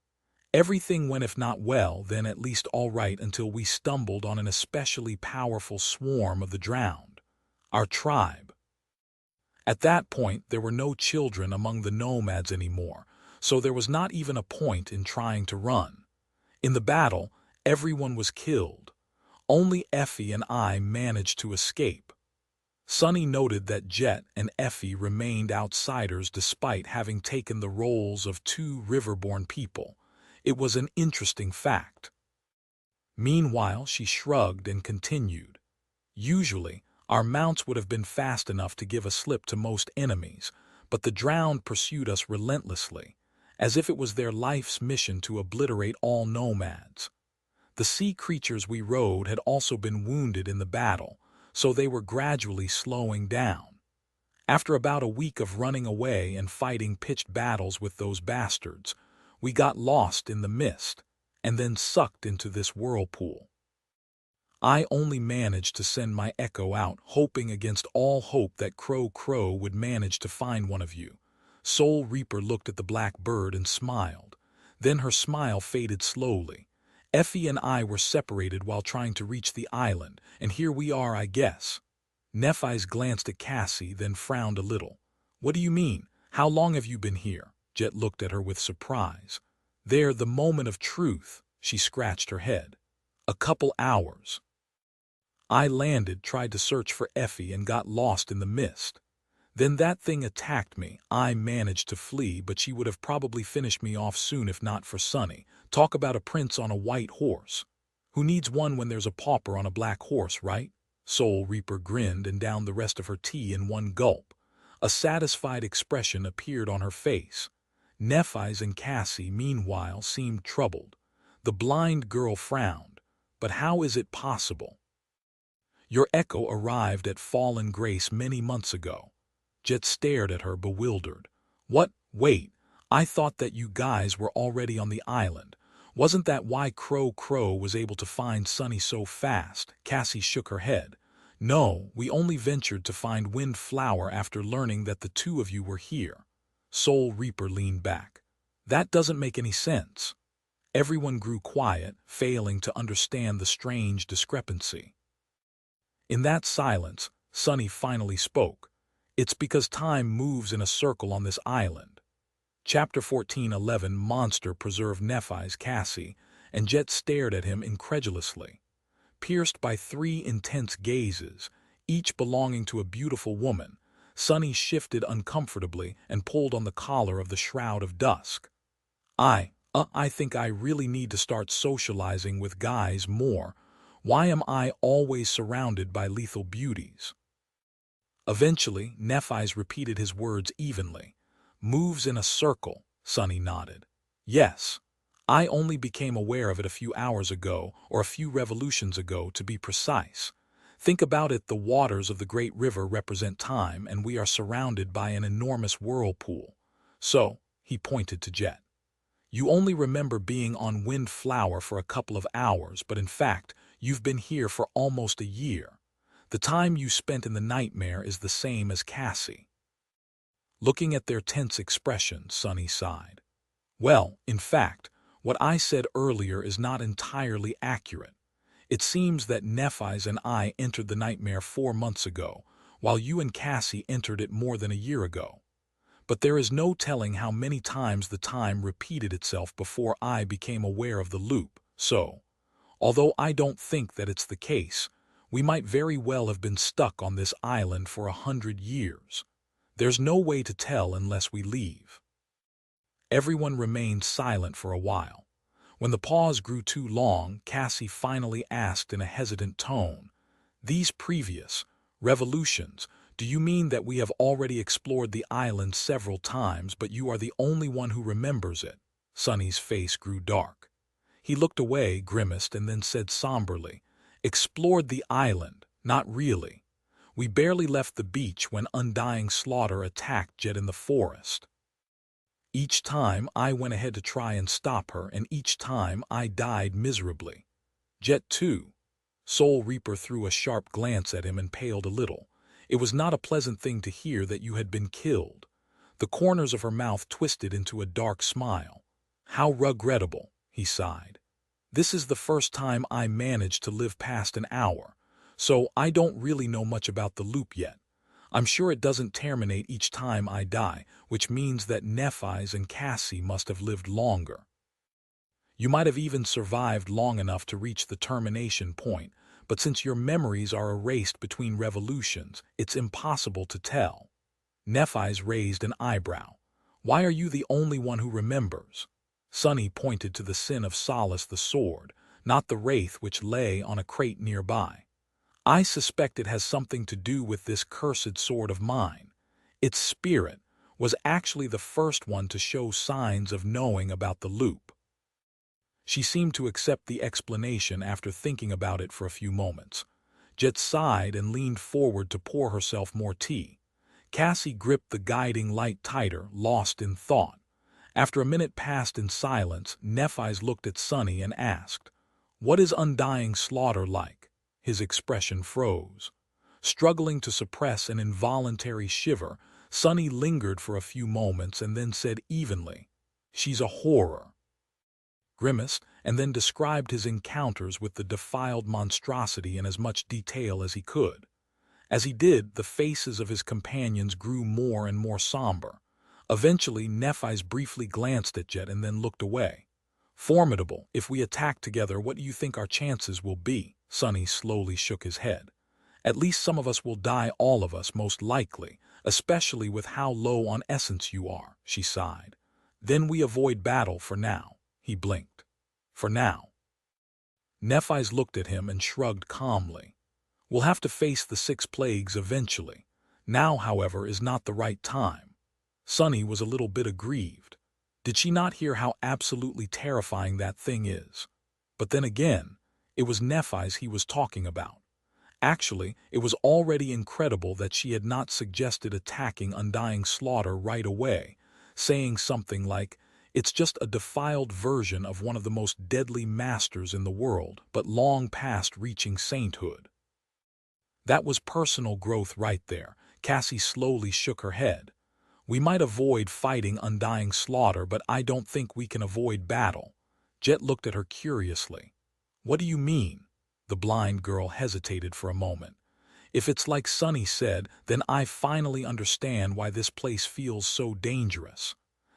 Everything went, if not well, then at least all right, until we stumbled on an especially powerful swarm of the drowned. Our tribe. At that point, there were no children among the nomads anymore, so there was not even a point in trying to run. In the battle, everyone was killed. Only Effie and I managed to escape. Sunny noted that Jet and Effie remained outsiders despite having taken the roles of two riverborn people. It was an interesting fact. Meanwhile, she shrugged and continued. Usually, our mounts would have been fast enough to give a slip to most enemies, but the drowned pursued us relentlessly. as if it was their life's mission to obliterate all nomads. The sea creatures we rode had also been wounded in the battle, so they were gradually slowing down. After about a week of running away and fighting pitched battles with those bastards, we got lost in the mist, and then sucked into this whirlpool. I only managed to send my echo out, hoping against all hope that Crow would manage to find one of you. Soul Reaper looked at the black bird and smiled. Then her smile faded slowly. Effie and I were separated while trying to reach the island, and here we are, I guess. Nephi's glanced at Cassie, then frowned a little. What do you mean? How long have you been here? Jet looked at her with surprise. There, the moment of truth. She scratched her head. A couple hours. I landed, tried to search for Effie, and got lost in the mist. Then that thing attacked me. I managed to flee, but she would have probably finished me off soon if not for Sunny. Talk about a prince on a white horse. Who needs one when there's a pauper on a black horse, right? Soul Reaper grinned and downed the rest of her tea in one gulp. A satisfied expression appeared on her face. Nephi's and Cassie, meanwhile, seemed troubled. The blind girl frowned. But how is it possible? Your echo arrived at Fallen Grace many months ago. Jet stared at her, bewildered. What? Wait, I thought that you guys were already on the island. Wasn't that why Crow was able to find Sunny so fast? Cassie shook her head. No, we only ventured to find Windflower after learning that the two of you were here. Soul Reaper leaned back. That doesn't make any sense. Everyone grew quiet, failing to understand the strange discrepancy. In that silence, Sunny finally spoke. It's because time moves in a circle on this island. Chapter 14:11 Monster preserved Nephi's Cassie, and Jet stared at him incredulously. Pierced by 3 intense gazes, each belonging to a beautiful woman, Sunny shifted uncomfortably and pulled on the collar of the Shroud of Dusk. I think I really need to start socializing with guys more. Why am I always surrounded by lethal beauties? Eventually, Nephi's repeated his words evenly. Moves in a circle, Sunny nodded. Yes. I only became aware of it a few hours ago, or a few revolutions ago to be precise. Think about it, the waters of the great river represent time, and we are surrounded by an enormous whirlpool. So, he pointed to Jet. You only remember being on Windflower for a couple of hours, but in fact, you've been here for almost a year. The time you spent in the nightmare is the same as Cassie. Looking at their tense expressions, Sunny sighed. Well, in fact, what I said earlier is not entirely accurate. It seems that Nephi's and I entered the nightmare 4 months ago, while you and Cassie entered it more than a year ago. But there is no telling how many times the time repeated itself before I became aware of the loop, so, although I don't think that it's the case, we might very well have been stuck on this island for 100 years. There's no way to tell unless we leave. Everyone remained silent for a while. When the pause grew too long, Cassie finally asked in a hesitant tone, These previous revolutions, do you mean that we have already explored the island several times, but you are the only one who remembers it? Sunny's face grew dark. He looked away, grimaced, and then said somberly, Explored the island, not really. We barely left the beach when Undying Slaughter attacked Jet in the forest. Each time I went ahead to try and stop her, and each time I died miserably. Jet too. Soul Reaper threw a sharp glance at him and paled a little. It was not a pleasant thing to hear that you had been killed. The corners of her mouth twisted into a dark smile. How regrettable, he sighed. This is the first time I managed to live past an hour, so I don't really know much about the loop yet. I'm sure it doesn't terminate each time I die, which means that Nephi's and Cassie must have lived longer. You might have even survived long enough to reach the termination point, but since your memories are erased between revolutions, it's impossible to tell. Nephi's raised an eyebrow. Why are you the only one who remembers? Sunny pointed to the sin of Solace the sword, not the wraith which lay on a crate nearby. I suspect it has something to do with this cursed sword of mine. Its spirit, was actually the first one to show signs of knowing about the loop. She seemed to accept the explanation after thinking about it for a few moments. Jet sighed and leaned forward to pour herself more tea. Cassie gripped the guiding light tighter, lost in thought. After a minute passed in silence, Nephi's looked at Sunny and asked, "What is Undying slaughter like?" His expression froze. Struggling to suppress an involuntary shiver, Sunny lingered for a few moments and then said evenly, "She's a horror." Grimaced, and then described his encounters with the defiled monstrosity in as much detail as he could. As he did, the faces of his companions grew more and more somber. Eventually, Nephi's briefly glanced at Jet and then looked away. "Formidable. If we attack together, what do you think our chances will be?" Sunny slowly shook his head. "At least some of us will die, all of us, most likely, especially with how low on essence you are," she sighed. "Then we avoid battle for now." He blinked. "For now." Nephi's looked at him and shrugged calmly. "We'll have to face the 6 plagues eventually. Now, however, is not the right time." Sunny was a little bit aggrieved. Did she not hear how absolutely terrifying that thing is? But then again, it was Nephi's he was talking about. Actually, it was already incredible that she had not suggested attacking Undying slaughter right away, saying something like, "It's just a defiled version of one of the most deadly masters in the world, but long past reaching sainthood." That was personal growth right there. Cassie slowly shook her head. "We might avoid fighting Undying slaughter, but I don't think we can avoid battle." Jet looked at her curiously. "What do you mean?" The blind girl hesitated for a moment. "If it's like Sunny said, then I finally understand why this place feels so dangerous.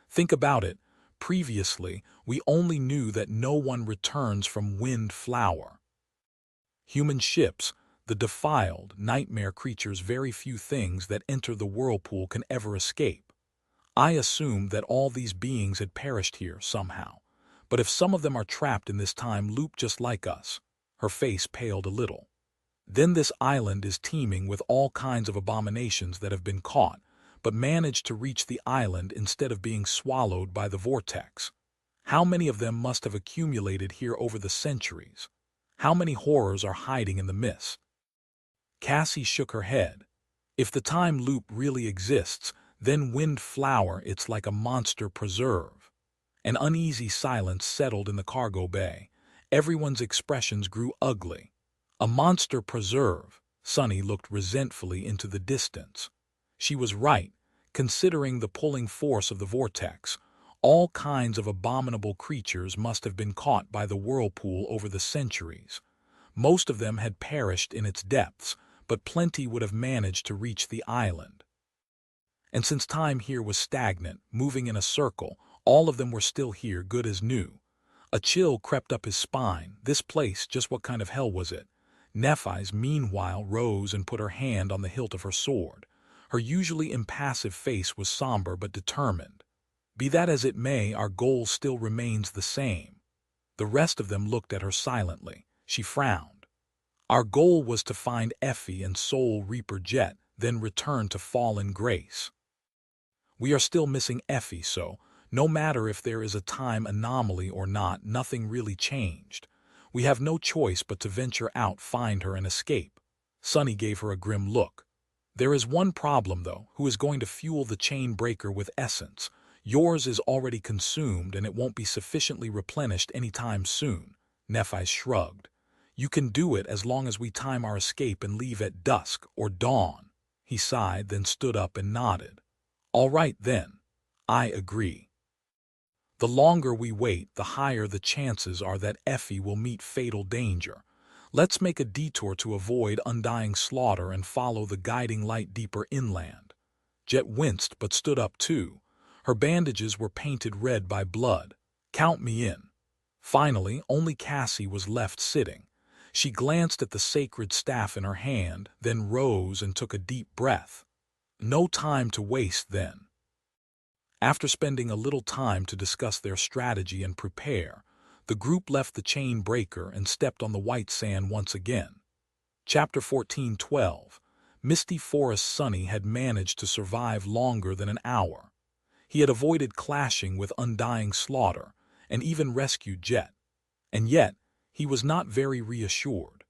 Think about it. Previously, we only knew that no one returns from Wind Flower. Human ships, the defiled, nightmare creatures, very few things that enter the whirlpool can ever escape. I assumed that all these beings had perished here somehow. But if some of them are trapped in this time loop just like us," her face paled a little, "then this island is teeming with all kinds of abominations that have been caught, but managed to reach the island instead of being swallowed by the vortex. How many of them must have accumulated here over the centuries? How many horrors are hiding in the mist?" Cassie shook her head. "If the time loop really exists, then Wind Flower, it's like a monster preserve." An uneasy silence settled in the cargo bay. Everyone's expressions grew ugly. A monster preserve. Sunny looked resentfully into the distance. She was right, considering the pulling force of the vortex. All kinds of abominable creatures must have been caught by the whirlpool over the centuries. Most of them had perished in its depths, but plenty would have managed to reach the island. And since time here was stagnant, moving in a circle, all of them were still here, good as new. A chill crept up his spine. This place, just what kind of hell was it? Nephi's, meanwhile, rose and put her hand on the hilt of her sword. Her usually impassive face was somber but determined. "Be that as it may, our goal still remains the same." The rest of them looked at her silently. She frowned. "Our goal was to find Effie and Soul Reaper Jet, then return to fallen grace. We are still missing Effie, so no matter if there is a time anomaly or not, nothing really changed. We have no choice but to venture out, find her, and escape." Sunny gave her a grim look. "There is one problem, though. Who is going to fuel the chain breaker with essence? Yours is already consumed, and it won't be sufficiently replenished anytime soon." Nephi shrugged. "You can do it as long as we time our escape and leave at dusk or dawn." He sighed, then stood up and nodded. "All right, then. I agree. The longer we wait, the higher the chances are that Effie will meet fatal danger. Let's make a detour to avoid Undying slaughter and follow the guiding light deeper inland." Jet winced but stood up too. Her bandages were painted red by blood. "Count me in." Finally, only Cassie was left sitting. She glanced at the sacred staff in her hand, then rose and took a deep breath. No time to waste then. After spending a little time to discuss their strategy and prepare, the group left the chain breaker and stepped on the white sand once again. Chapter 14:12. Misty Forest. Sunny had managed to survive longer than an hour. He had avoided clashing with Undying slaughter, and even rescued Jet. And yet, he was not very reassured.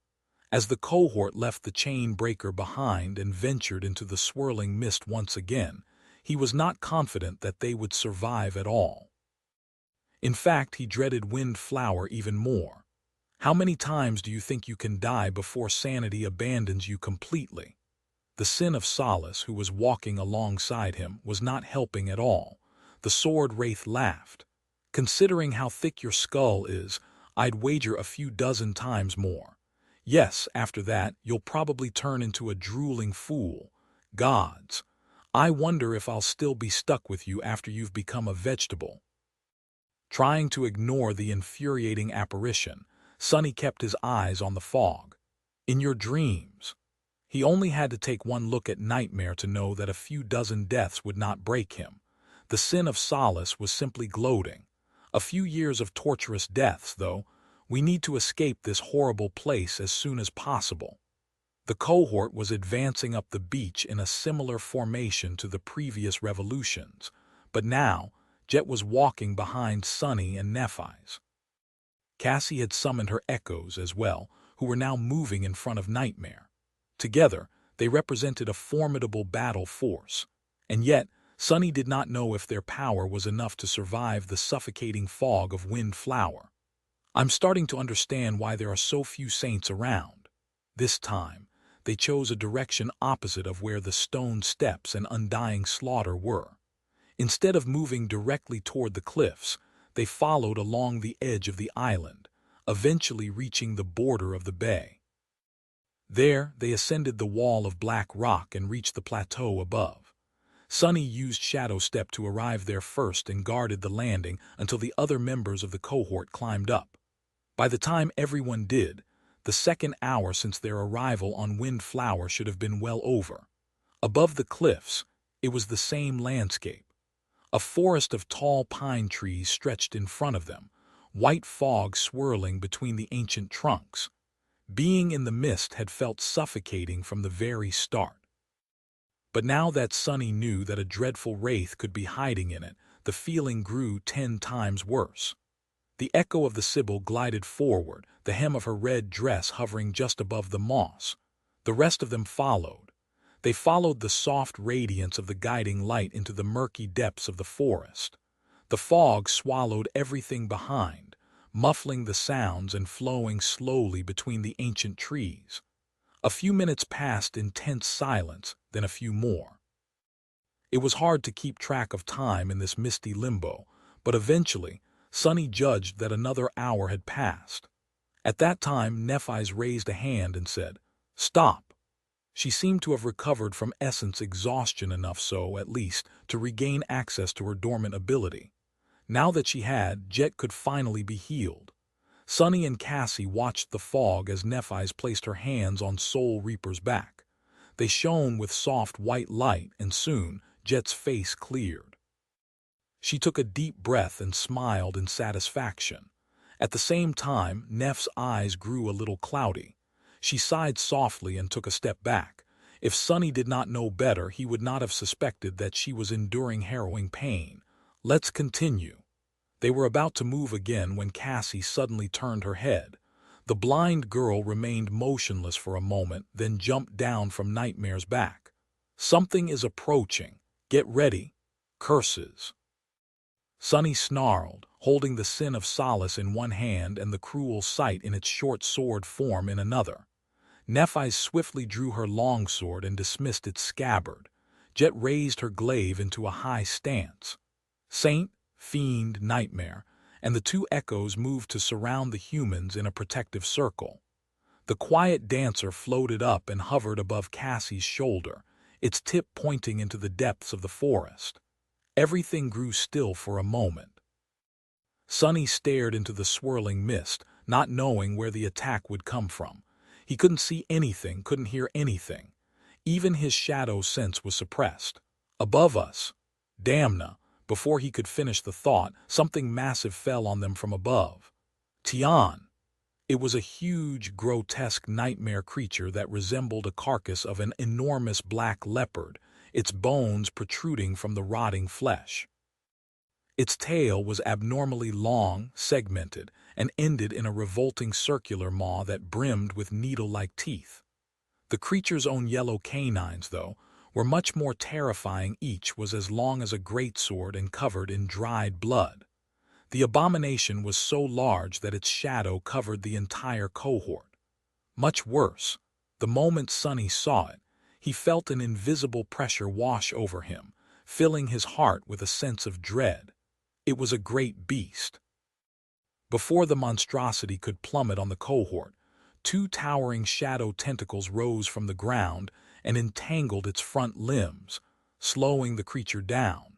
As the cohort left the chain breaker behind and ventured into the swirling mist once again, he was not confident that they would survive at all. In fact, he dreaded Windflower even more. How many times do you think you can die before sanity abandons you completely? The Sin of Solace, who was walking alongside him, was not helping at all. The sword wraith laughed. Considering how thick your skull is, I'd wager a few dozen times more. Yes, after that, you'll probably turn into a drooling fool. Gods, I wonder if I'll still be stuck with you after you've become a vegetable. Trying to ignore the infuriating apparition, Sonny kept his eyes on the fog. In your dreams. He only had to take one look at Nightmare to know that a few dozen deaths would not break him. The Sin of Solace was simply gloating. A few years of torturous deaths, though. We need to escape this horrible place as soon as possible. The cohort was advancing up the beach in a similar formation to the previous revolutions, but now Jet was walking behind Sonny and Nephi's. Cassie had summoned her echoes as well, who were now moving in front of Nightmare. Together, they represented a formidable battle force, and yet Sonny did not know if their power was enough to survive the suffocating fog of Windflower. I'm starting to understand why there are so few saints around. This time, they chose a direction opposite of where the stone steps and Undying slaughter were. Instead of moving directly toward the cliffs, they followed along the edge of the island, eventually reaching the border of the bay. There, they ascended the wall of black rock and reached the plateau above. Sonny used Shadow Step to arrive there first and guarded the landing until the other members of the cohort climbed up. By the time everyone did, the second hour since their arrival on Windflower should have been well over. Above the cliffs, it was the same landscape. A forest of tall pine trees stretched in front of them, white fog swirling between the ancient trunks. Being in the mist had felt suffocating from the very start. But now that Sonny knew that a dreadful wraith could be hiding in it, the feeling grew 10 times worse. The echo of the Sibyl glided forward, the hem of her red dress hovering just above the moss. The rest of them followed. They followed the soft radiance of the guiding light into the murky depths of the forest. The fog swallowed everything behind, muffling the sounds and flowing slowly between the ancient trees. A few minutes passed in tense silence, then a few more. It was hard to keep track of time in this misty limbo, but eventually, Sonny judged that another hour had passed. At that time, Nephi's raised a hand and said, "Stop." She seemed to have recovered from essence exhaustion enough so, at least, to regain access to her dormant ability. Now that she had, Jet could finally be healed. Sonny and Cassie watched the fog as Nephi's placed her hands on Soul Reaper's back. They shone with soft white light, and soon Jet's face cleared. She took a deep breath and smiled in satisfaction. At the same time, Neph's eyes grew a little cloudy. She sighed softly and took a step back. If Sonny did not know better, he would not have suspected that she was enduring harrowing pain. Let's continue. They were about to move again when Cassie suddenly turned her head. The blind girl remained motionless for a moment, then jumped down from Nightmare's back. Something is approaching. Get ready. Curses. Sonny snarled, holding the Sin of Solace in one hand and the cruel sight in its short sword form in another. Nephi swiftly drew her longsword and dismissed its scabbard. Jet raised her glaive into a high stance. Saint, Fiend, Nightmare, and the two echoes moved to surround the humans in a protective circle. The quiet dancer floated up and hovered above Cassie's shoulder, its tip pointing into the depths of the forest. Everything grew still for a moment. Sonny stared into the swirling mist, not knowing where the attack would come from. He couldn't see anything, couldn't hear anything. Even his shadow sense was suppressed. Above us, damna, before he could finish the thought, something massive fell on them from above. Tian. It was a huge, grotesque nightmare creature that resembled a carcass of an enormous black leopard, its bones protruding from the rotting flesh. Its tail was abnormally long, segmented, and ended in a revolting circular maw that brimmed with needle-like teeth. The creature's own yellow canines, though, were much more terrifying. Each was as long as a greatsword and covered in dried blood. The abomination was so large that its shadow covered the entire cohort. Much worse, the moment Sonny saw it, he felt an invisible pressure wash over him, filling his heart with a sense of dread. It was a great beast. Before the monstrosity could plummet on the cohort, two towering shadow tentacles rose from the ground and entangled its front limbs, slowing the creature down.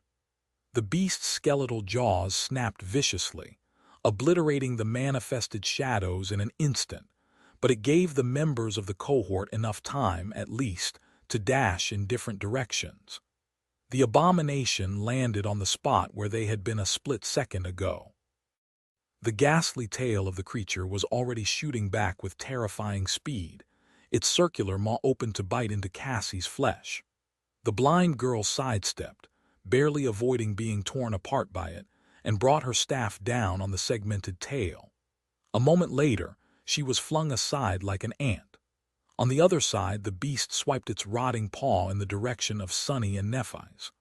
The beast's skeletal jaws snapped viciously, obliterating the manifested shadows in an instant, but it gave the members of the cohort enough time, at least, to dash in different directions. The abomination landed on the spot where they had been a split second ago. The ghastly tail of the creature was already shooting back with terrifying speed, its circular maw open to bite into Cassie's flesh. The blind girl sidestepped, barely avoiding being torn apart by it, and brought her staff down on the segmented tail. A moment later, she was flung aside like an ant. On the other side, the beast swiped its rotting paw in the direction of Sonny and Nephi's.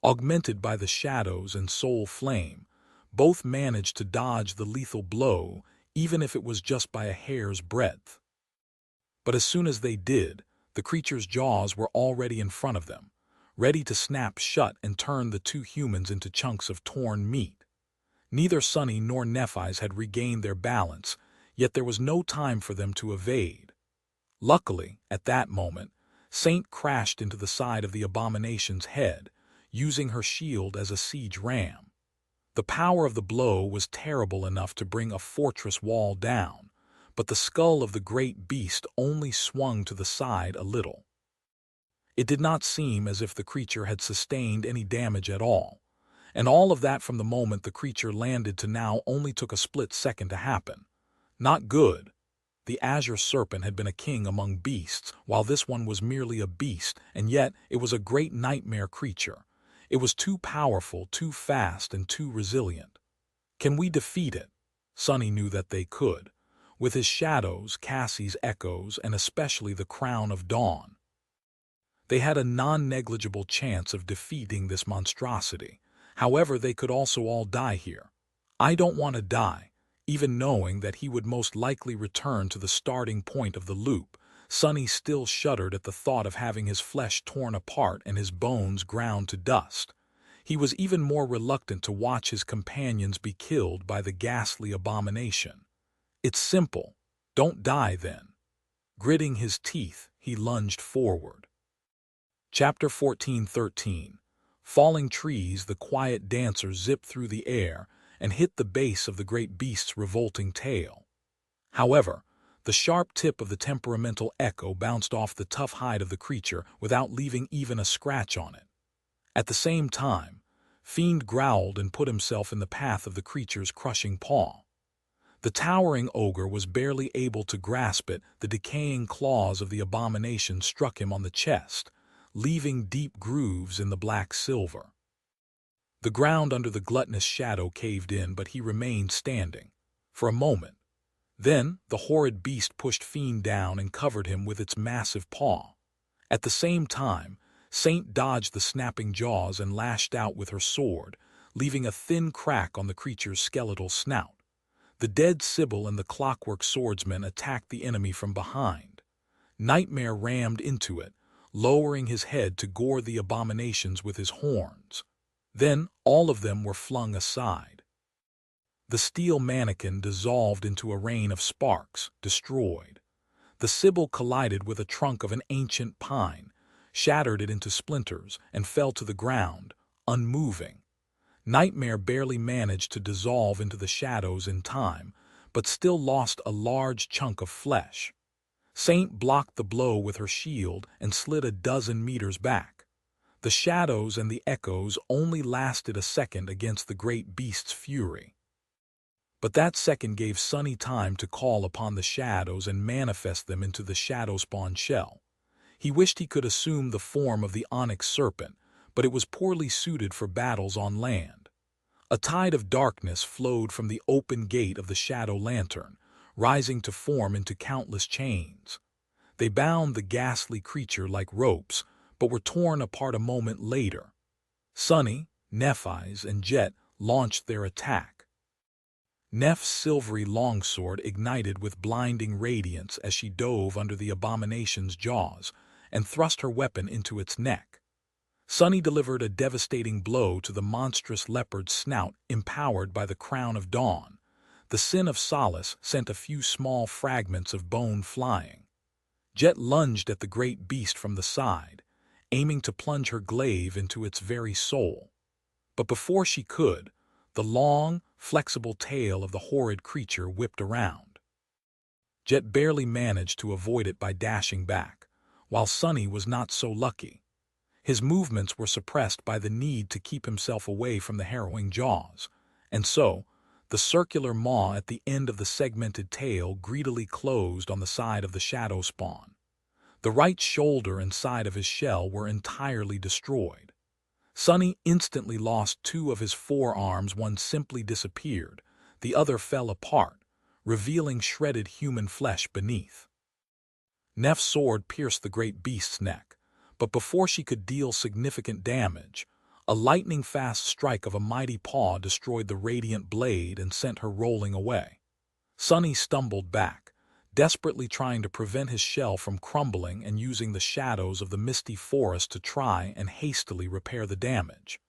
Augmented by the shadows and soul flame, both managed to dodge the lethal blow, even if it was just by a hair's breadth. But as soon as they did, the creature's jaws were already in front of them, ready to snap shut and turn the two humans into chunks of torn meat. Neither Sonny nor Nephi's had regained their balance, yet there was no time for them to evade. Luckily, at that moment, Saint crashed into the side of the abomination's head, using her shield as a siege ram. The power of the blow was terrible enough to bring a fortress wall down, but the skull of the great beast only swung to the side a little. It did not seem as if the creature had sustained any damage at all, and all of that from the moment the creature landed to now only took a split second to happen. Not good. The azure serpent had been a king among beasts, while this one was merely a beast, and yet it was a great nightmare creature. It was too powerful, too fast, and too resilient. Can we defeat it? Sonny knew that they could, with his shadows, Cassie's echoes, and especially the crown of dawn. They had a non-negligible chance of defeating this monstrosity. However, they could also all die here. I don't want to die, even knowing that he would most likely return to the starting point of the loop. Sonny still shuddered at the thought of having his flesh torn apart and his bones ground to dust. He was even more reluctant to watch his companions be killed by the ghastly abomination. It's simple. Don't die then. Gritting his teeth, he lunged forward. Chapter 14:13. Falling trees, the quiet dancer zipped through the air and hit the base of the great beast's revolting tail. However, the sharp tip of the temperamental echo bounced off the tough hide of the creature without leaving even a scratch on it. At the same time, Fiend growled and put himself in the path of the creature's crushing paw. The towering ogre was barely able to grasp it. The decaying claws of the abomination struck him on the chest, leaving deep grooves in the black silver. The ground under the gluttonous shadow caved in, but he remained standing. For a moment. Then, the horrid beast pushed Fiend down and covered him with its massive paw. At the same time, Saint dodged the snapping jaws and lashed out with her sword, leaving a thin crack on the creature's skeletal snout. The dead Sibyl and the clockwork swordsman attacked the enemy from behind. Nightmare rammed into it, lowering his head to gore the abominations with his horns. Then, all of them were flung aside. The steel mannequin dissolved into a rain of sparks, destroyed. The Sibyl collided with a trunk of an ancient pine, shattered it into splinters, and fell to the ground, unmoving. Nightmare barely managed to dissolve into the shadows in time, but still lost a large chunk of flesh. Saint blocked the blow with her shield and slid a dozen meters back. The shadows and the echoes only lasted a second against the great beast's fury. But that second gave Sonny time to call upon the shadows and manifest them into the shadow spawn shell. He wished he could assume the form of the onyx serpent, but it was poorly suited for battles on land. A tide of darkness flowed from the open gate of the shadow lantern, rising to form into countless chains. They bound the ghastly creature like ropes, but were torn apart a moment later. Sunny, Nephi's, and Jet launched their attack. Neph's silvery longsword ignited with blinding radiance as she dove under the abomination's jaws and thrust her weapon into its neck. Sunny delivered a devastating blow to the monstrous leopard's snout, empowered by the crown of dawn. The sin of solace sent a few small fragments of bone flying. Jet lunged at the great beast from the side, aiming to plunge her glaive into its very soul. But before she could, the long, flexible tail of the horrid creature whipped around. Jet barely managed to avoid it by dashing back, while Sunny was not so lucky. His movements were suppressed by the need to keep himself away from the harrowing jaws, and so, the circular maw at the end of the segmented tail greedily closed on the side of the shadow spawn. The right shoulder and side of his shell were entirely destroyed. Sunny instantly lost two of his forearms. One simply disappeared, the other fell apart, revealing shredded human flesh beneath. Neph's sword pierced the great beast's neck, but before she could deal significant damage, a lightning-fast strike of a mighty paw destroyed the radiant blade and sent her rolling away. Sunny stumbled back, desperately trying to prevent his shell from crumbling and using the shadows of the misty forest to try and hastily repair the damage.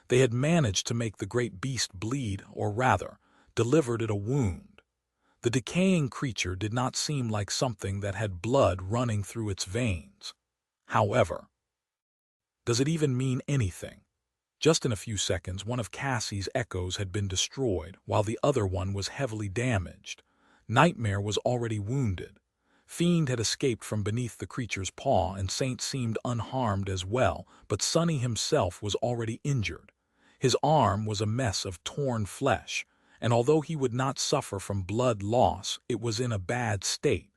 They had managed to make the great beast bleed, or rather, delivered it a wound. The decaying creature did not seem like something that had blood running through its veins. However, does it even mean anything? Just in a few seconds, one of Cassie's echoes had been destroyed, while the other one was heavily damaged. Nightmare was already wounded. Fiend had escaped from beneath the creature's paw, and Saint seemed unharmed as well, but Sunny himself was already injured. His arm was a mess of torn flesh, and although he would not suffer from blood loss, it was in a bad state.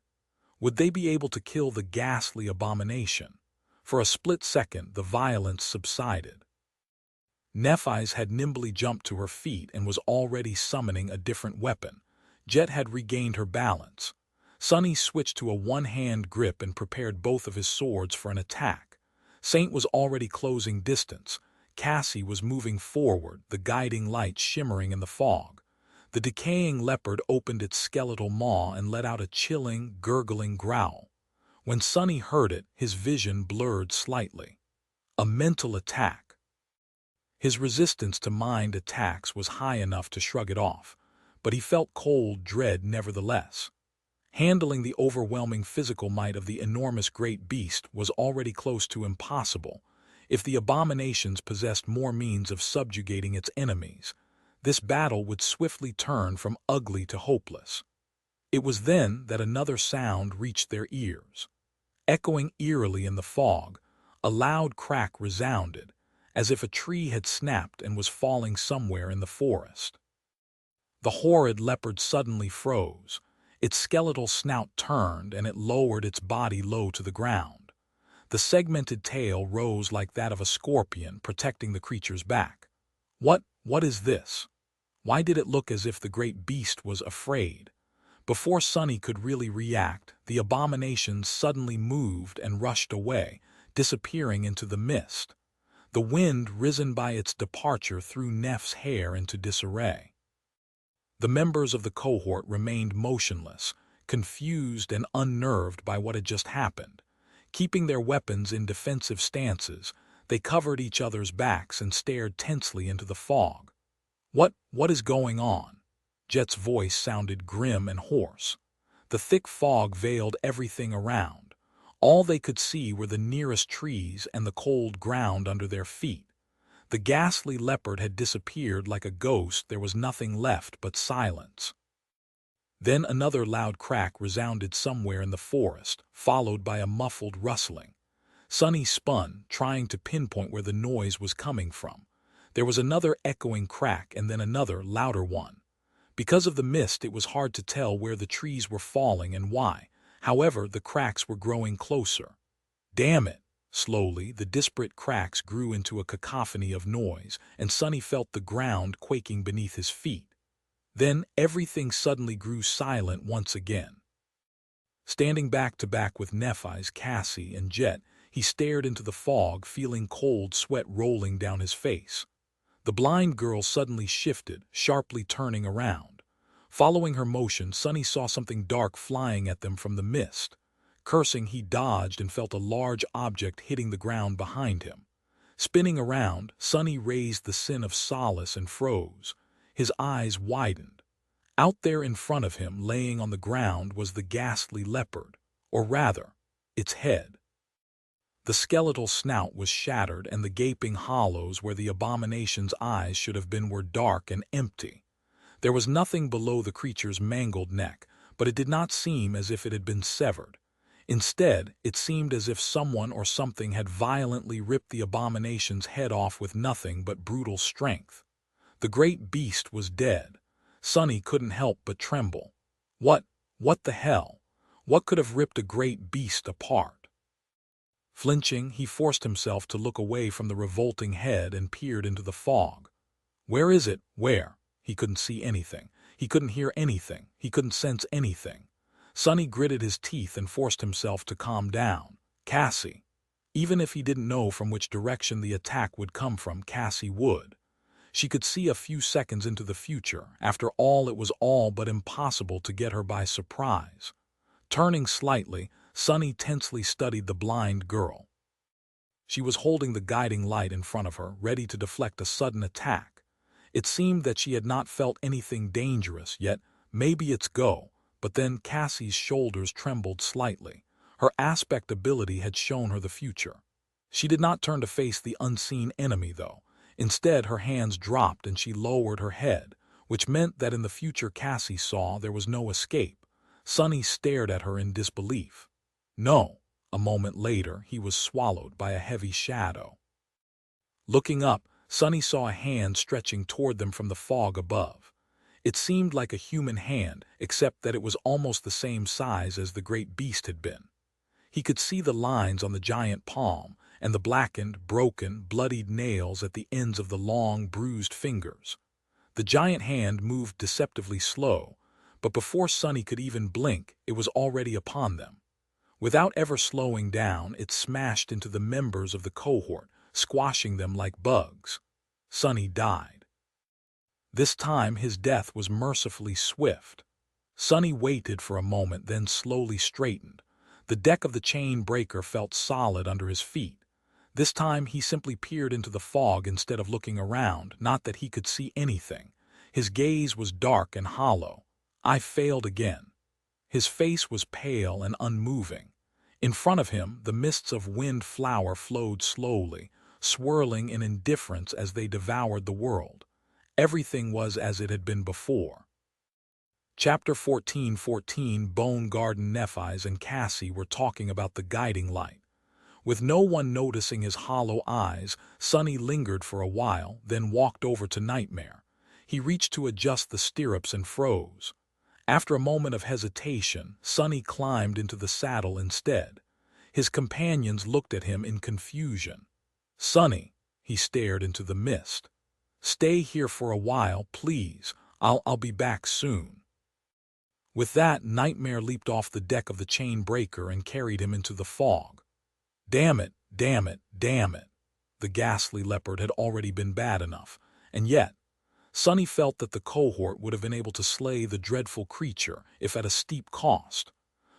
Would they be able to kill the ghastly abomination? For a split second, the violence subsided. Nephi's had nimbly jumped to her feet and was already summoning a different weapon. Jet had regained her balance. Sunny switched to a one-hand grip and prepared both of his swords for an attack. Saint was already closing distance. Cassie was moving forward, the guiding light shimmering in the fog. The decaying leopard opened its skeletal maw and let out a chilling, gurgling growl. When Sunny heard it, his vision blurred slightly. A mental attack. His resistance to mind attacks was high enough to shrug it off, but he felt cold dread nevertheless. Handling the overwhelming physical might of the enormous great beast was already close to impossible. If the abominations possessed more means of subjugating its enemies, this battle would swiftly turn from ugly to hopeless. It was then that another sound reached their ears. Echoing eerily in the fog, a loud crack resounded, as if a tree had snapped and was falling somewhere in the forest. The horrid leopard suddenly froze. Its skeletal snout turned and it lowered its body low to the ground. The segmented tail rose like that of a scorpion, protecting the creature's back. What is this? Why did it look as if the great beast was afraid? Before Sunny could really react, the abomination suddenly moved and rushed away, disappearing into the mist. The wind, risen by its departure, threw Neph's hair into disarray. The members of the cohort remained motionless, confused and unnerved by what had just happened. Keeping their weapons in defensive stances, they covered each other's backs and stared tensely into the fog. What is going on? Jet's voice sounded grim and hoarse. The thick fog veiled everything around. All they could see were the nearest trees and the cold ground under their feet. The ghastly leopard had disappeared like a ghost. There was nothing left but silence. Then another loud crack resounded somewhere in the forest, followed by a muffled rustling. Sunny spun, trying to pinpoint where the noise was coming from. There was another echoing crack and then another, louder one. Because of the mist, it was hard to tell where the trees were falling and why. However, the cracks were growing closer. Damn it! Slowly, the disparate cracks grew into a cacophony of noise, and Sonny felt the ground quaking beneath his feet. Then everything suddenly grew silent once again. Standing back to back with Nephi's, Cassie, and Jet, he stared into the fog, feeling cold sweat rolling down his face. The blind girl suddenly shifted, sharply turning around. Following her motion, Sonny saw something dark flying at them from the mist. Cursing, he dodged and felt a large object hitting the ground behind him. Spinning around, Sonny raised the sin of solace and froze. His eyes widened. Out there in front of him, laying on the ground, was the ghastly leopard, or rather, its head. The skeletal snout was shattered, and the gaping hollows where the abomination's eyes should have been were dark and empty. There was nothing below the creature's mangled neck, but it did not seem as if it had been severed. Instead, it seemed as if someone or something had violently ripped the abomination's head off with nothing but brutal strength. The great beast was dead. Sonny couldn't help but tremble. What the hell? What could have ripped a great beast apart? Flinching, he forced himself to look away from the revolting head and peered into the fog. Where is it? Where? He couldn't see anything. He couldn't hear anything. He couldn't sense anything. Sonny gritted his teeth and forced himself to calm down. Cassie. Even if he didn't know from which direction the attack would come from, Cassie would. She could see a few seconds into the future. After all, it was all but impossible to get her by surprise. Turning slightly, Sonny tensely studied the blind girl. She was holding the guiding light in front of her, ready to deflect a sudden attack. It seemed that she had not felt anything dangerous yet. Maybe it's go. But then Cassie's shoulders trembled slightly. Her aspect ability had shown her the future. She did not turn to face the unseen enemy, though. Instead, her hands dropped and she lowered her head, which meant that in the future Cassie saw there was no escape. Sonny stared at her in disbelief. No. A moment later, he was swallowed by a heavy shadow. Looking up, Sonny saw a hand stretching toward them from the fog above. It seemed like a human hand, except that it was almost the same size as the great beast had been. He could see the lines on the giant palm and the blackened, broken, bloodied nails at the ends of the long, bruised fingers. The giant hand moved deceptively slow, but before Sonny could even blink, it was already upon them. Without ever slowing down, it smashed into the members of the cohort, squashing them like bugs. Sonny died. This time his death was mercifully swift. Sonny waited for a moment, then slowly straightened. The deck of the chain breaker felt solid under his feet. This time he simply peered into the fog instead of looking around, not that he could see anything. His gaze was dark and hollow. I failed again. His face was pale and unmoving. In front of him, the mists of wind flower flowed slowly, swirling in indifference as they devoured the world. Everything was as it had been before. Chapter 14:14. Bone Garden. Nephis and Cassie were talking about the guiding light. With no one noticing his hollow eyes, Sonny lingered for a while, then walked over to Nightmare. He reached to adjust the stirrups and froze. After a moment of hesitation, Sonny climbed into the saddle instead. His companions looked at him in confusion. "Sonny," he stared into the mist. "Stay here for a while, please. I'll be back soon." With that, Nightmare leaped off the deck of the chain breaker and carried him into the fog. Damn it, damn it, damn it. The ghastly leopard had already been bad enough, and yet, Sonny felt that the cohort would have been able to slay the dreadful creature, if at a steep cost.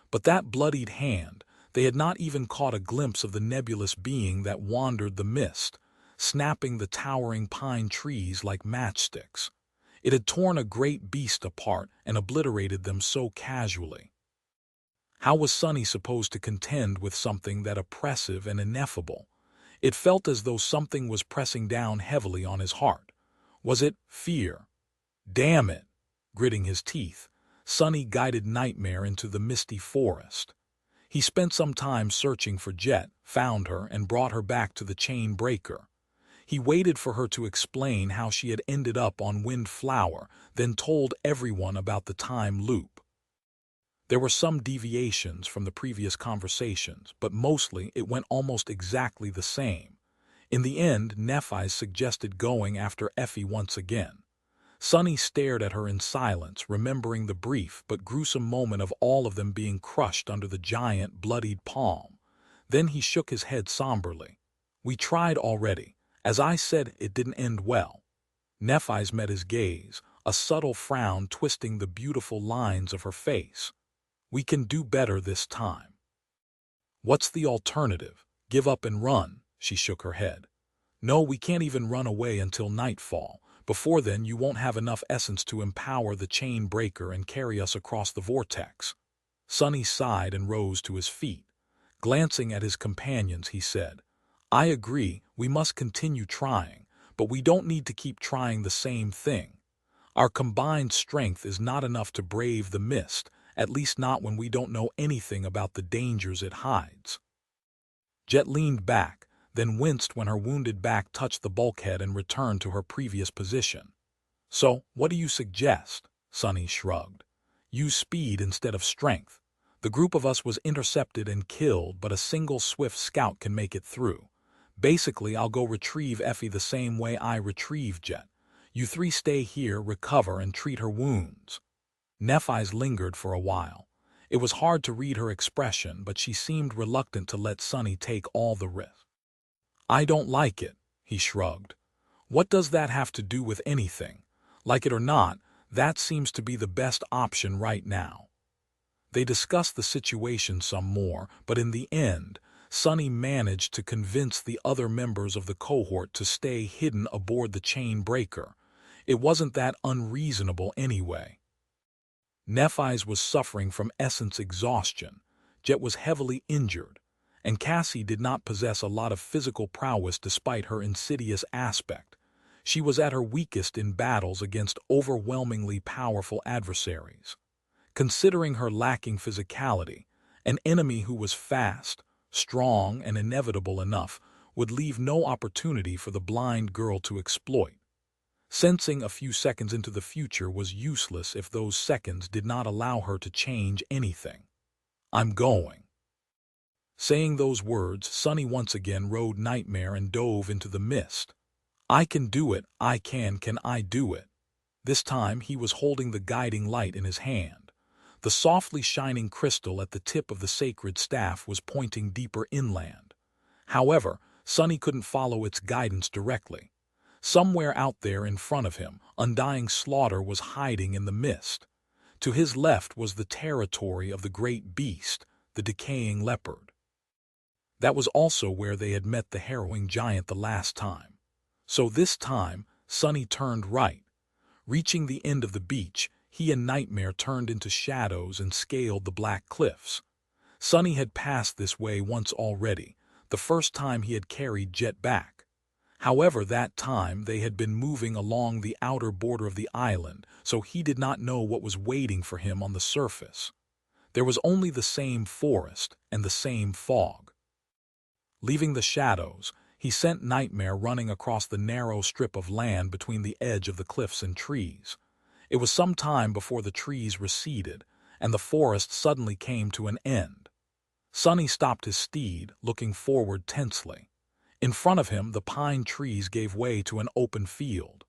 But that bloodied hand, they had not even caught a glimpse of the nebulous being that wandered the mist, snapping the towering pine trees like matchsticks. It had torn a great beast apart and obliterated them so casually. How was Sonny supposed to contend with something that oppressive and ineffable? It felt as though something was pressing down heavily on his heart. Was it fear? Damn it! Gritting his teeth, Sonny guided Nightmare into the misty forest. He spent some time searching for Jet, found her, and brought her back to the chain breaker. He waited for her to explain how she had ended up on Windflower, then told everyone about the time loop. There were some deviations from the previous conversations, but mostly it went almost exactly the same. In the end, Nephi suggested going after Effie once again. Sunny stared at her in silence, remembering the brief but gruesome moment of all of them being crushed under the giant, bloodied palm. Then he shook his head somberly. "We tried already. As I said, it didn't end well." Nephi's met his gaze, a subtle frown twisting the beautiful lines of her face. "We can do better this time." "What's the alternative? Give up and run?" She shook her head. "No, we can't even run away until nightfall. Before then, you won't have enough essence to empower the chain breaker and carry us across the vortex." Sunny sighed and rose to his feet. Glancing at his companions, he said, "I agree, we must continue trying, but we don't need to keep trying the same thing. Our combined strength is not enough to brave the mist, at least not when we don't know anything about the dangers it hides." Jet leaned back, then winced when her wounded back touched the bulkhead and returned to her previous position. "So, what do you suggest?" Sunny shrugged. "Use speed instead of strength. The group of us was intercepted and killed, but a single swift scout can make it through. Basically, I'll go retrieve Effie the same way I retrieved Jet. You three stay here, recover, and treat her wounds." Nephi's lingered for a while. It was hard to read her expression, but she seemed reluctant to let Sunny take all the risk. "I don't like it," he shrugged. "What does that have to do with anything? Like it or not, that seems to be the best option right now." They discussed the situation some more, but in the end, Sunny managed to convince the other members of the cohort to stay hidden aboard the chain breaker. It wasn't that unreasonable anyway. Nephi's was suffering from essence exhaustion, Jet was heavily injured, and Cassie did not possess a lot of physical prowess despite her insidious aspect. She was at her weakest in battles against overwhelmingly powerful adversaries. Considering her lacking physicality, an enemy who was fast, strong, and inevitable enough would leave no opportunity for the blind girl to exploit. Sensing a few seconds into the future was useless if those seconds did not allow her to change anything. "I'm going." Saying those words, Sunny once again rode Nightmare and dove into the mist. "I can do it, can I do it?" This time he was holding the guiding light in his hand. The softly shining crystal at the tip of the sacred staff was pointing deeper inland. However, Sunny couldn't follow its guidance directly. Somewhere out there in front of him, Undying slaughter was hiding in the mist. To his left was the territory of the great beast, the decaying leopard. That was also where they had met the harrowing giant the last time. So this time, Sunny turned right. Reaching the end of the beach, he and Nightmare turned into shadows and scaled the black cliffs. Sunny had passed this way once already, the first time he had carried Jet back. However, that time they had been moving along the outer border of the island, so he did not know what was waiting for him on the surface. There was only the same forest and the same fog. Leaving the shadows, he sent Nightmare running across the narrow strip of land between the edge of the cliffs and trees. It was some time before the trees receded, and the forest suddenly came to an end. Sunny stopped his steed, looking forward tensely. In front of him, the pine trees gave way to an open field.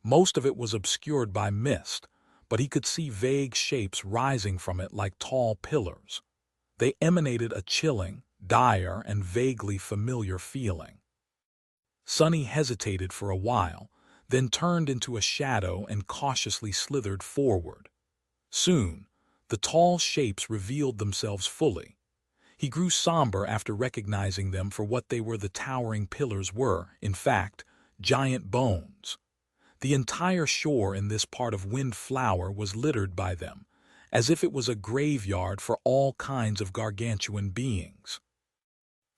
Most of it was obscured by mist, but he could see vague shapes rising from it like tall pillars. They emanated a chilling, dire, and vaguely familiar feeling. Sunny hesitated for a while, then turned into a shadow and cautiously slithered forward. Soon, the tall shapes revealed themselves fully. He grew somber after recognizing them for what they were. The towering pillars were, in fact, giant bones. The entire shore in this part of Windflower was littered by them, as if it was a graveyard for all kinds of gargantuan beings.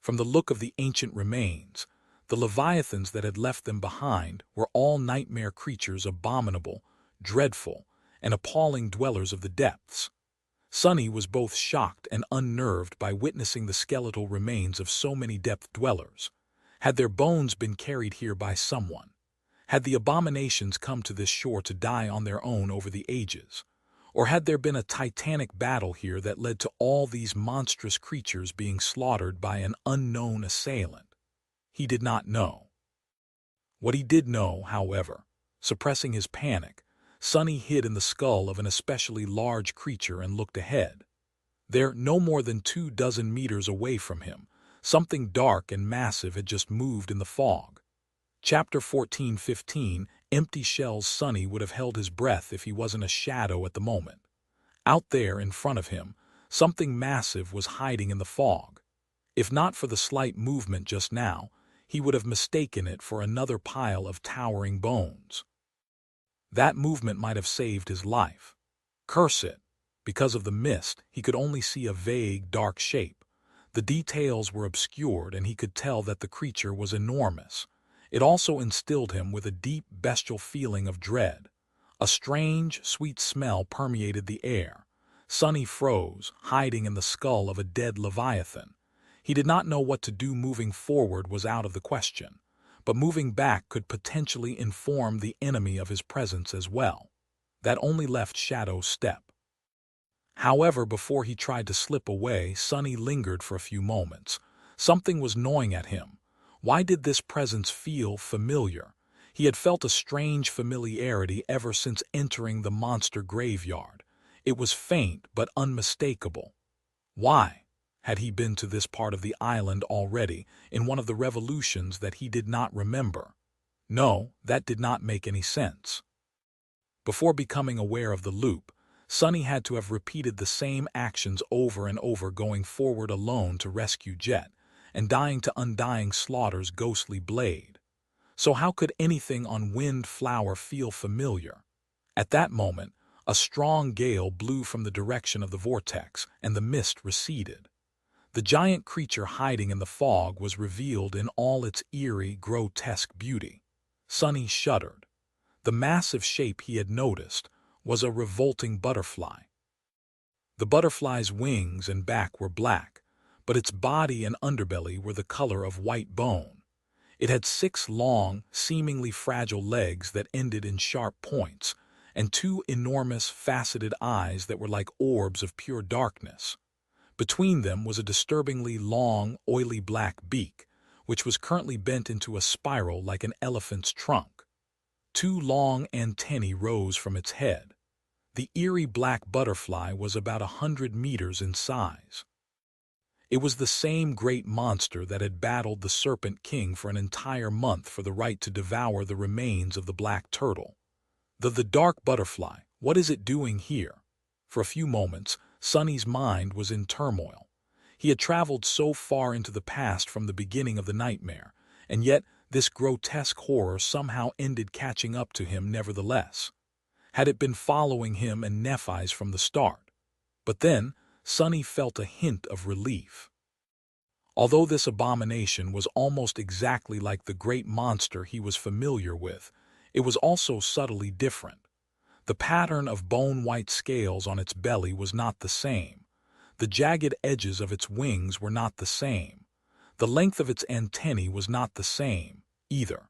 From the look of the ancient remains, the leviathans that had left them behind were all nightmare creatures, abominable, dreadful, and appalling dwellers of the depths. Sunny was both shocked and unnerved by witnessing the skeletal remains of so many depth dwellers. Had their bones been carried here by someone? Had the abominations come to this shore to die on their own over the ages? Or had there been a titanic battle here that led to all these monstrous creatures being slaughtered by an unknown assailant? He did not know. What he did know, however, suppressing his panic, Sonny hid in the skull of an especially large creature and looked ahead. There, no more than 24 meters away from him, something dark and massive had just moved in the fog. Chapter 14:15, Empty Shells. Sonny would have held his breath if he wasn't a shadow at the moment. Out there in front of him, something massive was hiding in the fog. If not for the slight movement just now, he would have mistaken it for another pile of towering bones. That movement might have saved his life. Curse it! Because of the mist, he could only see a vague, dark shape. The details were obscured, and he could tell that the creature was enormous. It also instilled him with a deep, bestial feeling of dread. A strange, sweet smell permeated the air. Sonny froze, hiding in the skull of a dead leviathan. He did not know what to do. Moving forward was out of the question, but moving back could potentially inform the enemy of his presence as well. That only left Shadow's step. However, before he tried to slip away, Sonny lingered for a few moments. Something was gnawing at him. Why did this presence feel familiar? He had felt a strange familiarity ever since entering the monster graveyard. It was faint but unmistakable. Why? Had he been to this part of the island already, in one of the revolutions that he did not remember? No, that did not make any sense. Before becoming aware of the loop, Sonny had to have repeated the same actions over and over, going forward alone to rescue Jet, and dying to Undying Slaughter's ghostly blade. So how could anything on Windflower feel familiar? At that moment, a strong gale blew from the direction of the Vortex, and the mist receded. The giant creature hiding in the fog was revealed in all its eerie, grotesque beauty. Sonny shuddered. The massive shape he had noticed was a revolting butterfly. The butterfly's wings and back were black, but its body and underbelly were the color of white bone. It had 6 long, seemingly fragile legs that ended in sharp points, and 2 enormous, faceted eyes that were like orbs of pure darkness. Between them was a disturbingly long, oily black beak, which was currently bent into a spiral like an elephant's trunk. 2 long antennae rose from its head. The eerie black butterfly was about 100 meters in size. It was the same great monster that had battled the Serpent King for an entire month for the right to devour the remains of the black turtle. The dark butterfly, what is it doing here? For a few moments, Sonny's mind was in turmoil. He had traveled so far into the past from the beginning of the nightmare, and yet this grotesque horror somehow ended catching up to him nevertheless. Had it been following him and Nephis from the start? But then, Sonny felt a hint of relief. Although this abomination was almost exactly like the great monster he was familiar with, it was also subtly different. The pattern of bone-white scales on its belly was not the same. The jagged edges of its wings were not the same. The length of its antennae was not the same, either.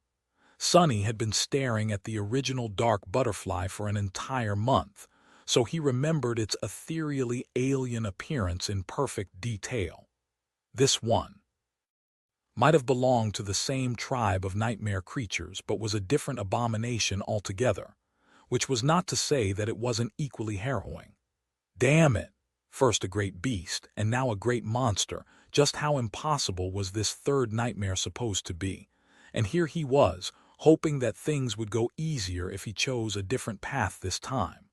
Sonny had been staring at the original dark butterfly for an entire month, so he remembered its ethereally alien appearance in perfect detail. This one might have belonged to the same tribe of nightmare creatures, but was a different abomination altogether, which was not to say that it wasn't equally harrowing. Damn it! First a great beast, and now a great monster. Just how impossible was this third nightmare supposed to be? And here he was, hoping that things would go easier if he chose a different path this time.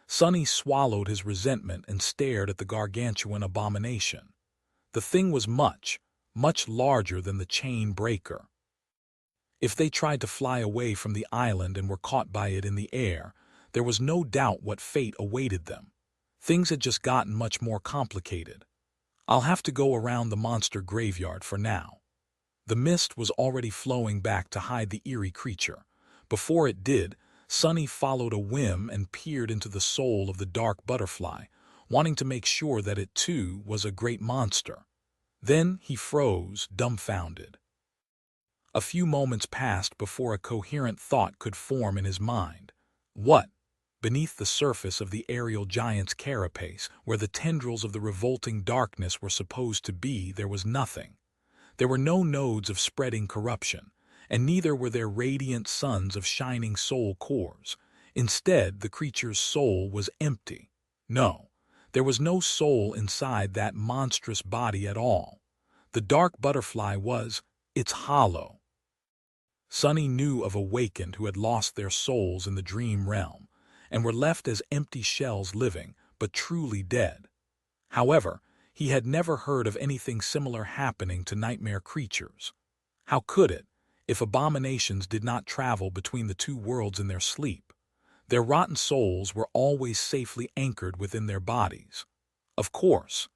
Sonny swallowed his resentment and stared at the gargantuan abomination. The thing was much larger than the chain breaker. If they tried to fly away from the island and were caught by it in the air, there was no doubt what fate awaited them. Things had just gotten much more complicated. I'll have to go around the monster graveyard for now. The mist was already flowing back to hide the eerie creature. Before it did, Sonny followed a whim and peered into the soul of the dark butterfly, wanting to make sure that it too was a great monster. Then he froze, dumbfounded. A few moments passed before a coherent thought could form in his mind. What? Beneath the surface of the aerial giant's carapace, where the tendrils of the revolting darkness were supposed to be, there was nothing. There were no nodes of spreading corruption, and neither were there radiant suns of shining soul cores. Instead, the creature's soul was empty. No, there was no soul inside that monstrous body at all. The dark butterfly it's hollow. Sunny knew of awakened who had lost their souls in the dream realm, and were left as empty shells living, but truly dead. However, he had never heard of anything similar happening to nightmare creatures. How could it, if abominations did not travel between the two worlds in their sleep? Their rotten souls were always safely anchored within their bodies. Of course,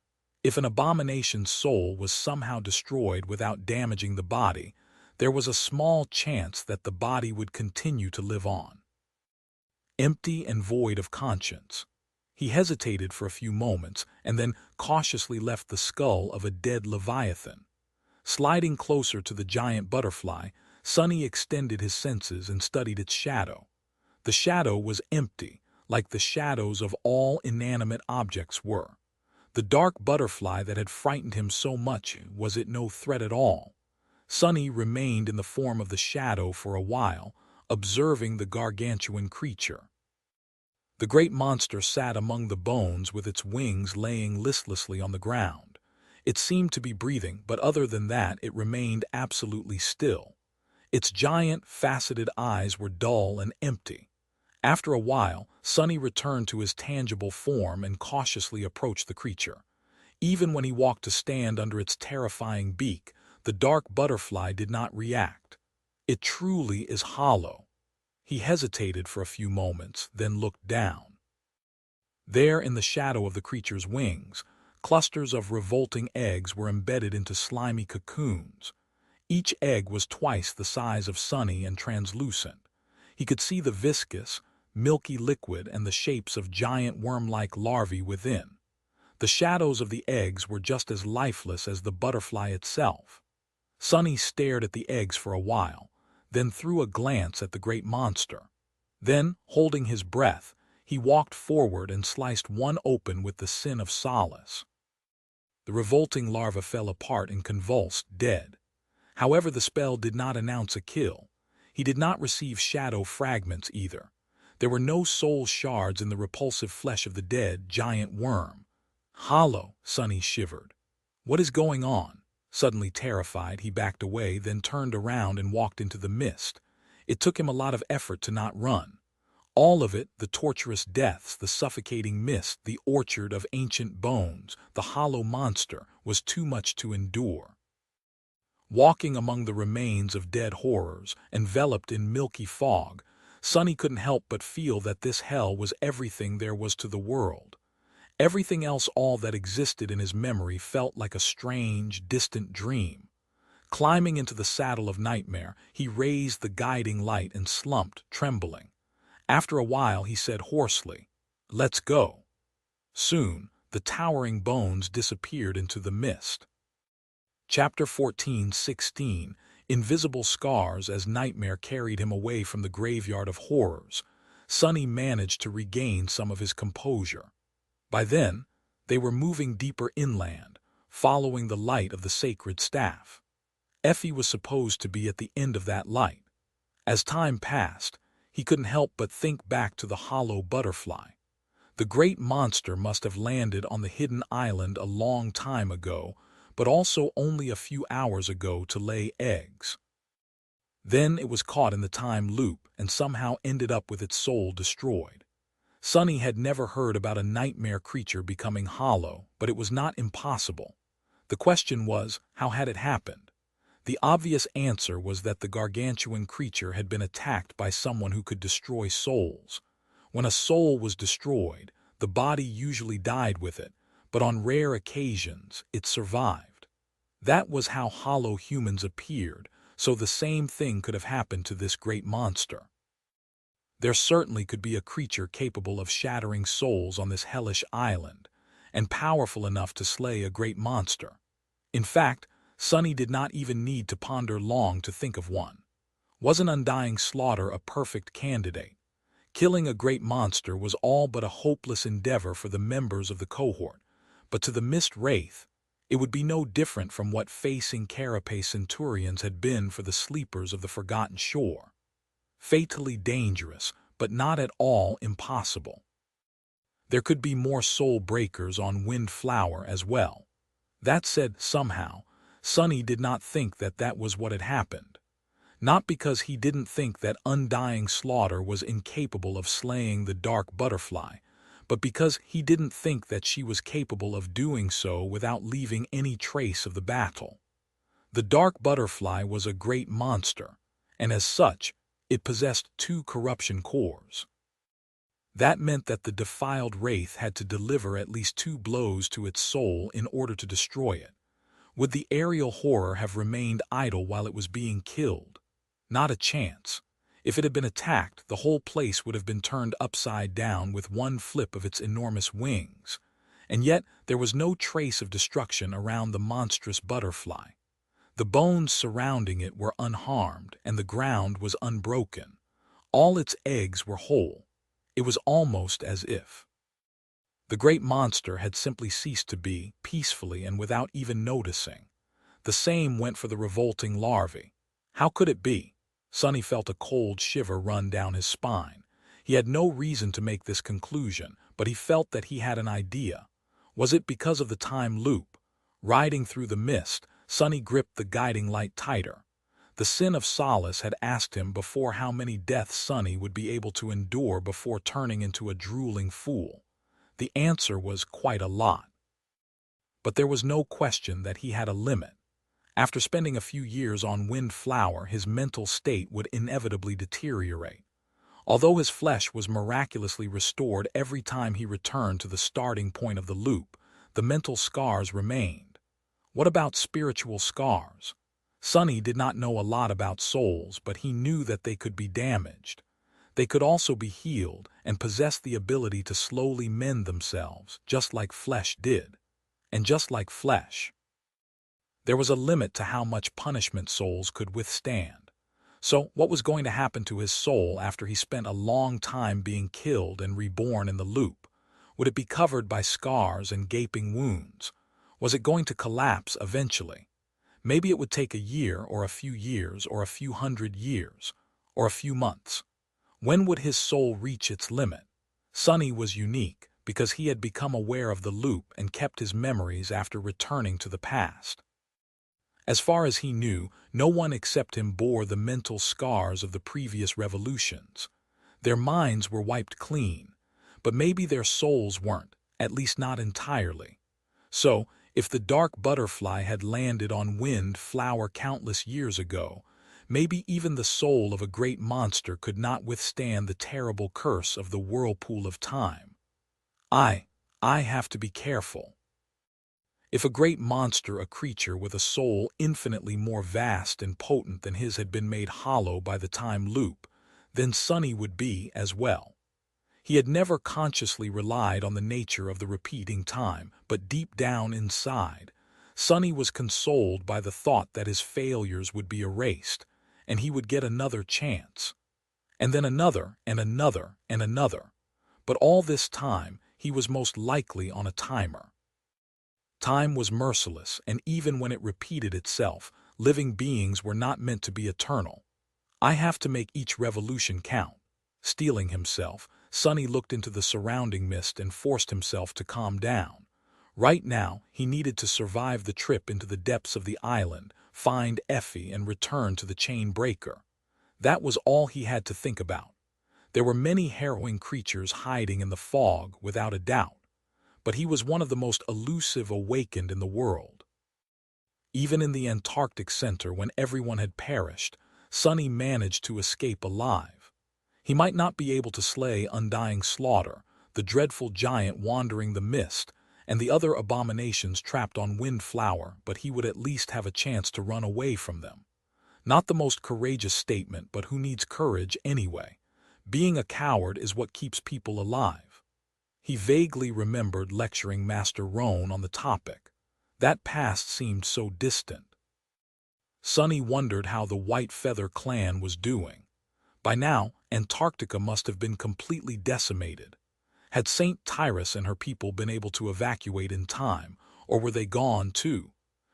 if an abomination's soul was somehow destroyed without damaging the body, there was a small chance that the body would continue to live on. Empty and void of conscience. He hesitated for a few moments and then cautiously left the skull of a dead leviathan. Sliding closer to the giant butterfly, Sunny extended his senses and studied its shadow. The shadow was empty, like the shadows of all inanimate objects were. The dark butterfly that had frightened him so much, was it no threat at all? Sunny remained in the form of the shadow for a while, observing the gargantuan creature. The great monster sat among the bones with its wings laying listlessly on the ground. It seemed to be breathing, but other than that it remained absolutely still. Its giant, faceted eyes were dull and empty. After a while, Sunny returned to his tangible form and cautiously approached the creature. Even when he walked to stand under its terrifying beak, the dark butterfly did not react. It truly is hollow. He hesitated for a few moments, then looked down. There, in the shadow of the creature's wings, clusters of revolting eggs were embedded into slimy cocoons. Each egg was twice the size of Sunny and translucent. He could see the viscous, milky liquid and the shapes of giant worm-like larvae within. The shadows of the eggs were just as lifeless as the butterfly itself. Sunny stared at the eggs for a while, then threw a glance at the great monster. Then, holding his breath, he walked forward and sliced one open with the sin of solace. The revolting larva fell apart and convulsed, dead. However, the spell did not announce a kill. He did not receive shadow fragments either. There were no soul shards in the repulsive flesh of the dead giant worm. Hollow, Sunny shivered. What is going on? Suddenly terrified, he backed away, then turned around and walked into the mist. It took him a lot of effort to not run. All of it, the torturous deaths, the suffocating mist, the orchard of ancient bones, the hollow monster, was too much to endure. Walking among the remains of dead horrors, enveloped in milky fog, Sunny couldn't help but feel that this hell was everything there was to the world. Everything else, all that existed in his memory, felt like a strange, distant dream. Climbing into the saddle of nightmare, he raised the guiding light and slumped, trembling. After a while, he said hoarsely, "Let's go." Soon, the towering bones disappeared into the mist. Chapter 14:16. Invisible Scars. As nightmare carried him away from the graveyard of horrors, Sunny managed to regain some of his composure. By then, they were moving deeper inland, following the light of the sacred staff. Effie was supposed to be at the end of that light. As time passed, he couldn't help but think back to the hollow butterfly. The great monster must have landed on the hidden island a long time ago, but also only a few hours ago to lay eggs. Then it was caught in the time loop and somehow ended up with its soul destroyed. Sunny had never heard about a nightmare creature becoming hollow, but it was not impossible. The question was, how had it happened? The obvious answer was that the gargantuan creature had been attacked by someone who could destroy souls. When a soul was destroyed, the body usually died with it, but on rare occasions, it survived. That was how hollow humans appeared, so the same thing could have happened to this great monster. There certainly could be a creature capable of shattering souls on this hellish island, and powerful enough to slay a great monster. In fact, Sunny did not even need to ponder long to think of one. Wasn't Undying slaughter a perfect candidate? Killing a great monster was all but a hopeless endeavor for the members of the cohort, but to the Mist Wraith, it would be no different from what facing Carapace Centurions had been for the sleepers of the Forgotten Shore. Fatally dangerous, but not at all impossible. There could be more soul breakers on Windflower as well. That said, somehow, Sunny did not think that that was what had happened. Not because he didn't think that Undying Slaughter was incapable of slaying the dark butterfly, but because he didn't think that she was capable of doing so without leaving any trace of the battle. The dark butterfly was a great monster, and as such, it possessed 2 corruption cores. That meant that the defiled wraith had to deliver at least 2 blows to its soul in order to destroy it. Would the aerial horror have remained idle while it was being killed? Not a chance. If it had been attacked, the whole place would have been turned upside down with one flip of its enormous wings. And yet there was no trace of destruction around the monstrous butterfly. The bones surrounding it were unharmed, and the ground was unbroken. All its eggs were whole. It was almost as if the great monster had simply ceased to be, peacefully and without even noticing. The same went for the revolting larvae. How could it be? Sunny felt a cold shiver run down his spine. He had no reason to make this conclusion, but he felt that he had an idea. Was it because of the time loop? Riding through the mist, Sunny gripped the guiding light tighter. The Sin of Solace had asked him before how many deaths Sunny would be able to endure before turning into a drooling fool. The answer was quite a lot. But there was no question that he had a limit. After spending a few years on Windflower, his mental state would inevitably deteriorate. Although his flesh was miraculously restored every time he returned to the starting point of the loop, the mental scars remained. What about spiritual scars? Sunny did not know a lot about souls, but he knew that they could be damaged. They could also be healed and possess the ability to slowly mend themselves, just like flesh did. And just like flesh, there was a limit to how much punishment souls could withstand. So, what was going to happen to his soul after he spent a long time being killed and reborn in the loop? Would it be covered by scars and gaping wounds? Was it going to collapse eventually? Maybe it would take a year or a few years or a few hundred years or a few months. When would his soul reach its limit? Sunny was unique because he had become aware of the loop and kept his memories after returning to the past. As far as he knew, no one except him bore the mental scars of the previous revolutions. Their minds were wiped clean, but maybe their souls weren't, at least not entirely. So, if the dark butterfly had landed on Windflower countless years ago, maybe even the soul of a great monster could not withstand the terrible curse of the whirlpool of time. I have to be careful. If a great monster, a creature with a soul infinitely more vast and potent than his, had been made hollow by the time loop, then Sunny would be as well. He had never consciously relied on the nature of the repeating time, but deep down inside, Sunny was consoled by the thought that his failures would be erased, and he would get another chance. And then another, and another, and another. But all this time, he was most likely on a timer. Time was merciless, and even when it repeated itself, living beings were not meant to be eternal. I have to make each revolution count. Steeling himself, Sunny looked into the surrounding mist and forced himself to calm down. Right now, he needed to survive the trip into the depths of the island, find Effie, and return to the chain breaker. That was all he had to think about. There were many harrowing creatures hiding in the fog, without a doubt. But he was one of the most elusive awakened in the world. Even in the Antarctic center, when everyone had perished, Sunny managed to escape alive. He might not be able to slay Undying Slaughter, the dreadful giant wandering the mist, and the other abominations trapped on Windflower, but he would at least have a chance to run away from them. Not the most courageous statement, but who needs courage anyway? Being a coward is what keeps people alive. He vaguely remembered lecturing Master Roan on the topic. That past seemed so distant. Sunny wondered how the White Feather clan was doing. By now, Antarctica must have been completely decimated. Had Saint Tyrus and her people been able to evacuate in time, or were they gone too?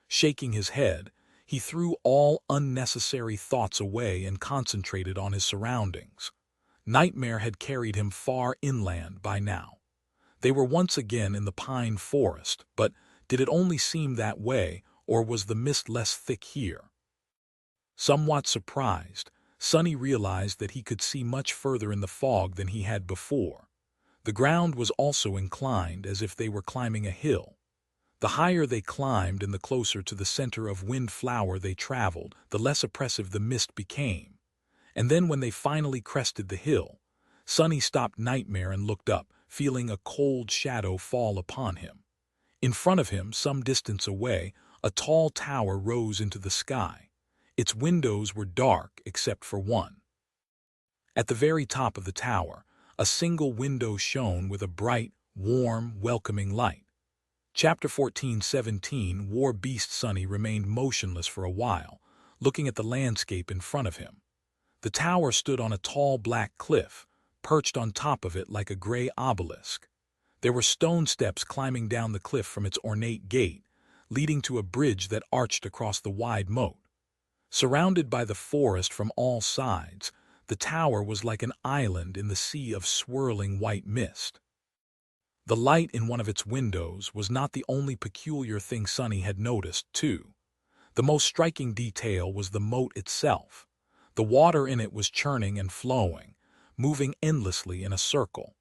Shaking his head, he threw all unnecessary thoughts away and concentrated on his surroundings. Nightmare had carried him far inland by now. They were once again in the pine forest, but did it only seem that way, or was the mist less thick here? Somewhat surprised, Sonny realized that he could see much further in the fog than he had before. The ground was also inclined as if they were climbing a hill. The higher they climbed and the closer to the center of Windflower they traveled, the less oppressive the mist became. And then when they finally crested the hill, Sonny stopped Nightmare and looked up, feeling a cold shadow fall upon him. In front of him, some distance away, a tall tower rose into the sky. Its windows were dark except for one. At the very top of the tower, a single window shone with a bright, warm, welcoming light. Chapter 14:17 War Beast Sonny remained motionless for a while, looking at the landscape in front of him. The tower stood on a tall black cliff, perched on top of it like a gray obelisk. There were stone steps climbing down the cliff from its ornate gate, leading to a bridge that arched across the wide moat. Surrounded by the forest from all sides, the tower was like an island in the sea of swirling white mist. The light in one of its windows was not the only peculiar thing Sonny had noticed, too. The most striking detail was the moat itself. The water in it was churning and flowing, moving endlessly in a circle.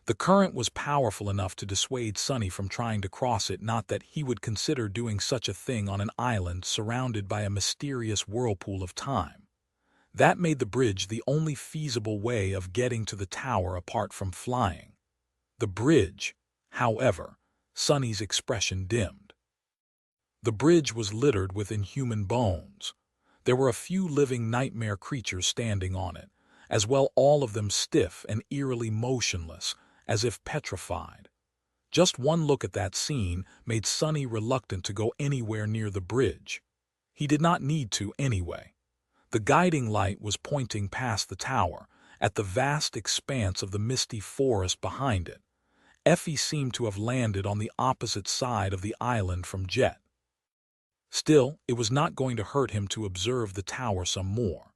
The current was powerful enough to dissuade Sonny from trying to cross it, not that he would consider doing such a thing on an island surrounded by a mysterious whirlpool of time. That made the bridge the only feasible way of getting to the tower apart from flying. The bridge, however, Sonny's expression dimmed. The bridge was littered with inhuman bones. There were a few living nightmare creatures standing on it, as well, all of them stiff and eerily motionless, as if petrified. Just one look at that scene made Sonny reluctant to go anywhere near the bridge. He did not need to anyway. The guiding light was pointing past the tower, at the vast expanse of the misty forest behind it. Effie seemed to have landed on the opposite side of the island from Jet. Still, it was not going to hurt him to observe the tower some more.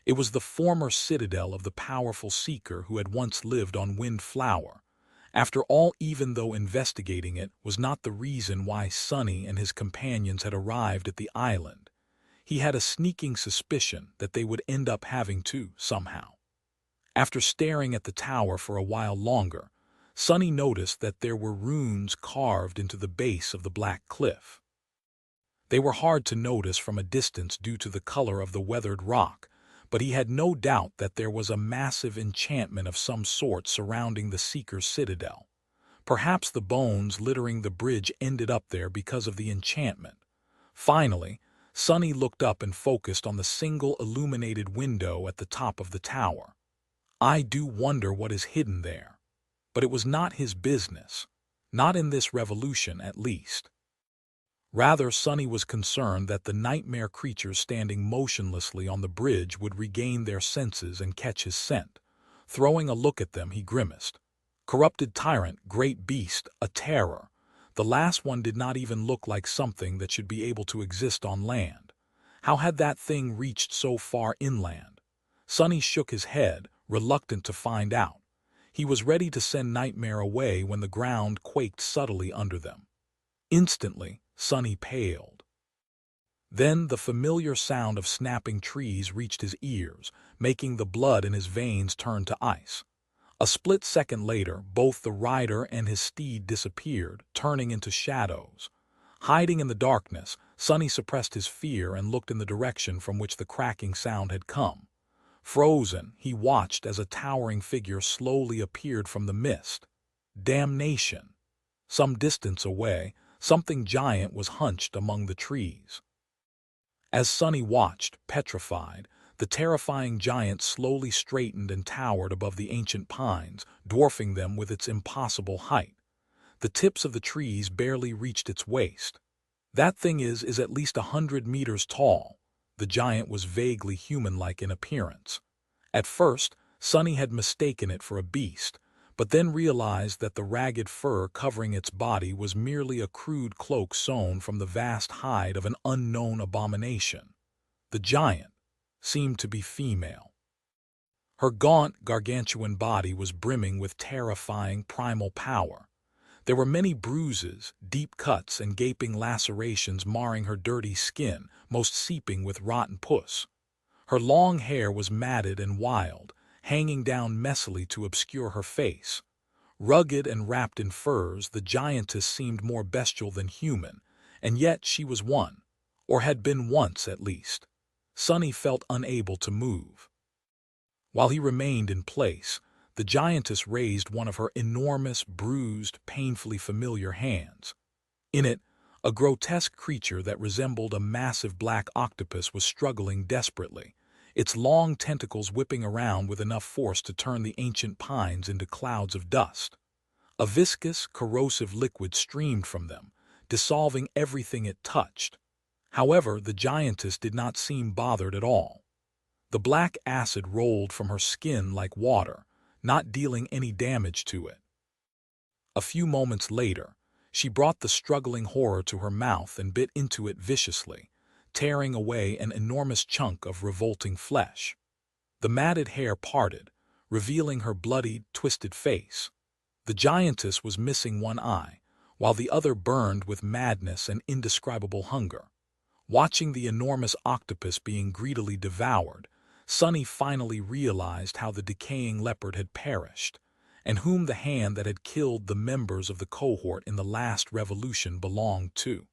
It was the former citadel of the powerful seeker who had once lived on Windflower. After all, even though investigating it was not the reason why Sonny and his companions had arrived at the island, he had a sneaking suspicion that they would end up having to, somehow. After staring at the tower for a while longer, Sonny noticed that there were runes carved into the base of the black cliff. They were hard to notice from a distance due to the color of the weathered rock, but he had no doubt that there was a massive enchantment of some sort surrounding the Seeker's citadel. Perhaps the bones littering the bridge ended up there because of the enchantment. Finally, Sonny looked up and focused on the single illuminated window at the top of the tower. I do wonder what is hidden there. But it was not his business. Not in this revolution, at least. Rather, Sonny was concerned that the nightmare creatures standing motionlessly on the bridge would regain their senses and catch his scent. Throwing a look at them, he grimaced. Corrupted tyrant, great beast, a terror. The last one did not even look like something that should be able to exist on land. How had that thing reached so far inland? Sonny shook his head, reluctant to find out. He was ready to send Nightmare away when the ground quaked subtly under them. Instantly, Sonny paled. Then the familiar sound of snapping trees reached his ears, making the blood in his veins turn to ice. A split second later, both the rider and his steed disappeared, turning into shadows. Hiding in the darkness, Sonny suppressed his fear and looked in the direction from which the cracking sound had come. Frozen, he watched as a towering figure slowly appeared from the mist. Damnation! Some distance away, something giant was hunched among the trees. As Sonny watched, petrified, the terrifying giant slowly straightened and towered above the ancient pines, dwarfing them with its impossible height. The tips of the trees barely reached its waist. That thing is at least 100 meters tall. The giant was vaguely human-like in appearance. At first, Sunny had mistaken it for a beast, but then realized that the ragged fur covering its body was merely a crude cloak sewn from the vast hide of an unknown abomination. The giant seemed to be female. Her gaunt, gargantuan body was brimming with terrifying primal power. There were many bruises, deep cuts, and gaping lacerations marring her dirty skin, most seeping with rotten pus. Her long hair was matted and wild, hanging down messily to obscure her face. Rugged and wrapped in furs, the giantess seemed more bestial than human, and yet she was one, or had been once at least. Sunny felt unable to move. While he remained in place, the giantess raised one of her enormous, bruised, painfully familiar hands. In it, a grotesque creature that resembled a massive black octopus was struggling desperately, its long tentacles whipping around with enough force to turn the ancient pines into clouds of dust. A viscous, corrosive liquid streamed from them, dissolving everything it touched. However, the giantess did not seem bothered at all. The black acid rolled from her skin like water, not dealing any damage to it. A few moments later, she brought the struggling horror to her mouth and bit into it viciously, tearing away an enormous chunk of revolting flesh. The matted hair parted, revealing her bloodied, twisted face. The giantess was missing one eye, while the other burned with madness and indescribable hunger. Watching the enormous octopus being greedily devoured, Sunny finally realized how the decaying leopard had perished, and whom the hand that had killed the members of the cohort in the last revolution belonged to.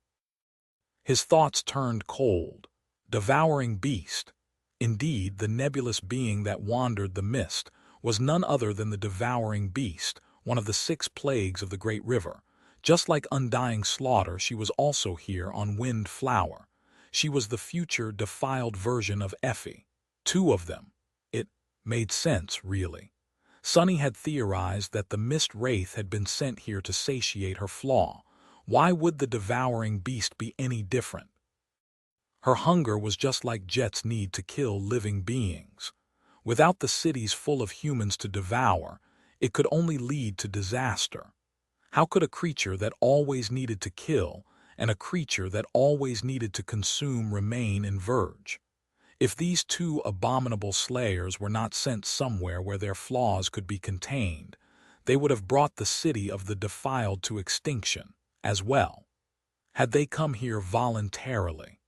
His thoughts turned cold. Devouring beast. Indeed, the nebulous being that wandered the mist was none other than the devouring beast, one of the 6 plagues of the great river. Just like Undying slaughter, she was also here on Wind Flower. She was the future defiled version of Effie. 2 of them. It made sense, really. Sunny had theorized that the mist wraith had been sent here to satiate her flaw. Why would the devouring beast be any different? Her hunger was just like Jet's need to kill living beings. Without the cities full of humans to devour, it could only lead to disaster. How could a creature that always needed to kill and a creature that always needed to consume remain in verge? If these 2 abominable slayers were not sent somewhere where their flaws could be contained, they would have brought the city of the defiled to extinction as well. Had they come here voluntarily?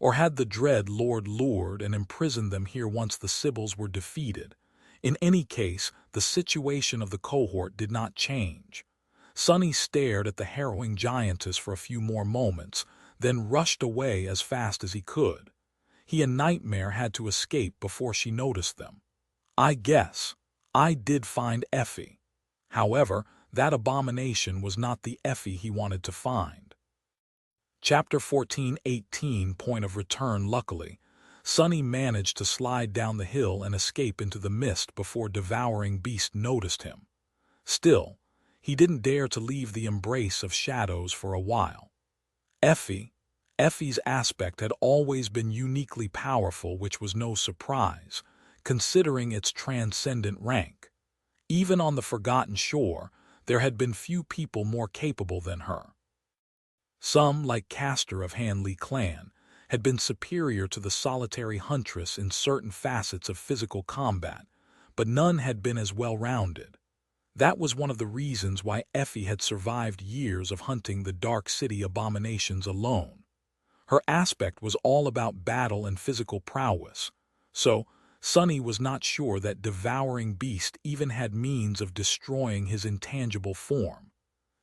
Or had the dread Lord lured and imprisoned them here once the Sibyls were defeated? In any case, the situation of the cohort did not change. Sunny stared at the harrowing giantess for a few more moments, then rushed away as fast as he could. He and Nightmare had to escape before she noticed them. I guess I did find Effie. However, that abomination was not the Effie he wanted to find. Chapter 14:18 Point of Return. Luckily, Sunny managed to slide down the hill and escape into the mist before devouring beast noticed him. Still, he didn't dare to leave the embrace of shadows for a while. Effie's aspect had always been uniquely powerful, which was no surprise, considering its transcendent rank. Even on the Forgotten Shore, there had been few people more capable than her. Some, like Castor of Hanley clan, had been superior to the solitary huntress in certain facets of physical combat, but none had been as well-rounded. That was one of the reasons why Effie had survived years of hunting the Dark City abominations alone. Her aspect was all about battle and physical prowess, so Sunny was not sure that devouring beast even had means of destroying his intangible form.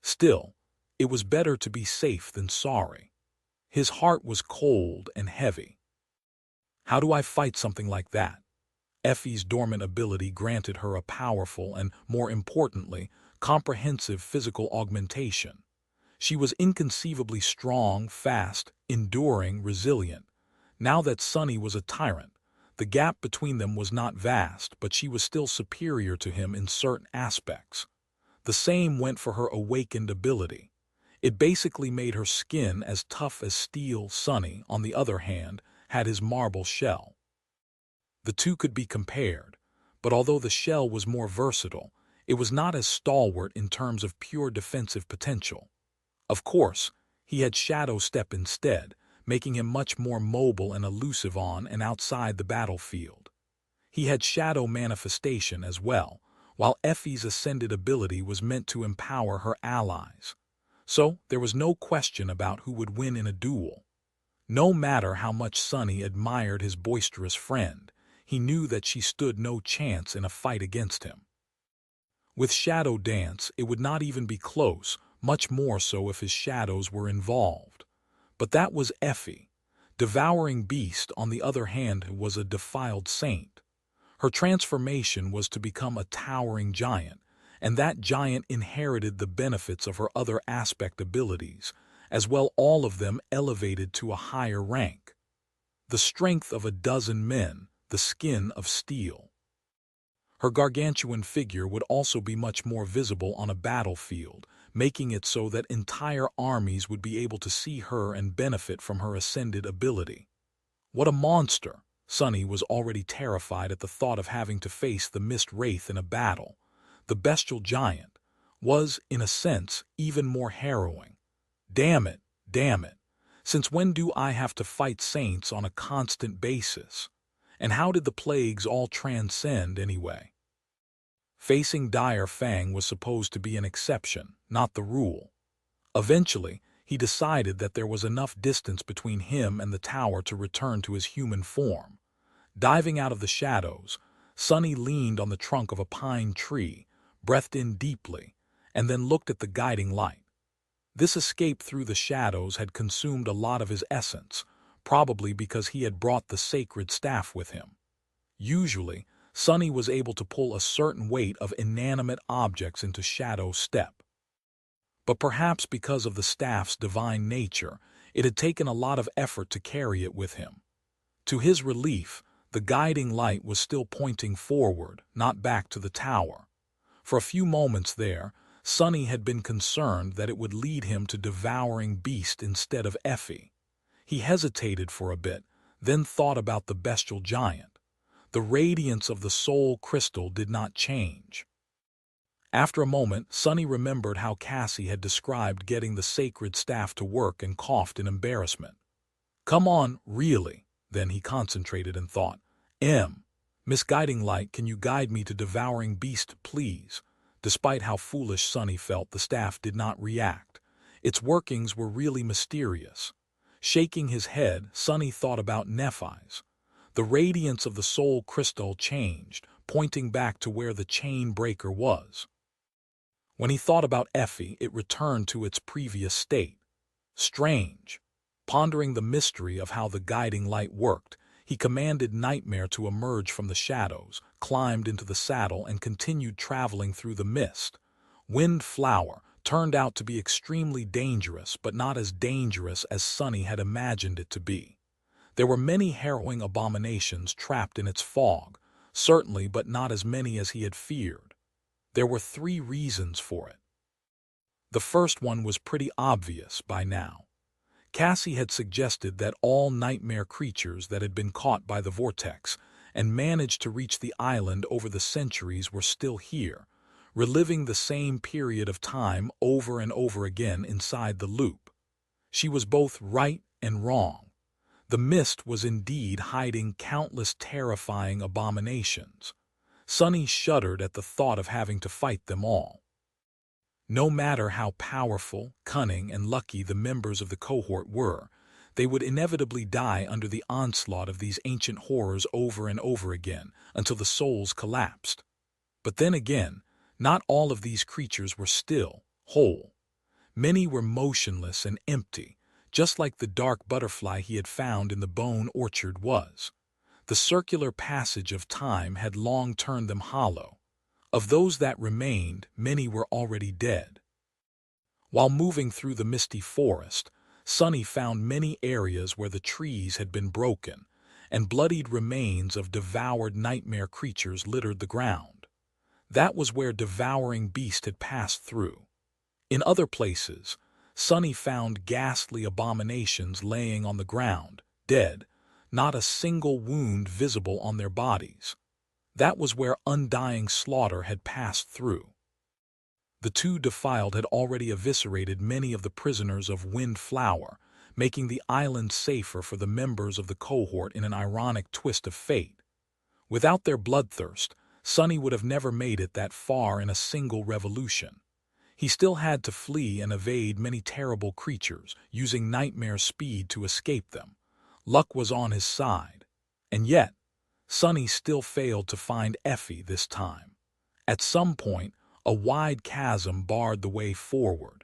Still, it was better to be safe than sorry. His heart was cold and heavy. How do I fight something like that? Effie's dormant ability granted her a powerful and, more importantly, comprehensive physical augmentation. She was inconceivably strong, fast, enduring, resilient. Now that Sunny was a tyrant, the gap between them was not vast, but she was still superior to him in certain aspects. The same went for her awakened ability. It basically made her skin as tough as steel. Sunny, on the other hand, had his marble shell. The 2 could be compared, but although the shell was more versatile, it was not as stalwart in terms of pure defensive potential. Of course, he had Shadow Step instead, making him much more mobile and elusive on and outside the battlefield. He had Shadow Manifestation as well, while Effie's ascended ability was meant to empower her allies. So there was no question about who would win in a duel. No matter how much Sunny admired his boisterous friend, he knew that she stood no chance in a fight against him. With Shadow Dance, it would not even be close, much more so if his shadows were involved. But that was Effie. Devouring Beast, on the other hand, was a defiled saint. Her transformation was to become a towering giant, and that giant inherited the benefits of her other aspect abilities, as well, all of them elevated to a higher rank. The strength of a dozen men, the skin of steel. Her gargantuan figure would also be much more visible on a battlefield, making it so that entire armies would be able to see her and benefit from her ascended ability. What a monster! Sunny was already terrified at the thought of having to face the Mist Wraith in a battle. The bestial giant was, in a sense, even more harrowing. Damn it, damn it. Since when do I have to fight saints on a constant basis? And how did the plagues all transcend anyway? Facing Dire Fang was supposed to be an exception, not the rule. Eventually, he decided that there was enough distance between him and the tower to return to his human form. Diving out of the shadows, Sunny leaned on the trunk of a pine tree, breathed in deeply, and then looked at the guiding light. This escape through the shadows had consumed a lot of his essence, probably because he had brought the sacred staff with him. Usually, Sunny was able to pull a certain weight of inanimate objects into Shadow Step. But perhaps because of the staff's divine nature, it had taken a lot of effort to carry it with him. To his relief, the guiding light was still pointing forward, not back to the tower. For a few moments there, Sunny had been concerned that it would lead him to Devouring Beast instead of Effie. He hesitated for a bit, then thought about the bestial giant. The radiance of the soul crystal did not change. After a moment, Sunny remembered how Cassie had described getting the sacred staff to work and coughed in embarrassment. Come on, really? Then he concentrated and thought, Miss Guiding Light, can you guide me to Devouring Beast, please? Despite how foolish Sunny felt, the staff did not react. Its workings were really mysterious. Shaking his head, Sunny thought about Nephis. The radiance of the soul crystal changed, pointing back to where the chain breaker was. When he thought about Effie, it returned to its previous state. Strange. Pondering the mystery of how the guiding light worked, he commanded Nightmare to emerge from the shadows, climbed into the saddle, and continued traveling through the mist. Windflower turned out to be extremely dangerous, but not as dangerous as Sunny had imagined it to be. There were many harrowing abominations trapped in its fog, certainly, but not as many as he had feared. There were 3 reasons for it. The first one was pretty obvious by now. Cassie had suggested that all nightmare creatures that had been caught by the Vortex and managed to reach the island over the centuries were still here, reliving the same period of time over and over again inside the loop. She was both right and wrong. The mist was indeed hiding countless terrifying abominations. Sunny shuddered at the thought of having to fight them all. No matter how powerful, cunning, and lucky the members of the cohort were, they would inevitably die under the onslaught of these ancient horrors over and over again until the souls collapsed. But then again, not all of these creatures were still, whole. Many were motionless and empty, just like the dark butterfly he had found in the bone orchard was. The circular passage of time had long turned them hollow. Of those that remained, many were already dead. While moving through the misty forest, Sunny found many areas where the trees had been broken, and bloodied remains of devoured nightmare creatures littered the ground. That was where Devouring Beast had passed through. In other places, Sunny found ghastly abominations laying on the ground, dead, not a single wound visible on their bodies. That was where Undying slaughter had passed through. The two defiled had already eviscerated many of the prisoners of Windflower, making the island safer for the members of the cohort in an ironic twist of fate. Without their bloodthirst, Sonny would have never made it that far in a single revolution. He still had to flee and evade many terrible creatures, using nightmare speed to escape them. Luck was on his side. And yet, Sonny still failed to find Effie this time. At some point, a wide chasm barred the way forward.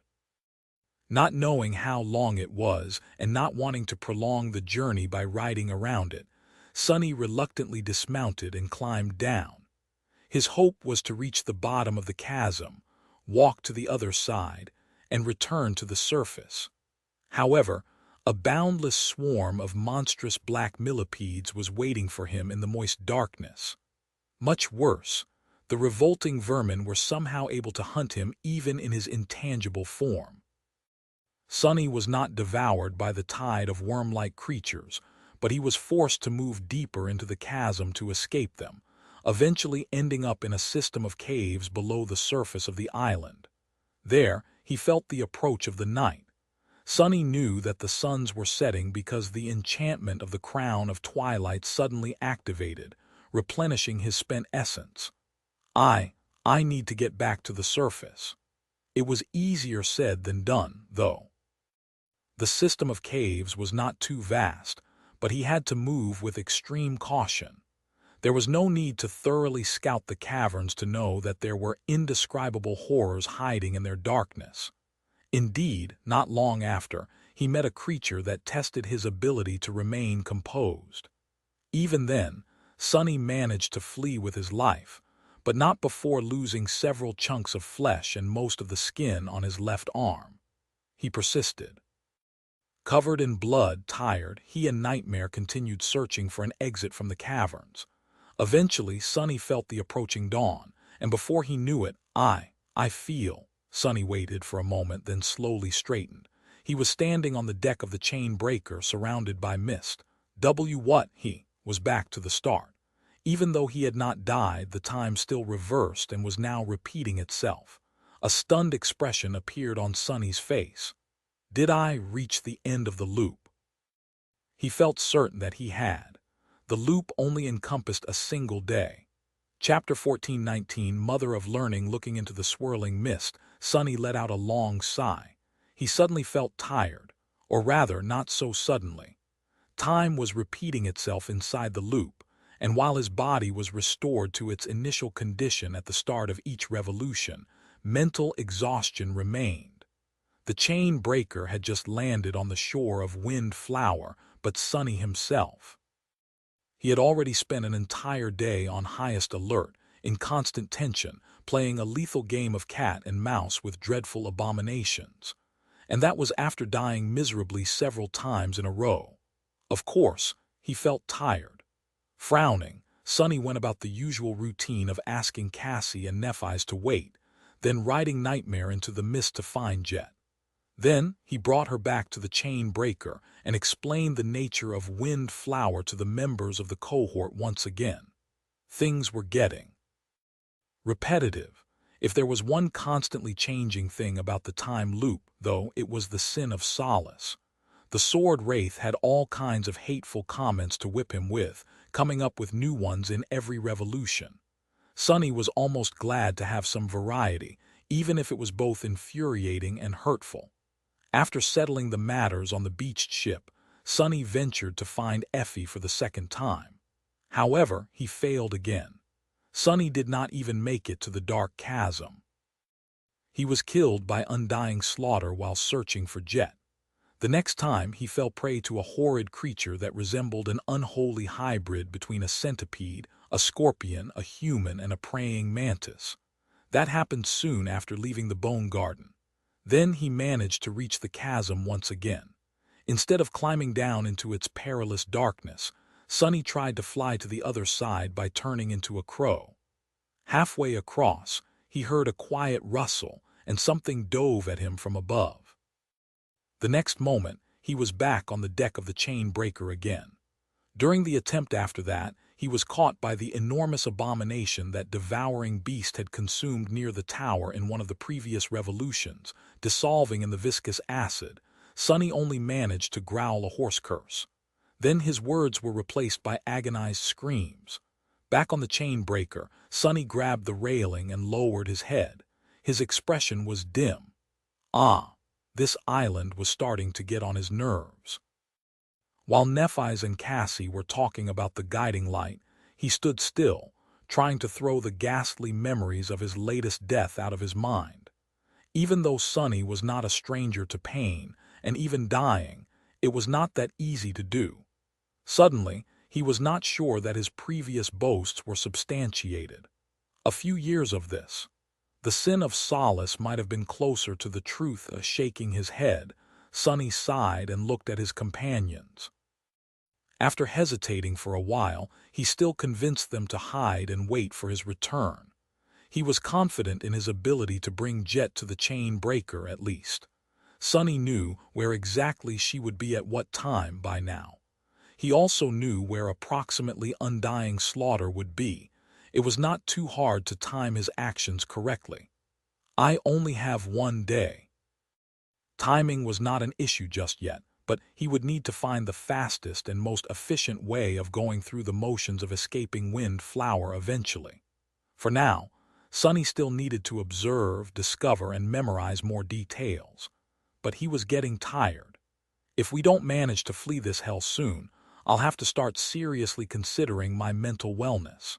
Not knowing how long it was and not wanting to prolong the journey by riding around it, Sonny reluctantly dismounted and climbed down. His hope was to reach the bottom of the chasm, walk to the other side, and return to the surface. However, a boundless swarm of monstrous black millipedes was waiting for him in the moist darkness. Much worse, the revolting vermin were somehow able to hunt him even in his intangible form. Sonny was not devoured by the tide of worm-like creatures, but he was forced to move deeper into the chasm to escape them, eventually ending up in a system of caves below the surface of the island. There, he felt the approach of the night. Sonny knew that the suns were setting because the enchantment of the Crown of Twilight suddenly activated, replenishing his spent essence. I need to get back to the surface. It was easier said than done, though. The system of caves was not too vast, but he had to move with extreme caution. There was no need to thoroughly scout the caverns to know that there were indescribable horrors hiding in their darkness. Indeed, not long after, he met a creature that tested his ability to remain composed. Even then, Sonny managed to flee with his life, but not before losing several chunks of flesh and most of the skin on his left arm. He persisted. Covered in blood, tired, he and Nightmare continued searching for an exit from the caverns. Eventually, Sonny felt the approaching dawn, and before he knew it, I feel. Sonny waited for a moment, then slowly straightened. He was standing on the deck of the chain breaker, surrounded by mist. He was back to the start. Even though he had not died, the time still reversed and was now repeating itself. A stunned expression appeared on Sonny's face. Did I reach the end of the loop? He felt certain that he had. The loop only encompassed a single day. Chapter 14:19, Mother of Learning. Looking into the swirling mist, Sonny let out a long sigh. He suddenly felt tired, or rather, not so suddenly. Time was repeating itself inside the loop, and while his body was restored to its initial condition at the start of each revolution, mental exhaustion remained. The chain breaker had just landed on the shore of Windflower, but Sonny himself. He had already spent an entire day on highest alert, in constant tension, playing a lethal game of cat and mouse with dreadful abominations. And that was after dying miserably several times in a row. Of course, he felt tired. Frowning, Sonny went about the usual routine of asking Cassie and Nephi's to wait, then riding Nightmare into the mist to find Jet. Then he brought her back to the chain breaker and explained the nature of Windflower to the members of the cohort once again. Things were getting repetitive. If there was one constantly changing thing about the time loop, though, it was the sin of Solace. The Sword Wraith had all kinds of hateful comments to whip him with, coming up with new ones in every revolution. Sonny was almost glad to have some variety, even if it was both infuriating and hurtful. After settling the matters on the beached ship, Sonny ventured to find Effie for the second time. However, he failed again. Sonny did not even make it to the dark chasm. He was killed by Undying slaughter while searching for Jet. The next time, he fell prey to a horrid creature that resembled an unholy hybrid between a centipede, a scorpion, a human, and a praying mantis. That happened soon after leaving the Bone Garden. Then he managed to reach the chasm once again. Instead of climbing down into its perilous darkness, Sonny tried to fly to the other side by turning into a crow. Halfway across, he heard a quiet rustle, and something dove at him from above. The next moment, he was back on the deck of the chain breaker again. During the attempt after that, he was caught by the enormous abomination that devouring beast had consumed near the tower in one of the previous revolutions, dissolving in the viscous acid. Sonny only managed to growl a hoarse curse. Then his words were replaced by agonized screams. Back on the chain breaker, Sonny grabbed the railing and lowered his head. His expression was dim. This island was starting to get on his nerves. While Nephi's and Cassie were talking about the guiding light, he stood still, trying to throw the ghastly memories of his latest death out of his mind. Even though Sonny was not a stranger to pain, and even dying, it was not that easy to do. Suddenly, he was not sure that his previous boasts were substantiated. A few years of this. The sin of solace might have been closer to the truth. Shaking his head, Sonny sighed and looked at his companions. After hesitating for a while, he still convinced them to hide and wait for his return. He was confident in his ability to bring Jet to the chain breaker at least. Sonny knew where exactly she would be at what time by now. He also knew where approximately Undying slaughter would be. It was not too hard to time his actions correctly. I only have 1 day. Timing was not an issue just yet, but he would need to find the fastest and most efficient way of going through the motions of escaping wind flower eventually. For now, Sonny still needed to observe, discover, and memorize more details. But he was getting tired. If we don't manage to flee this hell soon, I'll have to start seriously considering my mental wellness.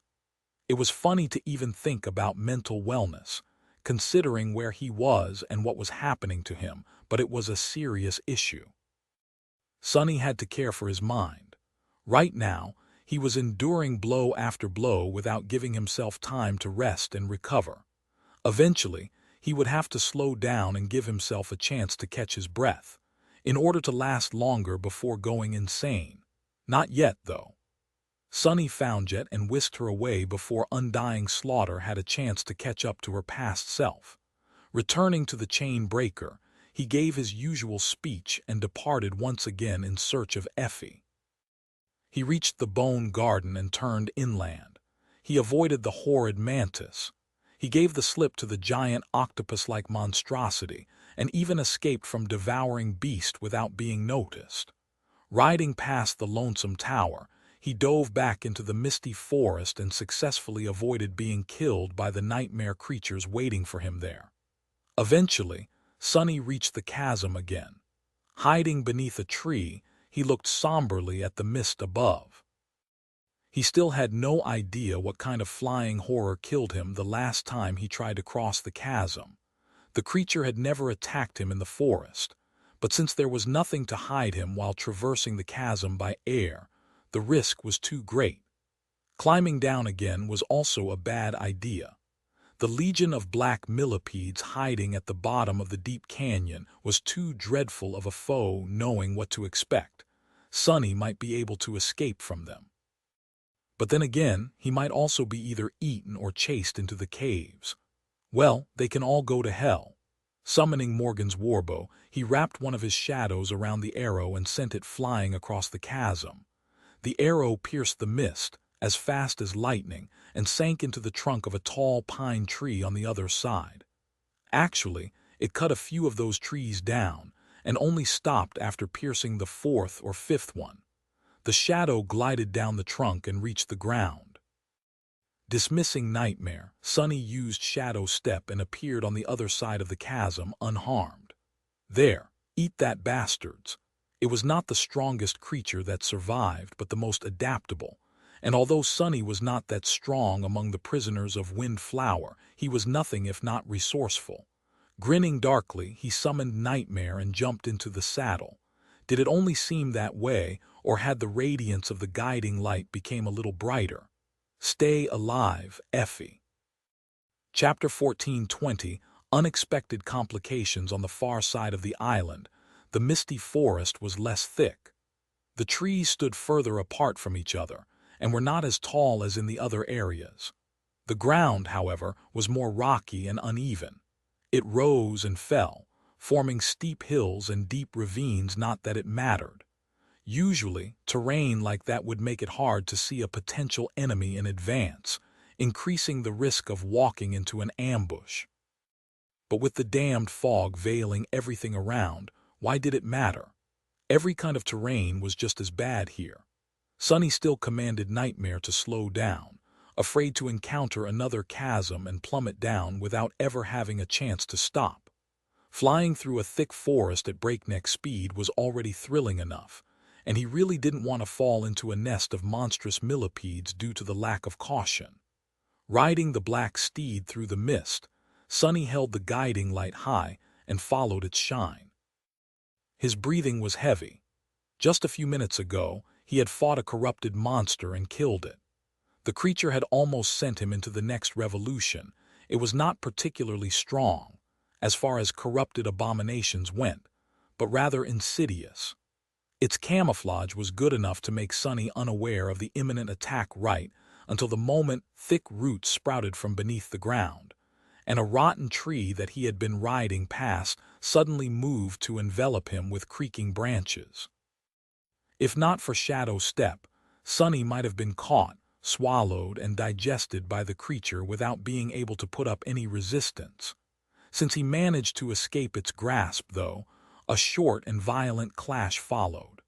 It was funny to even think about mental wellness, considering where he was and what was happening to him, but it was a serious issue. Sonny had to care for his mind. Right now, he was enduring blow after blow without giving himself time to rest and recover. Eventually, he would have to slow down and give himself a chance to catch his breath, in order to last longer before going insane. Not yet, though. Sonny found Jet and whisked her away before Undying Slaughter had a chance to catch up to her past self. Returning to the chain breaker, he gave his usual speech and departed once again in search of Effie. He reached the Bone Garden and turned inland. He avoided the horrid mantis. He gave the slip to the giant octopus-like monstrosity and even escaped from devouring beast without being noticed. Riding past the lonesome tower, he dove back into the misty forest and successfully avoided being killed by the nightmare creatures waiting for him there. Eventually, Sonny reached the chasm again. Hiding beneath a tree, he looked somberly at the mist above. He still had no idea what kind of flying horror killed him the last time he tried to cross the chasm. The creature had never attacked him in the forest, but since there was nothing to hide him while traversing the chasm by air, the risk was too great. Climbing down again was also a bad idea. The legion of black millipedes hiding at the bottom of the deep canyon was too dreadful of a foe. Knowing what to expect, Sonny might be able to escape from them. But then again, he might also be either eaten or chased into the caves. Well, they can all go to hell. Summoning Morgan's warbow, he wrapped one of his shadows around the arrow and sent it flying across the chasm. The arrow pierced the mist, as fast as lightning, and sank into the trunk of a tall pine tree on the other side. Actually, it cut a few of those trees down, and only stopped after piercing the 4th or 5th one. The shadow glided down the trunk and reached the ground. Dismissing Nightmare, Sonny used Shadow Step and appeared on the other side of the chasm unharmed. There, eat that bastards. It was not the strongest creature that survived, but the most adaptable, and although Sonny was not that strong among the prisoners of Windflower, he was nothing if not resourceful. Grinning darkly, he summoned Nightmare and jumped into the saddle. Did it only seem that way, or had the radiance of the guiding light become a little brighter? Stay alive, Effie. Chapter 14:20 Unexpected complications on the far side of the island. The misty forest was less thick. The trees stood further apart from each other, and were not as tall as in the other areas. The ground, however, was more rocky and uneven. It rose and fell, forming steep hills and deep ravines. Not that it mattered. Usually, terrain like that would make it hard to see a potential enemy in advance, increasing the risk of walking into an ambush. But with the damned fog veiling everything around, why did it matter? Every kind of terrain was just as bad here. Sunny still commanded Nightmare to slow down, afraid to encounter another chasm and plummet down without ever having a chance to stop. Flying through a thick forest at breakneck speed was already thrilling enough, and he really didn't want to fall into a nest of monstrous millipedes due to the lack of caution. Riding the black steed through the mist, Sunny held the guiding light high and followed its shine. His breathing was heavy. Just a few minutes ago, he had fought a corrupted monster and killed it. The creature had almost sent him into the next revolution. It was not particularly strong, as far as corrupted abominations went, but rather insidious. Its camouflage was good enough to make Sunny unaware of the imminent attack right until the moment thick roots sprouted from beneath the ground, and a rotten tree that he had been riding past suddenly moved to envelop him with creaking branches. If not for Shadow Step, Sunny might have been caught, swallowed, and digested by the creature without being able to put up any resistance. Since he managed to escape its grasp, though, a short and violent clash followed.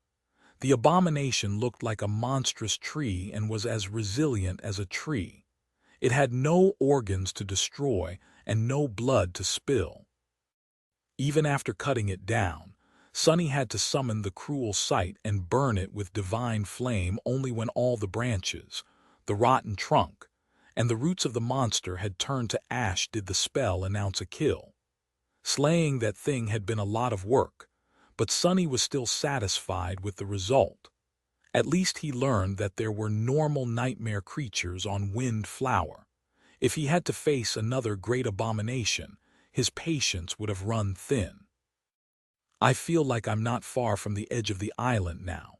The abomination looked like a monstrous tree and was as resilient as a tree. It had no organs to destroy and no blood to spill. Even after cutting it down, Sunny had to summon the cruel sight and burn it with divine flame only when all the branches, the rotten trunk, and the roots of the monster had turned to ash did the spell announce a kill. Slaying that thing had been a lot of work, but Sunny was still satisfied with the result. At least he learned that there were normal nightmare creatures on Wind Flower. If he had to face another great abomination, his patience would have run thin. I feel like I'm not far from the edge of the island now.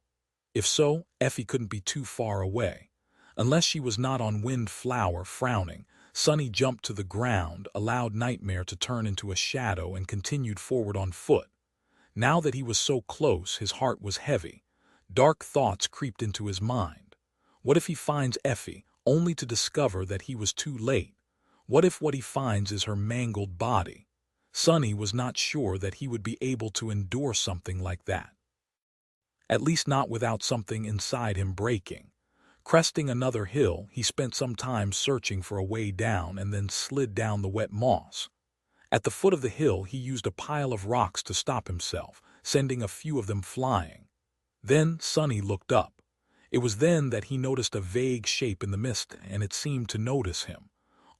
If so, Effie couldn't be too far away. Unless she was not on Wind Flower. Frowning, Sunny jumped to the ground, allowed Nightmare to turn into a shadow, and continued forward on foot. Now that he was so close, his heart was heavy. Dark thoughts creeped into his mind. What if he finds Effie, only to discover that he was too late? What if what he finds is her mangled body? Sunny was not sure that he would be able to endure something like that. At least not without something inside him breaking. Cresting another hill, he spent some time searching for a way down and then slid down the wet moss. At the foot of the hill, he used a pile of rocks to stop himself, sending a few of them flying. Then Sunny looked up. It was then that he noticed a vague shape in the mist, and it seemed to notice him.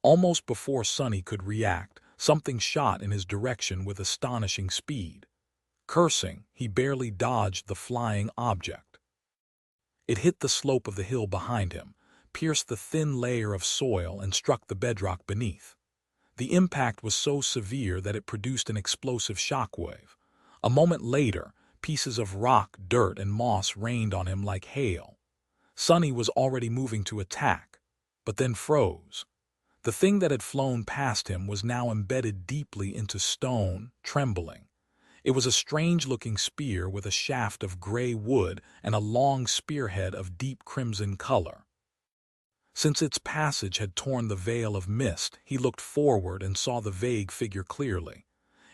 Almost before Sunny could react, something shot in his direction with astonishing speed. Cursing, he barely dodged the flying object. It hit the slope of the hill behind him, pierced the thin layer of soil, and struck the bedrock beneath. The impact was so severe that it produced an explosive shockwave. A moment later, pieces of rock, dirt, and moss rained on him like hail. Sunny was already moving to attack, but then froze. The thing that had flown past him was now embedded deeply into stone, trembling. It was a strange-looking spear with a shaft of gray wood and a long spearhead of deep crimson color. Since its passage had torn the veil of mist, he looked forward and saw the vague figure clearly.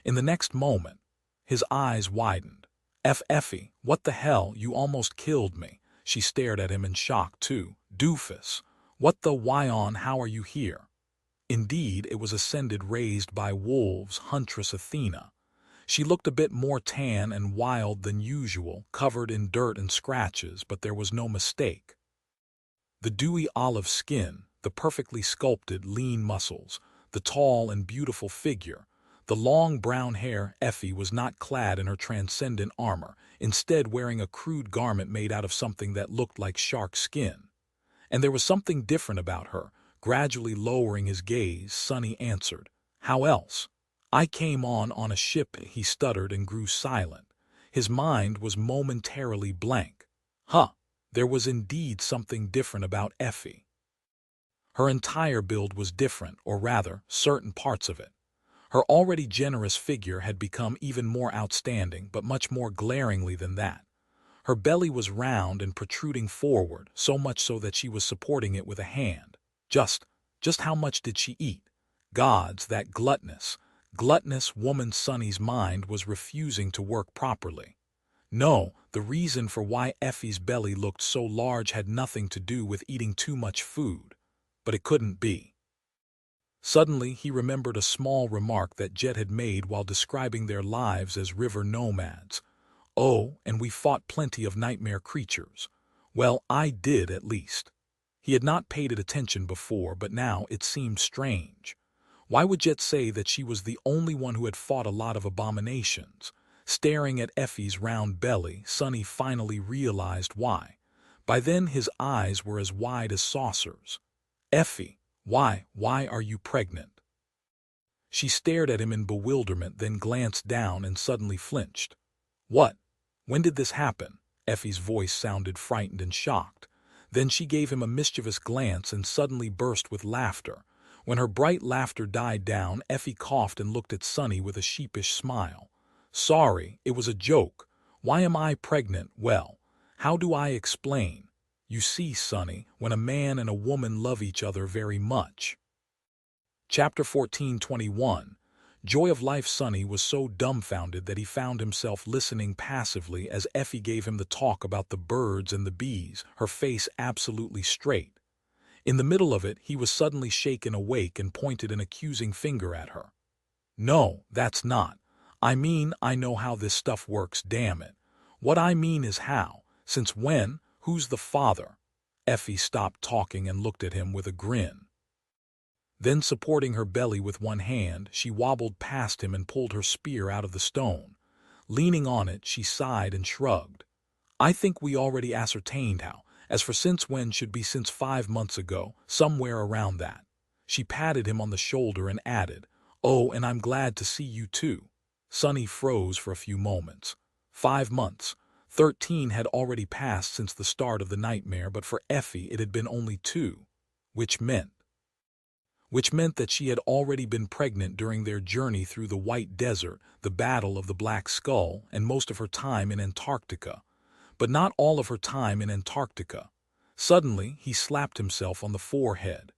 In the next moment, his eyes widened. Effie, what the hell, you almost killed me. She stared at him in shock too. Doofus, what the why on, how are you here? Indeed, it was ascended raised by wolves, Huntress Athena. She looked a bit more tan and wild than usual, covered in dirt and scratches, but there was no mistake. The dewy olive skin, the perfectly sculpted, lean muscles, the tall and beautiful figure, the long brown hair. Effie was not clad in her transcendent armor, instead wearing a crude garment made out of something that looked like shark skin. And there was something different about her. Gradually lowering his gaze, Sunny answered, "How else? I came on a ship." He stuttered and grew silent. His mind was momentarily blank. There was indeed something different about Effie. Her entire build was different, or rather, certain parts of it. Her already generous figure had become even more outstanding, but much more glaringly than that. Her belly was round and protruding forward, so much so that she was supporting it with a hand. Just how much did she eat? Gods, that gluttonous woman. Sonny's mind was refusing to work properly. No, the reason for why Effie's belly looked so large had nothing to do with eating too much food. But it couldn't be. Suddenly, he remembered a small remark that Jet had made while describing their lives as river nomads. "Oh, and we fought plenty of nightmare creatures. Well, I did at least." He had not paid it attention before, but now it seemed strange. Why would Jet say that she was the only one who had fought a lot of abominations? Staring at Effie's round belly, Sonny finally realized why. By then his eyes were as wide as saucers. "Effie, why are you pregnant?" She stared at him in bewilderment, then glanced down and suddenly flinched. "What? When did this happen?" Effie's voice sounded frightened and shocked. Then she gave him a mischievous glance and suddenly burst with laughter. When her bright laughter died down, Effie coughed and looked at Sonny with a sheepish smile. "Sorry, it was a joke. Why am I pregnant? Well, how do I explain? You see, Sonny, when a man and a woman love each other very much." Chapter 14:21. Joy of Life. Sonny was so dumbfounded that he found himself listening passively as Effie gave him the talk about the birds and the bees, her face absolutely straight. In the middle of it, he was suddenly shaken awake and pointed an accusing finger at her. "No, that's not. I mean, I know how this stuff works, damn it. What I mean is how, since when, who's the father?" Effie stopped talking and looked at him with a grin. Then, supporting her belly with one hand, she wobbled past him and pulled her spear out of the stone. Leaning on it, she sighed and shrugged. "I think we already ascertained how. As for since when should be since 5 months ago, somewhere around that." She patted him on the shoulder and added, "Oh, and I'm glad to see you too." Sonny froze for a few moments. 5 months. 13 had already passed since the start of the nightmare, but for Effie it had been only 2, which meant that she had already been pregnant during their journey through the White Desert, the Battle of the Black Skull, and most of her time in Antarctica. But not all of her time in Antarctica. Suddenly, he slapped himself on the forehead.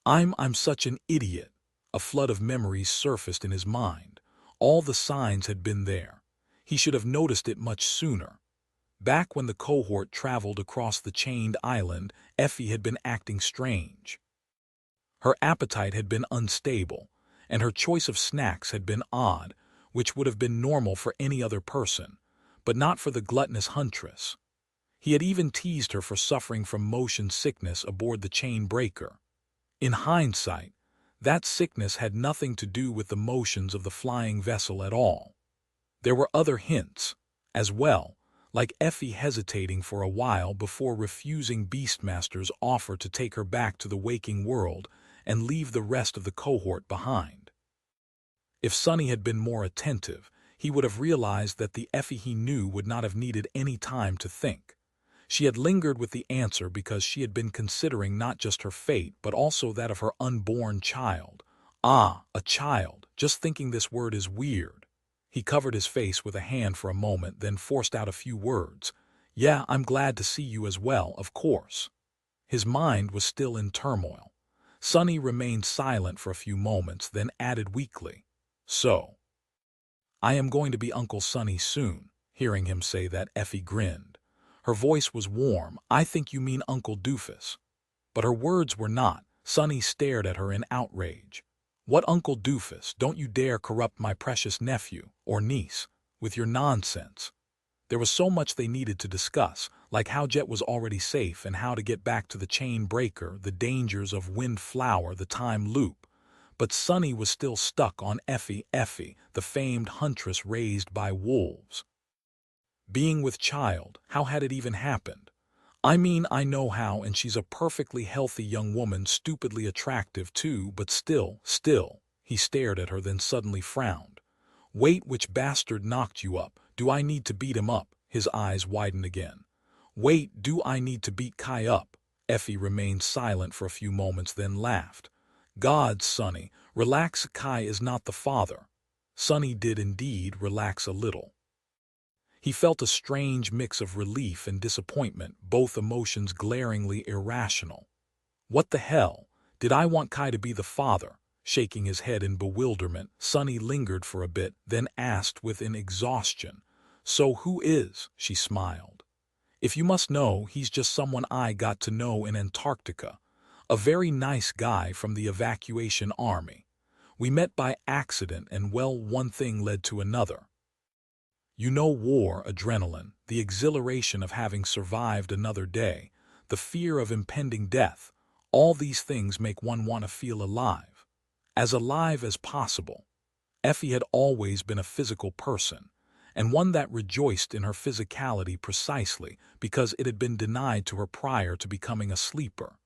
I'm such an idiot." A flood of memories surfaced in his mind. All the signs had been there. He should have noticed it much sooner. Back when the cohort traveled across the chained island, Effie had been acting strange. Her appetite had been unstable, and her choice of snacks had been odd, which would have been normal for any other person, but not for the gluttonous huntress. He had even teased her for suffering from motion sickness aboard the chain breaker. In hindsight, that sickness had nothing to do with the motions of the flying vessel at all. There were other hints, as well, like Effie hesitating for a while before refusing Beastmaster's offer to take her back to the waking world and leave the rest of the cohort behind. If Sonny had been more attentive, he would have realized that the Effie he knew would not have needed any time to think. She had lingered with the answer because she had been considering not just her fate but also that of her unborn child. Ah, a child, just thinking this word is weird. He covered his face with a hand for a moment, then forced out a few words. "Yeah, I'm glad to see you as well, of course." His mind was still in turmoil. Sonny remained silent for a few moments, then added weakly, "So, I am going to be Uncle Sonny soon." Hearing him say that, Effie grinned. Her voice was warm. "I think you mean Uncle Doofus." But her words were not. Sonny stared at her in outrage. "What Uncle Doofus? Don't you dare corrupt my precious nephew, or niece, with your nonsense." There was so much they needed to discuss, like how Jet was already safe and how to get back to the chain breaker, the dangers of Windflower, the time loop. But Sonny was still stuck on Effie, the famed huntress raised by wolves. Being with child, how had it even happened? "I mean, I know how, and she's a perfectly healthy young woman, stupidly attractive too, but still." He stared at her, then suddenly frowned. "Wait, which bastard knocked you up? Do I need to beat him up?" His eyes widened again. "Wait, do I need to beat Kai up?" Effie remained silent for a few moments, then laughed. "God, Sonny, relax. Kai is not the father." Sonny did indeed relax a little. He felt a strange mix of relief and disappointment, both emotions glaringly irrational. What the hell? Did I want Kai to be the father? Shaking his head in bewilderment, Sunny lingered for a bit, then asked with an exhaustion. So who is? She smiled. If you must know, he's just someone I got to know in Antarctica. A very nice guy from the evacuation army. We met by accident and well, one thing led to another. You know, war, adrenaline, the exhilaration of having survived another day, the fear of impending death, all these things make one want to feel alive. As alive as possible. Effie had always been a physical person, and one that rejoiced in her physicality precisely because it had been denied to her prior to becoming a sleeper.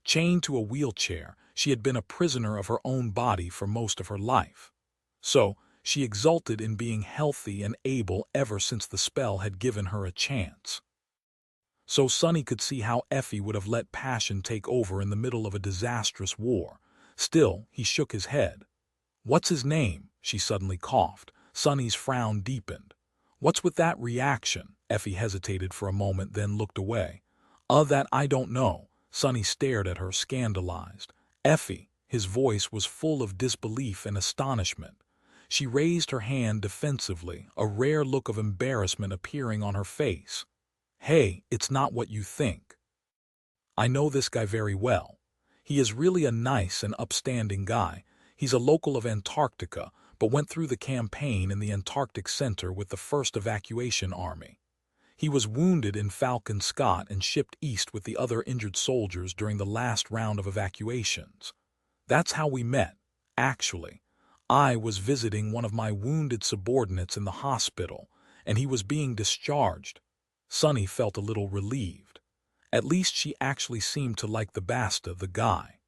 Chained to a wheelchair, she had been a prisoner of her own body for most of her life. So, she exulted in being healthy and able ever since the spell had given her a chance. So Sunny could see how Effie would have let passion take over in the middle of a disastrous war. Still, he shook his head. What's his name? She suddenly coughed. Sunny's frown deepened. What's with that reaction? Effie hesitated for a moment, then looked away. That I don't know. Sunny stared at her, scandalized. Effie, his voice was full of disbelief and astonishment. She raised her hand defensively, a rare look of embarrassment appearing on her face. Hey, it's not what you think. I know this guy very well. He is really a nice and upstanding guy. He's a local of Antarctica, but went through the campaign in the Antarctic Center with the 1st Evacuation Army. He was wounded in Falcon Scott and shipped east with the other injured soldiers during the last round of evacuations. That's how we met, actually. I was visiting one of my wounded subordinates in the hospital, and he was being discharged. Sunny felt a little relieved. At least she actually seemed to like the Basta, the guy.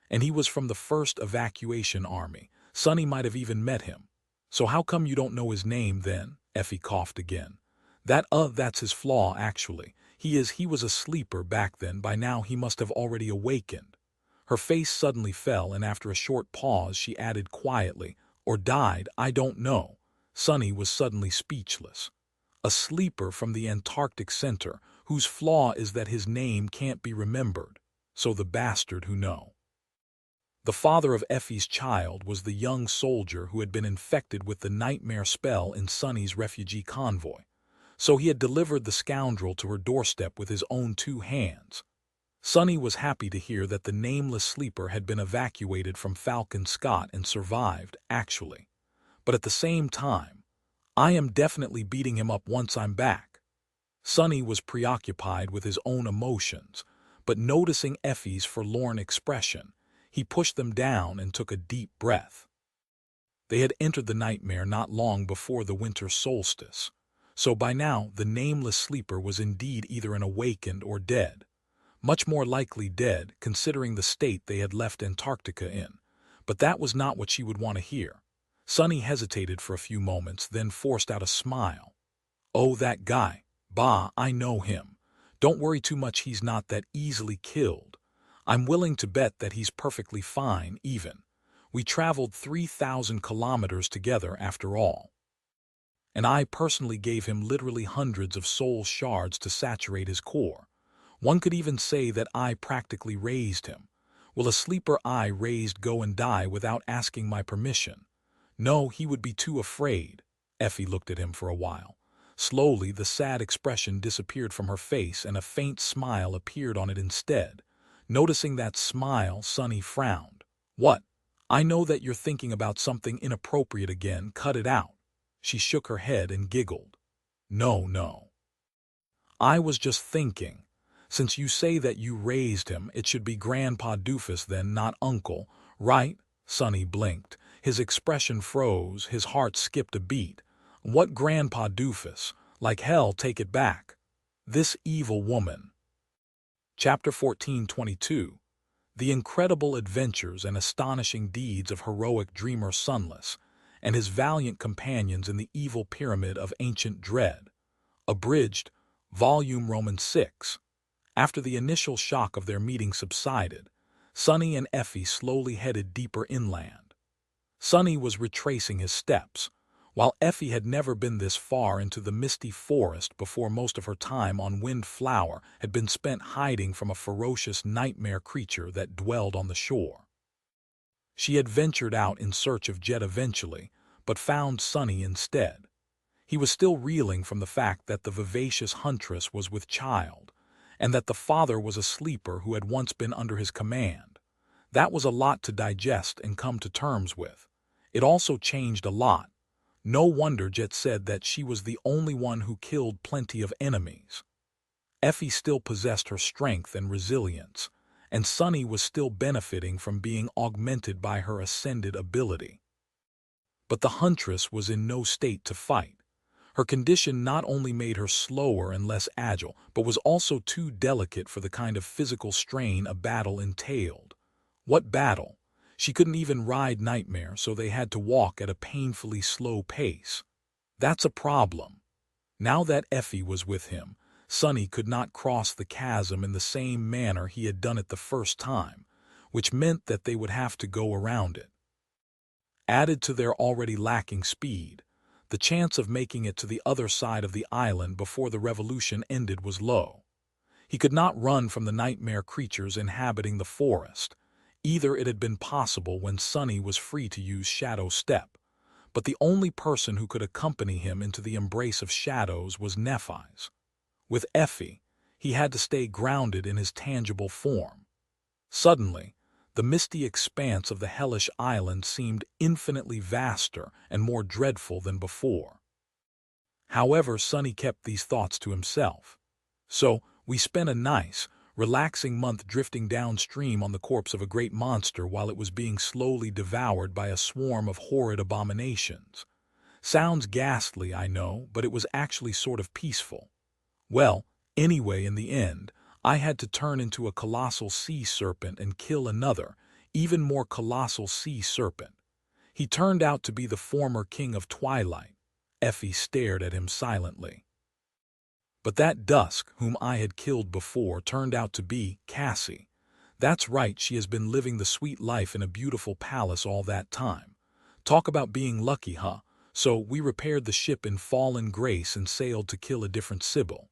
And he was from the 1st Evacuation Army. Sunny might have even met him. So how come you don't know his name then? Effie coughed again. That's his flaw, actually. He was a sleeper back then. By now he must have already awakened. Her face suddenly fell, and after a short pause she added quietly, or died, I don't know. Sunny was suddenly speechless. A sleeper from the Antarctic Center, whose flaw is that his name can't be remembered. So the bastard who know. The father of Effie's child was the young soldier who had been infected with the nightmare spell in Sunny's refugee convoy. So he had delivered the scoundrel to her doorstep with his own 2 hands. Sunny was happy to hear that the nameless sleeper had been evacuated from Falcon Scott and survived, actually. But at the same time, I am definitely beating him up once I'm back. Sunny was preoccupied with his own emotions, but noticing Effie's forlorn expression, he pushed them down and took a deep breath. They had entered the nightmare not long before the winter solstice, so by now the nameless sleeper was indeed either an awakened or dead. Much more likely dead, considering the state they had left Antarctica in. But that was not what she would want to hear. Sunny hesitated for a few moments, then forced out a smile. Oh, that guy. Bah, I know him. Don't worry too much, he's not that easily killed. I'm willing to bet that he's perfectly fine, even. We traveled 3,000 kilometers together after all. And I personally gave him literally hundreds of soul shards to saturate his core. One could even say that I practically raised him. Will a sleeper I raised go and die without asking my permission? No, he would be too afraid. Effie looked at him for a while. Slowly, the sad expression disappeared from her face and a faint smile appeared on it instead. Noticing that smile, Sunny frowned. What? I know that you're thinking about something inappropriate again. Cut it out. She shook her head and giggled. No. I was just thinking. Since you say that you raised him, it should be Grandpa Doofus then, not Uncle, right? Sunny blinked. His expression froze, his heart skipped a beat. What Grandpa Doofus? Like hell, take it back. This evil woman. Chapter 14:22. The incredible adventures and astonishing deeds of heroic dreamer Sunless and his valiant companions in the evil pyramid of ancient dread. Abridged, Volume Roman 6. After the initial shock of their meeting subsided, Sunny and Effie slowly headed deeper inland. Sunny was retracing his steps. While Effie had never been this far into the misty forest before, most of her time on Windflower had been spent hiding from a ferocious nightmare creature that dwelled on the shore. She had ventured out in search of Jet eventually, but found Sunny instead. He was still reeling from the fact that the vivacious huntress was with child, and that the father was a sleeper who had once been under his command. That was a lot to digest and come to terms with. It also changed a lot. No wonder Jet said that she was the only one who killed plenty of enemies. Effie still possessed her strength and resilience, and Sunny was still benefiting from being augmented by her ascended ability. But the huntress was in no state to fight. Her condition not only made her slower and less agile, but was also too delicate for the kind of physical strain a battle entailed. What battle? She couldn't even ride Nightmare, so they had to walk at a painfully slow pace. That's a problem. Now that Effie was with him, Sunny could not cross the chasm in the same manner he had done it the first time, which meant that they would have to go around it. Added to their already lacking speed, the chance of making it to the other side of the island before the revolution ended was low. He could not run from the nightmare creatures inhabiting the forest. Either it had been possible when Sunny was free to use Shadow Step, but the only person who could accompany him into the embrace of shadows was Nephi's. With Effie, he had to stay grounded in his tangible form. Suddenly, the misty expanse of the hellish island seemed infinitely vaster and more dreadful than before. However, Sunny kept these thoughts to himself. So, we spent a nice, relaxing month drifting downstream on the corpse of a great monster while it was being slowly devoured by a swarm of horrid abominations. Sounds ghastly, I know, but it was actually sort of peaceful. Well, anyway, in the end, I had to turn into a colossal sea serpent and kill another, even more colossal sea serpent. He turned out to be the former king of Twilight. Effie stared at him silently. But that Dusk, whom I had killed before, turned out to be Cassie. That's right, she has been living the sweet life in a beautiful palace all that time. Talk about being lucky, huh? So we repaired the ship in fallen grace and sailed to kill a different Sybil.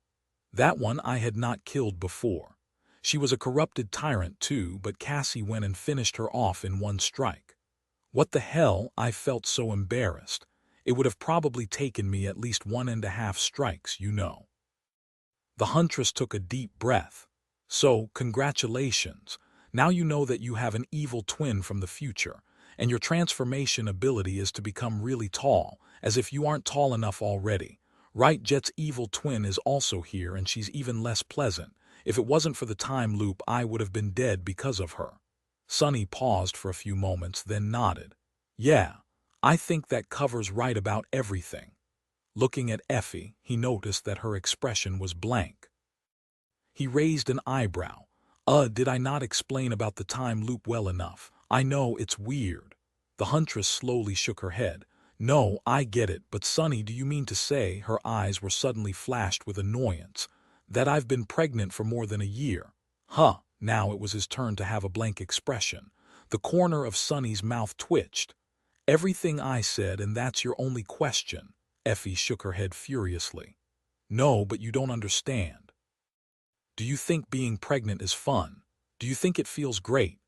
That one I had not killed before. She was a corrupted tyrant too, but Cassie went and finished her off in one strike. What the hell, I felt so embarrassed. It would have probably taken me at least 1.5 strikes, you know. The huntress took a deep breath. So, congratulations. Now you know that you have an evil twin from the future, and your transformation ability is to become really tall, as if you aren't tall enough already. Right, Jet's evil twin is also here, and she's even less pleasant. If it wasn't for the time loop, I would have been dead because of her. Sunny paused for a few moments, then nodded. Yeah, I think that covers right about everything. Looking at Effie, he noticed that her expression was blank. He raised an eyebrow. Did I not explain about the time loop well enough? I know, it's weird. The huntress slowly shook her head. No, I get it, but Sunny, do you mean to say, her eyes were suddenly flashed with annoyance, that I've been pregnant for more than a year? Huh, now it was his turn to have a blank expression. The corner of Sunny's mouth twitched. Everything I said, and that's your only question. Effie shook her head furiously. No, but you don't understand. Do you think being pregnant is fun? Do you think it feels great?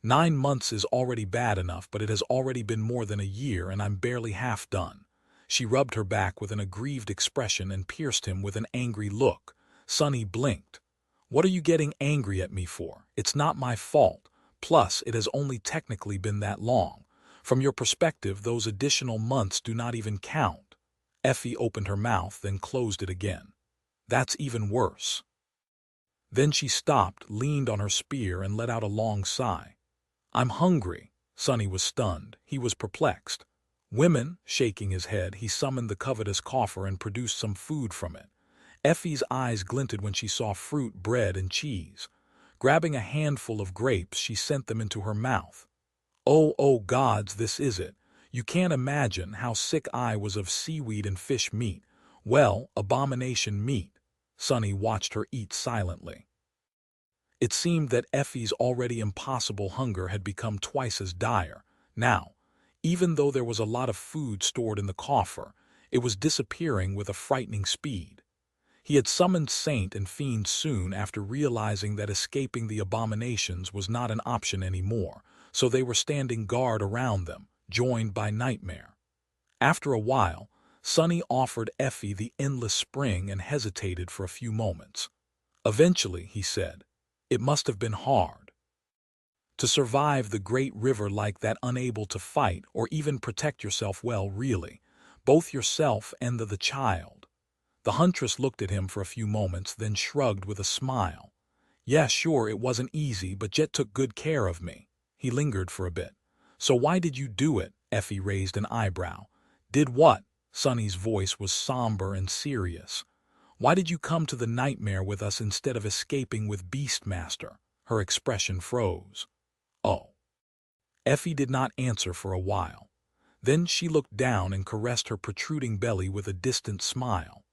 9 months is already bad enough, but it has already been more than a year and I'm barely half done. She rubbed her back with an aggrieved expression and pierced him with an angry look. Sunny blinked. What are you getting angry at me for? It's not my fault. Plus, it has only technically been that long. From your perspective, those additional months do not even count. Effie opened her mouth, then closed it again. That's even worse. Then she stopped, leaned on her spear, and let out a long sigh. I'm hungry. Sunny was stunned. He was perplexed. Women, shaking his head, he summoned the covetous coffer and produced some food from it. Effie's eyes glinted when she saw fruit, bread, and cheese. Grabbing a handful of grapes, she sent them into her mouth. Oh gods, this is it. You can't imagine how sick I was of seaweed and fish meat. Well, abomination meat. Sunny watched her eat silently. It seemed that Effie's already impossible hunger had become twice as dire. Now, Even though there was a lot of food stored in the coffer, it was disappearing with a frightening speed. He had summoned Saint and Fiend soon after realizing that escaping the abominations was not an option anymore, so they were standing guard around them, joined by Nightmare. After a while, Sunny offered Effie the endless spring and hesitated for a few moments. Eventually, he said, "It must have been hard to survive the great river like that, unable to fight or even protect yourself well, really, both yourself and the child." The huntress looked at him for a few moments, then shrugged with a smile. "Yeah, sure, it wasn't easy, but Jet took good care of me." He lingered for a bit. "So why did you do it?" Effie raised an eyebrow. "Did what?" Sunny's voice was somber and serious. "Why did you come to the nightmare with us instead of escaping with Beastmaster?" Her expression froze. "Oh." Effie did not answer for a while. Then she looked down and caressed her protruding belly with a distant smile.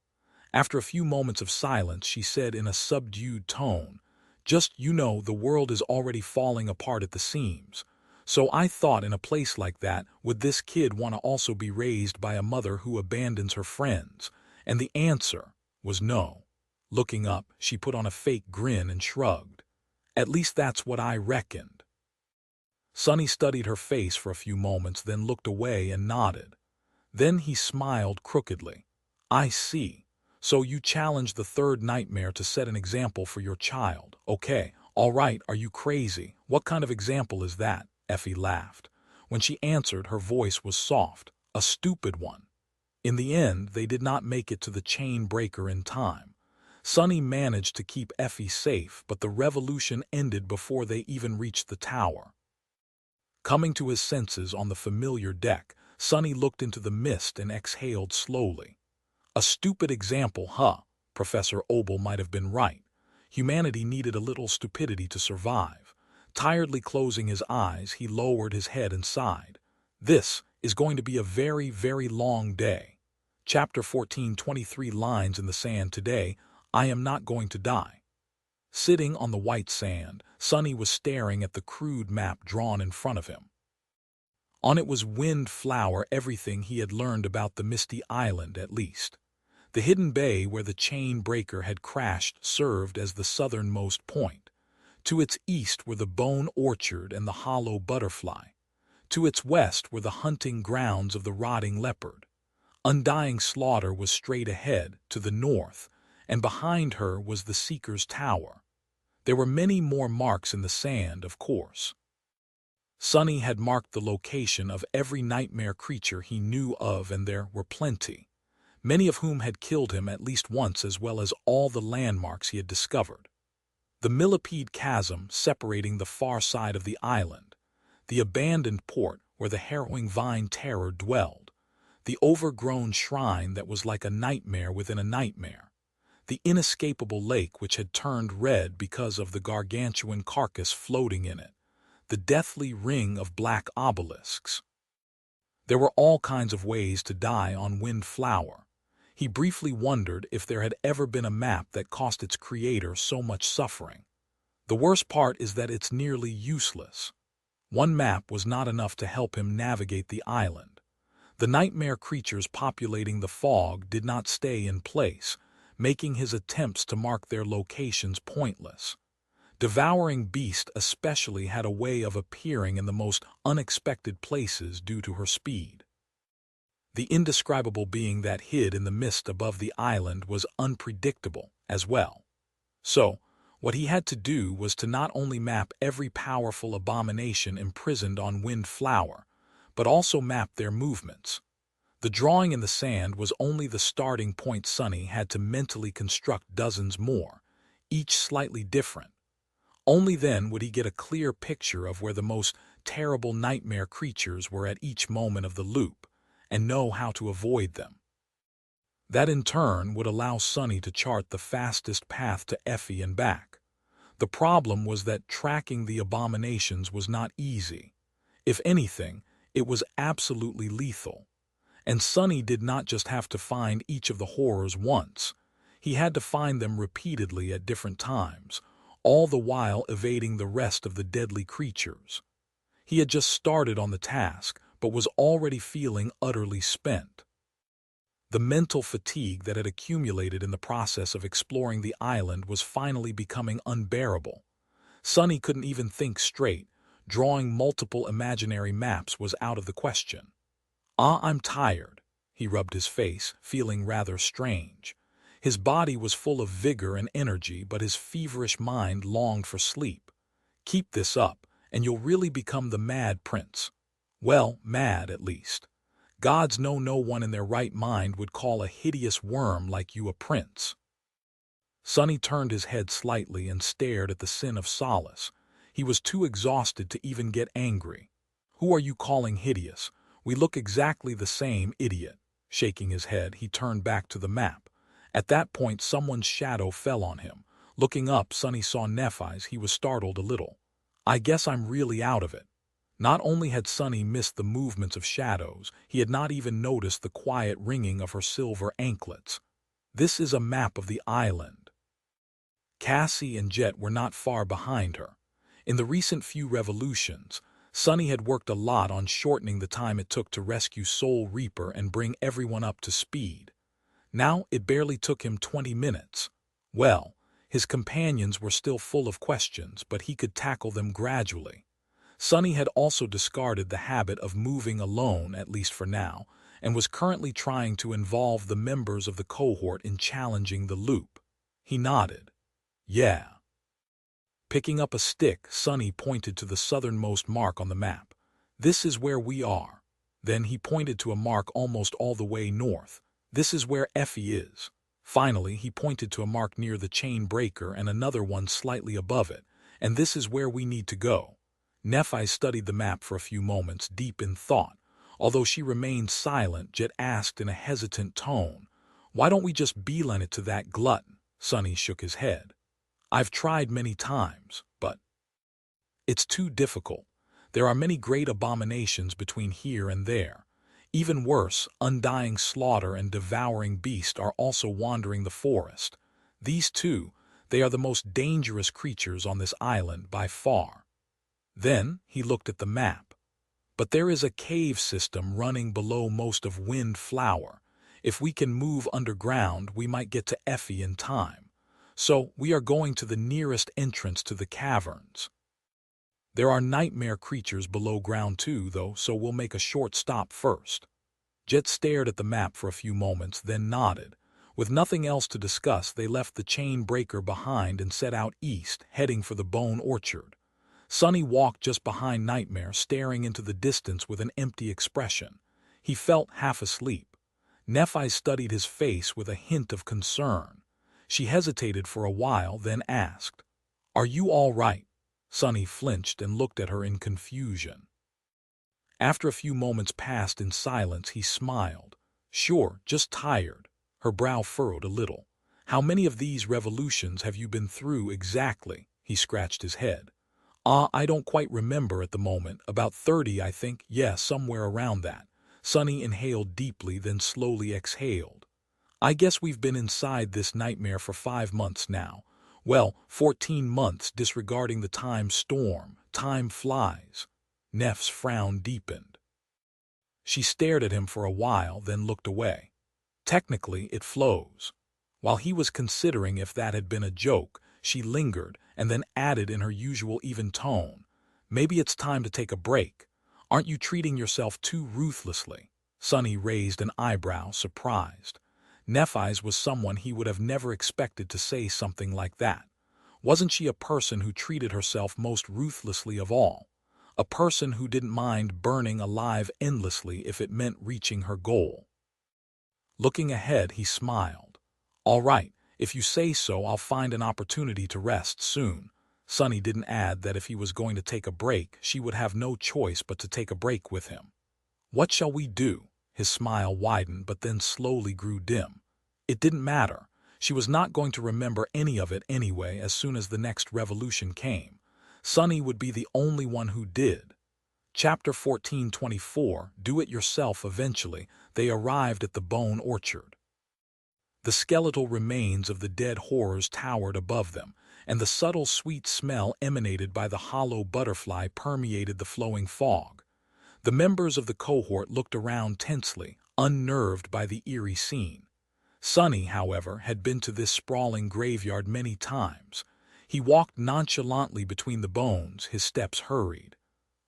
After a few moments of silence, she said in a subdued tone, "Just, the world is already falling apart at the seams. So I thought, in a place like that, would this kid want to also be raised by a mother who abandons her friends?" And the answer was no. Looking up, she put on a fake grin and shrugged. "At least that's what I reckoned." Sunny studied her face for a few moments, then looked away and nodded. Then he smiled crookedly. "I see. So you challenged the third nightmare to set an example for your child. Okay, all right, are you crazy? What kind of example is that?" Effie laughed. When she answered, her voice was soft. "A stupid one." In the end, they did not make it to the chain breaker in time. Sunny managed to keep Effie safe, but the revolution ended before they even reached the tower. Coming to his senses on the familiar deck, Sunny looked into the mist and exhaled slowly. A stupid example, huh? Professor Obel might have been right. Humanity needed a little stupidity to survive. Tiredly closing his eyes, he lowered his head and sighed. "This is going to be a very, very long day." Chapter 14, 23 lines in the sand today. I am not going to die. Sitting on the white sand, Sunny was staring at the crude map drawn in front of him. On it was Windflower, everything he had learned about the Misty Island at least. The hidden bay where the chain breaker had crashed served as the southernmost point. To its east were the Bone Orchard and the Hollow Butterfly. To its west were the hunting grounds of the Rotting Leopard. Undying Slaughter was straight ahead, to the north, and behind her was the Seeker's Tower. There were many more marks in the sand, of course. Sunny had marked the location of every nightmare creature he knew of, and there were plenty, many of whom had killed him at least once, as well as all the landmarks he had discovered. The Millipede Chasm separating the far side of the island, the abandoned port where the harrowing Vine Terror dwelled, the overgrown shrine that was like a nightmare within a nightmare, the inescapable lake which had turned red because of the gargantuan carcass floating in it, the deathly ring of black obelisks. There were all kinds of ways to die on Windflower. He briefly wondered if there had ever been a map that cost its creator so much suffering. The worst part is that it's nearly useless. One map was not enough to help him navigate the island. The nightmare creatures populating the fog did not stay in place, making his attempts to mark their locations pointless. Devouring Beast especially had a way of appearing in the most unexpected places due to her speed. The indescribable being that hid in the mist above the island was unpredictable as well. So, what he had to do was to not only map every powerful abomination imprisoned on Windflower, but also map their movements. The drawing in the sand was only the starting point. Sunny had to mentally construct dozens more, each slightly different. Only then would he get a clear picture of where the most terrible nightmare creatures were at each moment of the loop, and know how to avoid them. That in turn would allow Sunny to chart the fastest path to Effie and back. The problem was that tracking the abominations was not easy. If anything, it was absolutely lethal. And Sunny did not just have to find each of the horrors once. He had to find them repeatedly at different times, all the while evading the rest of the deadly creatures. He had just started on the task, but was already feeling utterly spent. The mental fatigue that had accumulated in the process of exploring the island was finally becoming unbearable. Sunny couldn't even think straight. Drawing multiple imaginary maps was out of the question. I'm tired." He rubbed his face, feeling rather strange. His body was full of vigor and energy, but his feverish mind longed for sleep. "Keep this up, and you'll really become the Mad Prince. Well, mad at least. Gods know no one in their right mind would call a hideous worm like you a prince." Sunny turned his head slightly and stared at the Sin of Solace. He was too exhausted to even get angry. "Who are you calling hideous? We look exactly the same, idiot." Shaking his head, he turned back to the map. At that point, someone's shadow fell on him. Looking up, Sunny saw Nephis. He was startled a little. "I guess I'm really out of it." Not only had Sunny missed the movements of shadows, he had not even noticed the quiet ringing of her silver anklets. "This is a map of the island." Cassie and Jet were not far behind her. In the recent few revolutions, Sunny had worked a lot on shortening the time it took to rescue Soul Reaper and bring everyone up to speed. Now it barely took him 20 minutes. Well, his companions were still full of questions, but he could tackle them gradually. Sunny had also discarded the habit of moving alone, at least for now, and was currently trying to involve the members of the cohort in challenging the loop. He nodded. "Yeah." Picking up a stick, Sunny pointed to the southernmost mark on the map. "This is where we are." Then he pointed to a mark almost all the way north. "This is where Effie is." Finally, he pointed to a mark near the chain breaker and another one slightly above it. "And this is where we need to go." Nephis studied the map for a few moments, deep in thought. Although she remained silent, Jet asked in a hesitant tone, "Why don't we just beeline it to that glutton?" Sunny shook his head. "I've tried many times, but it's too difficult. There are many great abominations between here and there. Even worse, undying slaughter and devouring beast are also wandering the forest. These two, they are the most dangerous creatures on this island by far." Then he looked at the map. "But there is a cave system running below most of Windflower. If we can move underground, we might get to Effie in time. So we are going to the nearest entrance to the caverns. There are nightmare creatures below ground too, though, so we'll make a short stop first." Jet stared at the map for a few moments, then nodded. With nothing else to discuss, they left the chain breaker behind and set out east, heading for the Bone Orchard. Sunny walked just behind Nightmare, staring into the distance with an empty expression. He felt half asleep. Nephis studied his face with a hint of concern. She hesitated for a while, then asked, "Are you all right?" Sunny flinched and looked at her in confusion. After a few moments passed in silence, he smiled. "Sure, just tired." Her brow furrowed a little. "How many of these revolutions have you been through exactly?" He scratched his head. I don't quite remember at the moment. About 30, I think. Yeah, somewhere around that." Sunny inhaled deeply, then slowly exhaled. "I guess we've been inside this nightmare for 5 months now. Well, 14 months disregarding the time storm. Time flies." Neff's frown deepened. She stared at him for a while, then looked away. "Technically, it flows." While he was considering if that had been a joke, she lingered and then added in her usual even tone, "Maybe it's time to take a break. Aren't you treating yourself too ruthlessly?" Sunny raised an eyebrow, surprised. Nephis was someone he would have never expected to say something like that. Wasn't she a person who treated herself most ruthlessly of all? A person who didn't mind burning alive endlessly if it meant reaching her goal? Looking ahead, he smiled. "All right, if you say so, I'll find an opportunity to rest soon." Sunny didn't add that if he was going to take a break, she would have no choice but to take a break with him. "What shall we do?" His smile widened but then slowly grew dim. It didn't matter. She was not going to remember any of it anyway as soon as the next revolution came. Sunny would be the only one who did. Chapter 1424, Do It Yourself. Eventually, they arrived at the Bone Orchard. The skeletal remains of the dead horrors towered above them, and the subtle sweet smell emanated by the hollow butterfly permeated the flowing fog. The members of the cohort looked around tensely, unnerved by the eerie scene. Sonny, however, had been to this sprawling graveyard many times. He walked nonchalantly between the bones, his steps hurried.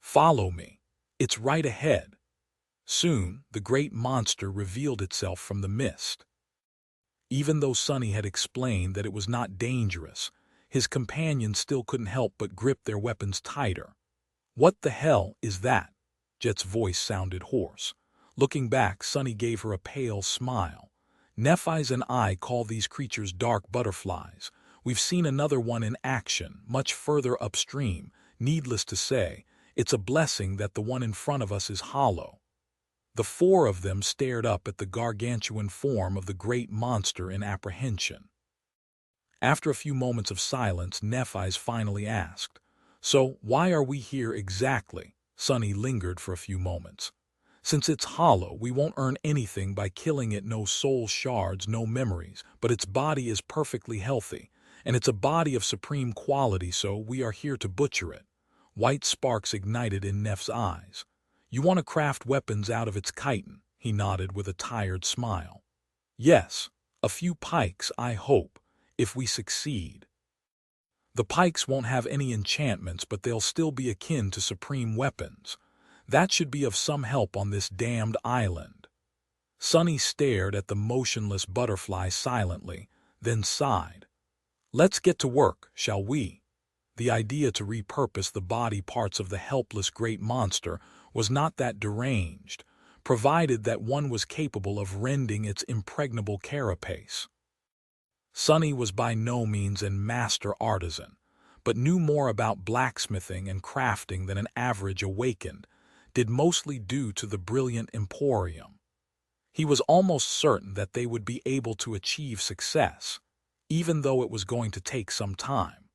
"Follow me. It's right ahead." Soon, the great monster revealed itself from the mist. Even though Sonny had explained that it was not dangerous, his companions still couldn't help but grip their weapons tighter. "What the hell is that?" Jet's voice sounded hoarse. Looking back, Sonny gave her a pale smile. "Nephi's and I call these creatures dark butterflies. We've seen another one in action, much further upstream. Needless to say, it's a blessing that the one in front of us is hollow." The four of them stared up at the gargantuan form of the great monster in apprehension. After a few moments of silence, Nephi's finally asked, "So why are we here exactly?" Sonny lingered for a few moments. "Since it's hollow, we won't earn anything by killing it. No soul shards, no memories, but its body is perfectly healthy, and it's a body of supreme quality, so we are here to butcher it." White sparks ignited in Neph's eyes. "You want to craft weapons out of its chitin?" He nodded with a tired smile. "Yes, a few pikes, I hope, if we succeed. The pikes won't have any enchantments, but they'll still be akin to supreme weapons. That should be of some help on this damned island." Sonny stared at the motionless butterfly silently, then sighed. "Let's get to work, shall we?" The idea to repurpose the body parts of the helpless great monster was not that deranged, provided that one was capable of rending its impregnable carapace. Sonny was by no means a master artisan, but knew more about blacksmithing and crafting than an average awakened, did mostly due to the brilliant Emporium. He was almost certain that they would be able to achieve success, even though it was going to take some time.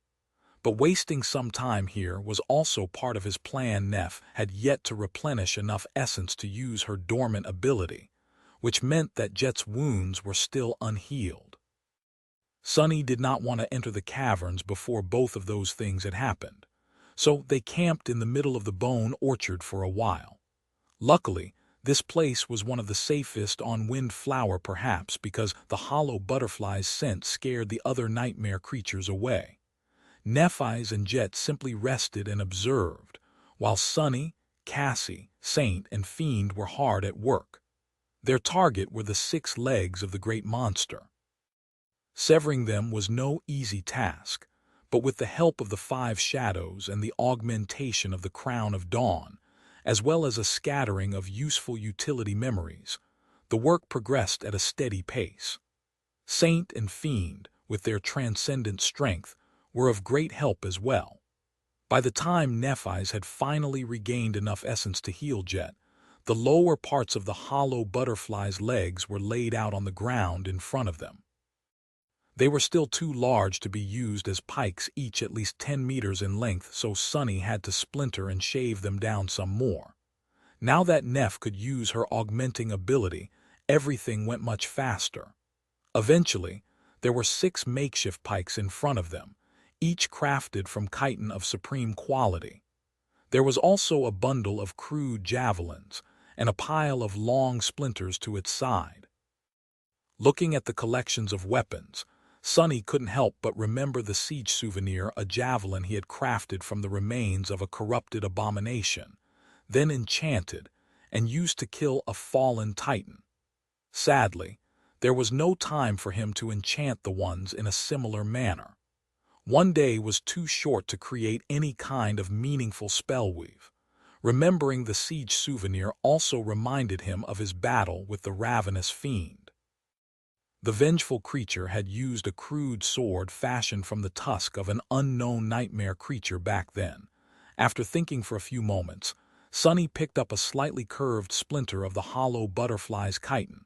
But wasting some time here was also part of his plan. Neph had yet to replenish enough essence to use her dormant ability, which meant that Jet's wounds were still unhealed. Sonny did not want to enter the caverns before both of those things had happened, so they camped in the middle of the bone orchard for a while. Luckily, this place was one of the safest on Windflower, perhaps because the hollow butterfly's scent scared the other nightmare creatures away. Nephi's and Jet simply rested and observed, while Sonny, Cassie, Saint, and Fiend were hard at work. Their target were the 6 legs of the great monster. Severing them was no easy task, but with the help of the 5 shadows and the augmentation of the Crown of Dawn, as well as a scattering of useful utility memories, the work progressed at a steady pace. Saint and Fiend, with their transcendent strength, were of great help as well. By the time Nephi's had finally regained enough essence to heal Jet, the lower parts of the hollow butterfly's legs were laid out on the ground in front of them. They were still too large to be used as pikes, each at least 10 meters in length, so Sonny had to splinter and shave them down some more. Now that Neph could use her augmenting ability, everything went much faster. Eventually, there were 6 makeshift pikes in front of them, each crafted from chitin of supreme quality. There was also a bundle of crude javelins and a pile of long splinters to its side. Looking at the collections of weapons, Sonny couldn't help but remember the siege souvenir, a javelin he had crafted from the remains of a corrupted abomination, then enchanted and used to kill a fallen titan. Sadly, there was no time for him to enchant the ones in a similar manner. One day was too short to create any kind of meaningful spellweave. Remembering the siege souvenir also reminded him of his battle with the ravenous fiend. The vengeful creature had used a crude sword fashioned from the tusk of an unknown nightmare creature back then. After thinking for a few moments, Sonny picked up a slightly curved splinter of the hollow butterfly's chitin.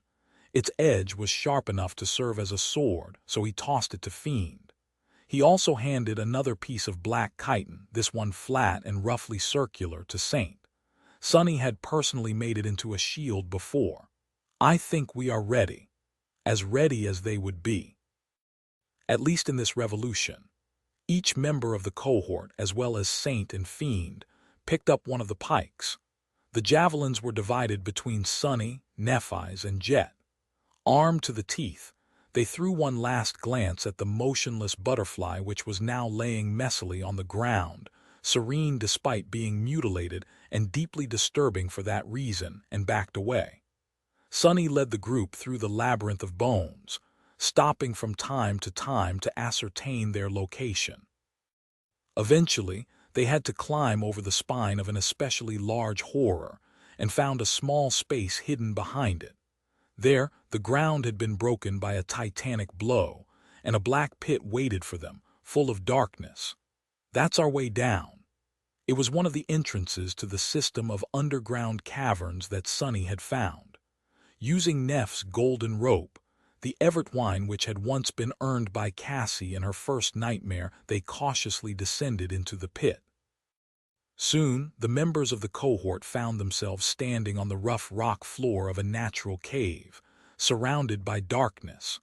Its edge was sharp enough to serve as a sword, so he tossed it to Fiend. He also handed another piece of black chitin, this one flat and roughly circular, to Saint. Sonny had personally made it into a shield before. "I think we are ready." As ready as they would be. At least in this revolution. Each member of the cohort, as well as Saint and Fiend, picked up one of the pikes. The javelins were divided between Sunny, Nephi's, and Jet. Armed to the teeth, they threw one last glance at the motionless butterfly which was now laying messily on the ground, serene despite being mutilated and deeply disturbing for that reason, and backed away. Sunny led the group through the labyrinth of bones, stopping from time to ascertain their location. Eventually, they had to climb over the spine of an especially large horror and found a small space hidden behind it. There, the ground had been broken by a titanic blow, and a black pit waited for them, full of darkness. "That's our way down." It was one of the entrances to the system of underground caverns that Sunny had found. Using Neff's golden rope, the Everett wine which had once been earned by Cassie in her first nightmare, they cautiously descended into the pit. Soon, the members of the cohort found themselves standing on the rough rock floor of a natural cave, surrounded by darkness.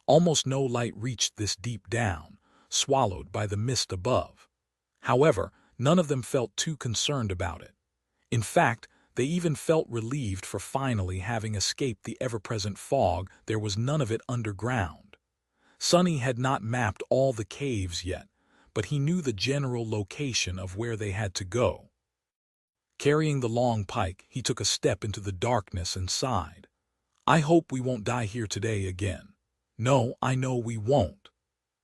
Almost no light reached this deep down, swallowed by the mist above. However, none of them felt too concerned about it. In fact, they even felt relieved for finally having escaped the ever-present fog. There was none of it underground. Sunny had not mapped all the caves yet, but he knew the general location of where they had to go. Carrying the long pike, he took a step into the darkness and sighed. "I hope we won't die here today again." "No, I know we won't."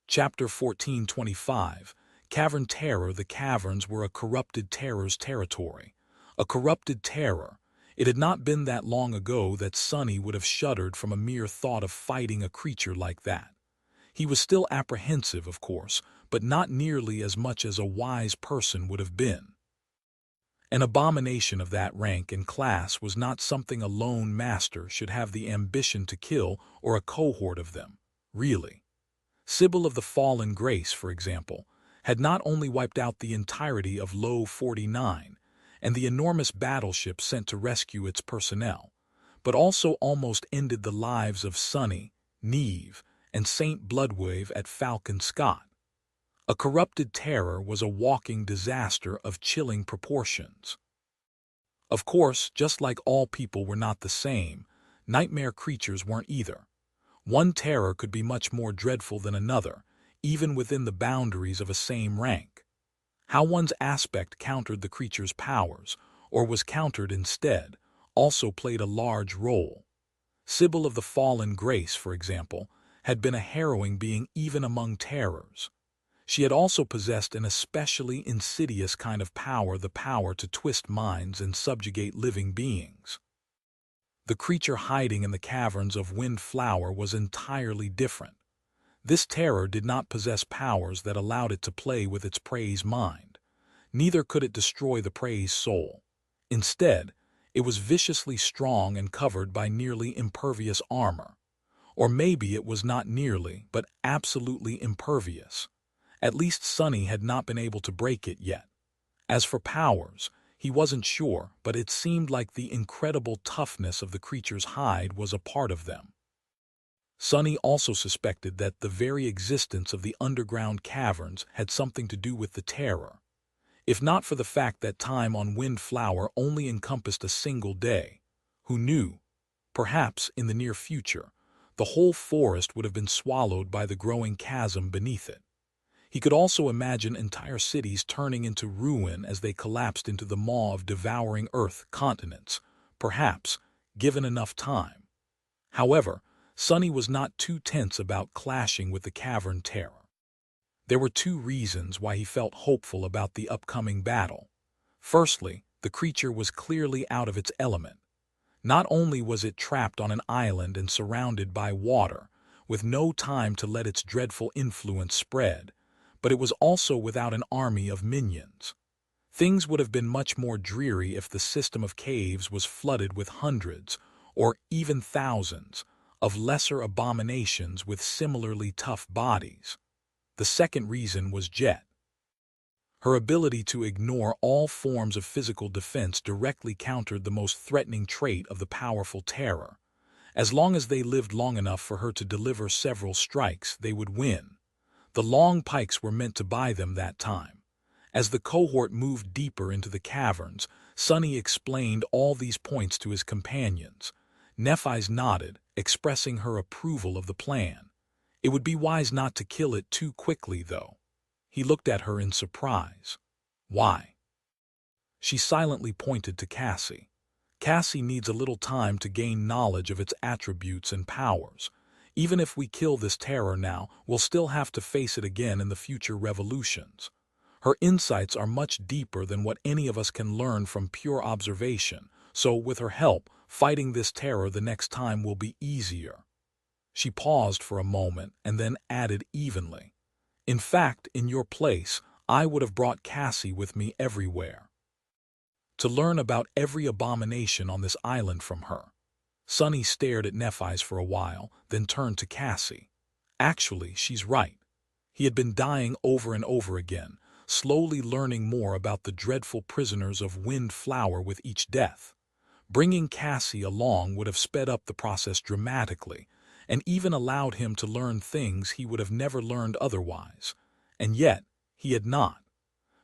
Chapter 1425, Cavern Terror. The caverns were a corrupted terror's territory. A corrupted terror. It had not been that long ago that Sunny would have shuddered from a mere thought of fighting a creature like that. He was still apprehensive, of course, but not nearly as much as a wise person would have been. An abomination of that rank and class was not something a lone master should have the ambition to kill, or a cohort of them, really. Sybil of the Fallen Grace, for example, had not only wiped out the entirety of Low 49 and the enormous battleship sent to rescue its personnel, but also almost ended the lives of Sunny, Neve, and Saint Bloodwave at Falcon Scott. A corrupted terror was a walking disaster of chilling proportions. Of course, just like all people were not the same, nightmare creatures weren't either. One terror could be much more dreadful than another, even within the boundaries of a same rank. How one's aspect countered the creature's powers, or was countered instead, also played a large role. Sybil of the Fallen Grace, for example, had been a harrowing being even among terrors. She had also possessed an especially insidious kind of power, the power to twist minds and subjugate living beings. The creature hiding in the caverns of Windflower was entirely different. This terror did not possess powers that allowed it to play with its prey's mind. Neither could it destroy the prey's soul. Instead, it was viciously strong and covered by nearly impervious armor. Or maybe it was not nearly, but absolutely impervious. At least Sunny had not been able to break it yet. As for powers, he wasn't sure, but it seemed like the incredible toughness of the creature's hide was a part of them. Sunny also suspected that the very existence of the underground caverns had something to do with the terror. If not for the fact that time on Windflower only encompassed a single day, who knew? Perhaps, in the near future, the whole forest would have been swallowed by the growing chasm beneath it. He could also imagine entire cities turning into ruin as they collapsed into the maw of devouring Earth continents, perhaps, given enough time. However, Sunny was not too tense about clashing with the cavern terror. There were two reasons why he felt hopeful about the upcoming battle. Firstly, the creature was clearly out of its element. Not only was it trapped on an island and surrounded by water, with no time to let its dreadful influence spread, but it was also without an army of minions. Things would have been much more dreary if the system of caves was flooded with hundreds, or even thousands, of lesser abominations with similarly tough bodies. The second reason was Jet. Her ability to ignore all forms of physical defense directly countered the most threatening trait of the powerful terror. As long as they lived long enough for her to deliver several strikes, they would win. The long pikes were meant to buy them that time. As the cohort moved deeper into the caverns, Sunny explained all these points to his companions. Nephi's nodded, expressing her approval of the plan. It would be wise not to kill it too quickly, though. He looked at her in surprise. Why? She silently pointed to Cassie. Cassie needs a little time to gain knowledge of its attributes and powers. Even if we kill this terror now, we'll still have to face it again in the future revolutions. Her insights are much deeper than what any of us can learn from pure observation, so with her help, fighting this terror the next time will be easier. She paused for a moment and then added evenly, in fact, in your place, I would have brought Cassie with me everywhere, to learn about every abomination on this island from her. Sunny stared at Nephi's for a while, then turned to Cassie. Actually, she's right. He had been dying over and over again, slowly learning more about the dreadful prisoners of Wind Flower with each death. Bringing Cassie along would have sped up the process dramatically, and even allowed him to learn things he would have never learned otherwise. And yet, he had not,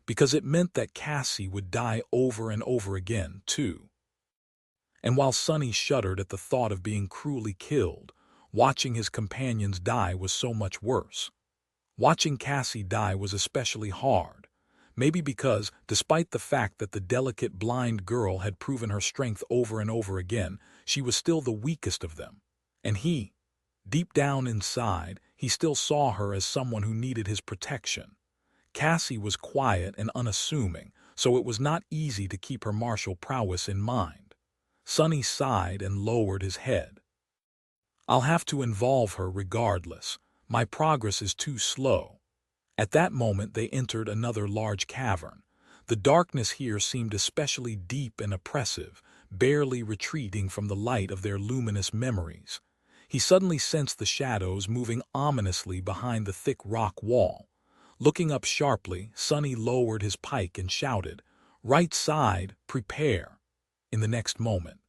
because it meant that Cassie would die over and over again, too. And while Sunny shuddered at the thought of being cruelly killed, watching his companions die was so much worse. Watching Cassie die was especially hard, maybe because, despite the fact that the delicate blind girl had proven her strength over and over again, she was still the weakest of them. And he, deep down inside, he still saw her as someone who needed his protection. Cassie was quiet and unassuming, so it was not easy to keep her martial prowess in mind. Sunny sighed and lowered his head. I'll have to involve her regardless. My progress is too slow. At that moment they entered another large cavern. The darkness here seemed especially deep and oppressive, barely retreating from the light of their luminous memories. He suddenly sensed the shadows moving ominously behind the thick rock wall. Looking up sharply, Sunny lowered his pike and shouted, "Right side, prepare!" In the next moment,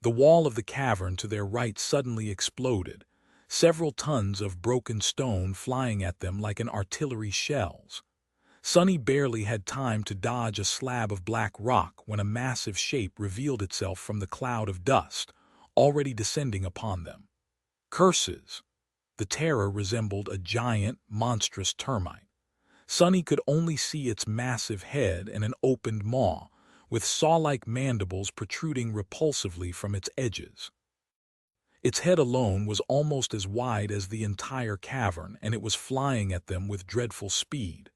the wall of the cavern to their right suddenly exploded, several tons of broken stone flying at them like an artillery shells. Sunny barely had time to dodge a slab of black rock when a massive shape revealed itself from the cloud of dust, already descending upon them. Curses! The terror resembled a giant, monstrous termite. Sunny could only see its massive head and an opened maw, with saw-like mandibles protruding repulsively from its edges. Its head alone was almost as wide as the entire cavern, and it was flying at them with dreadful speed.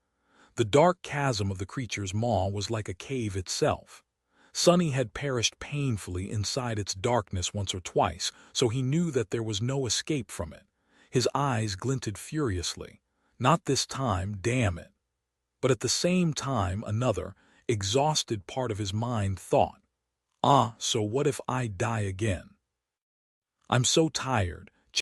The dark chasm of the creature's maw was like a cave itself. Sunny had perished painfully inside its darkness once or twice, so he knew that there was no escape from it. His eyes glinted furiously. Not this time, damn it. But at the same time, another, exhausted part of his mind thought, so what if I die again? I'm so tired,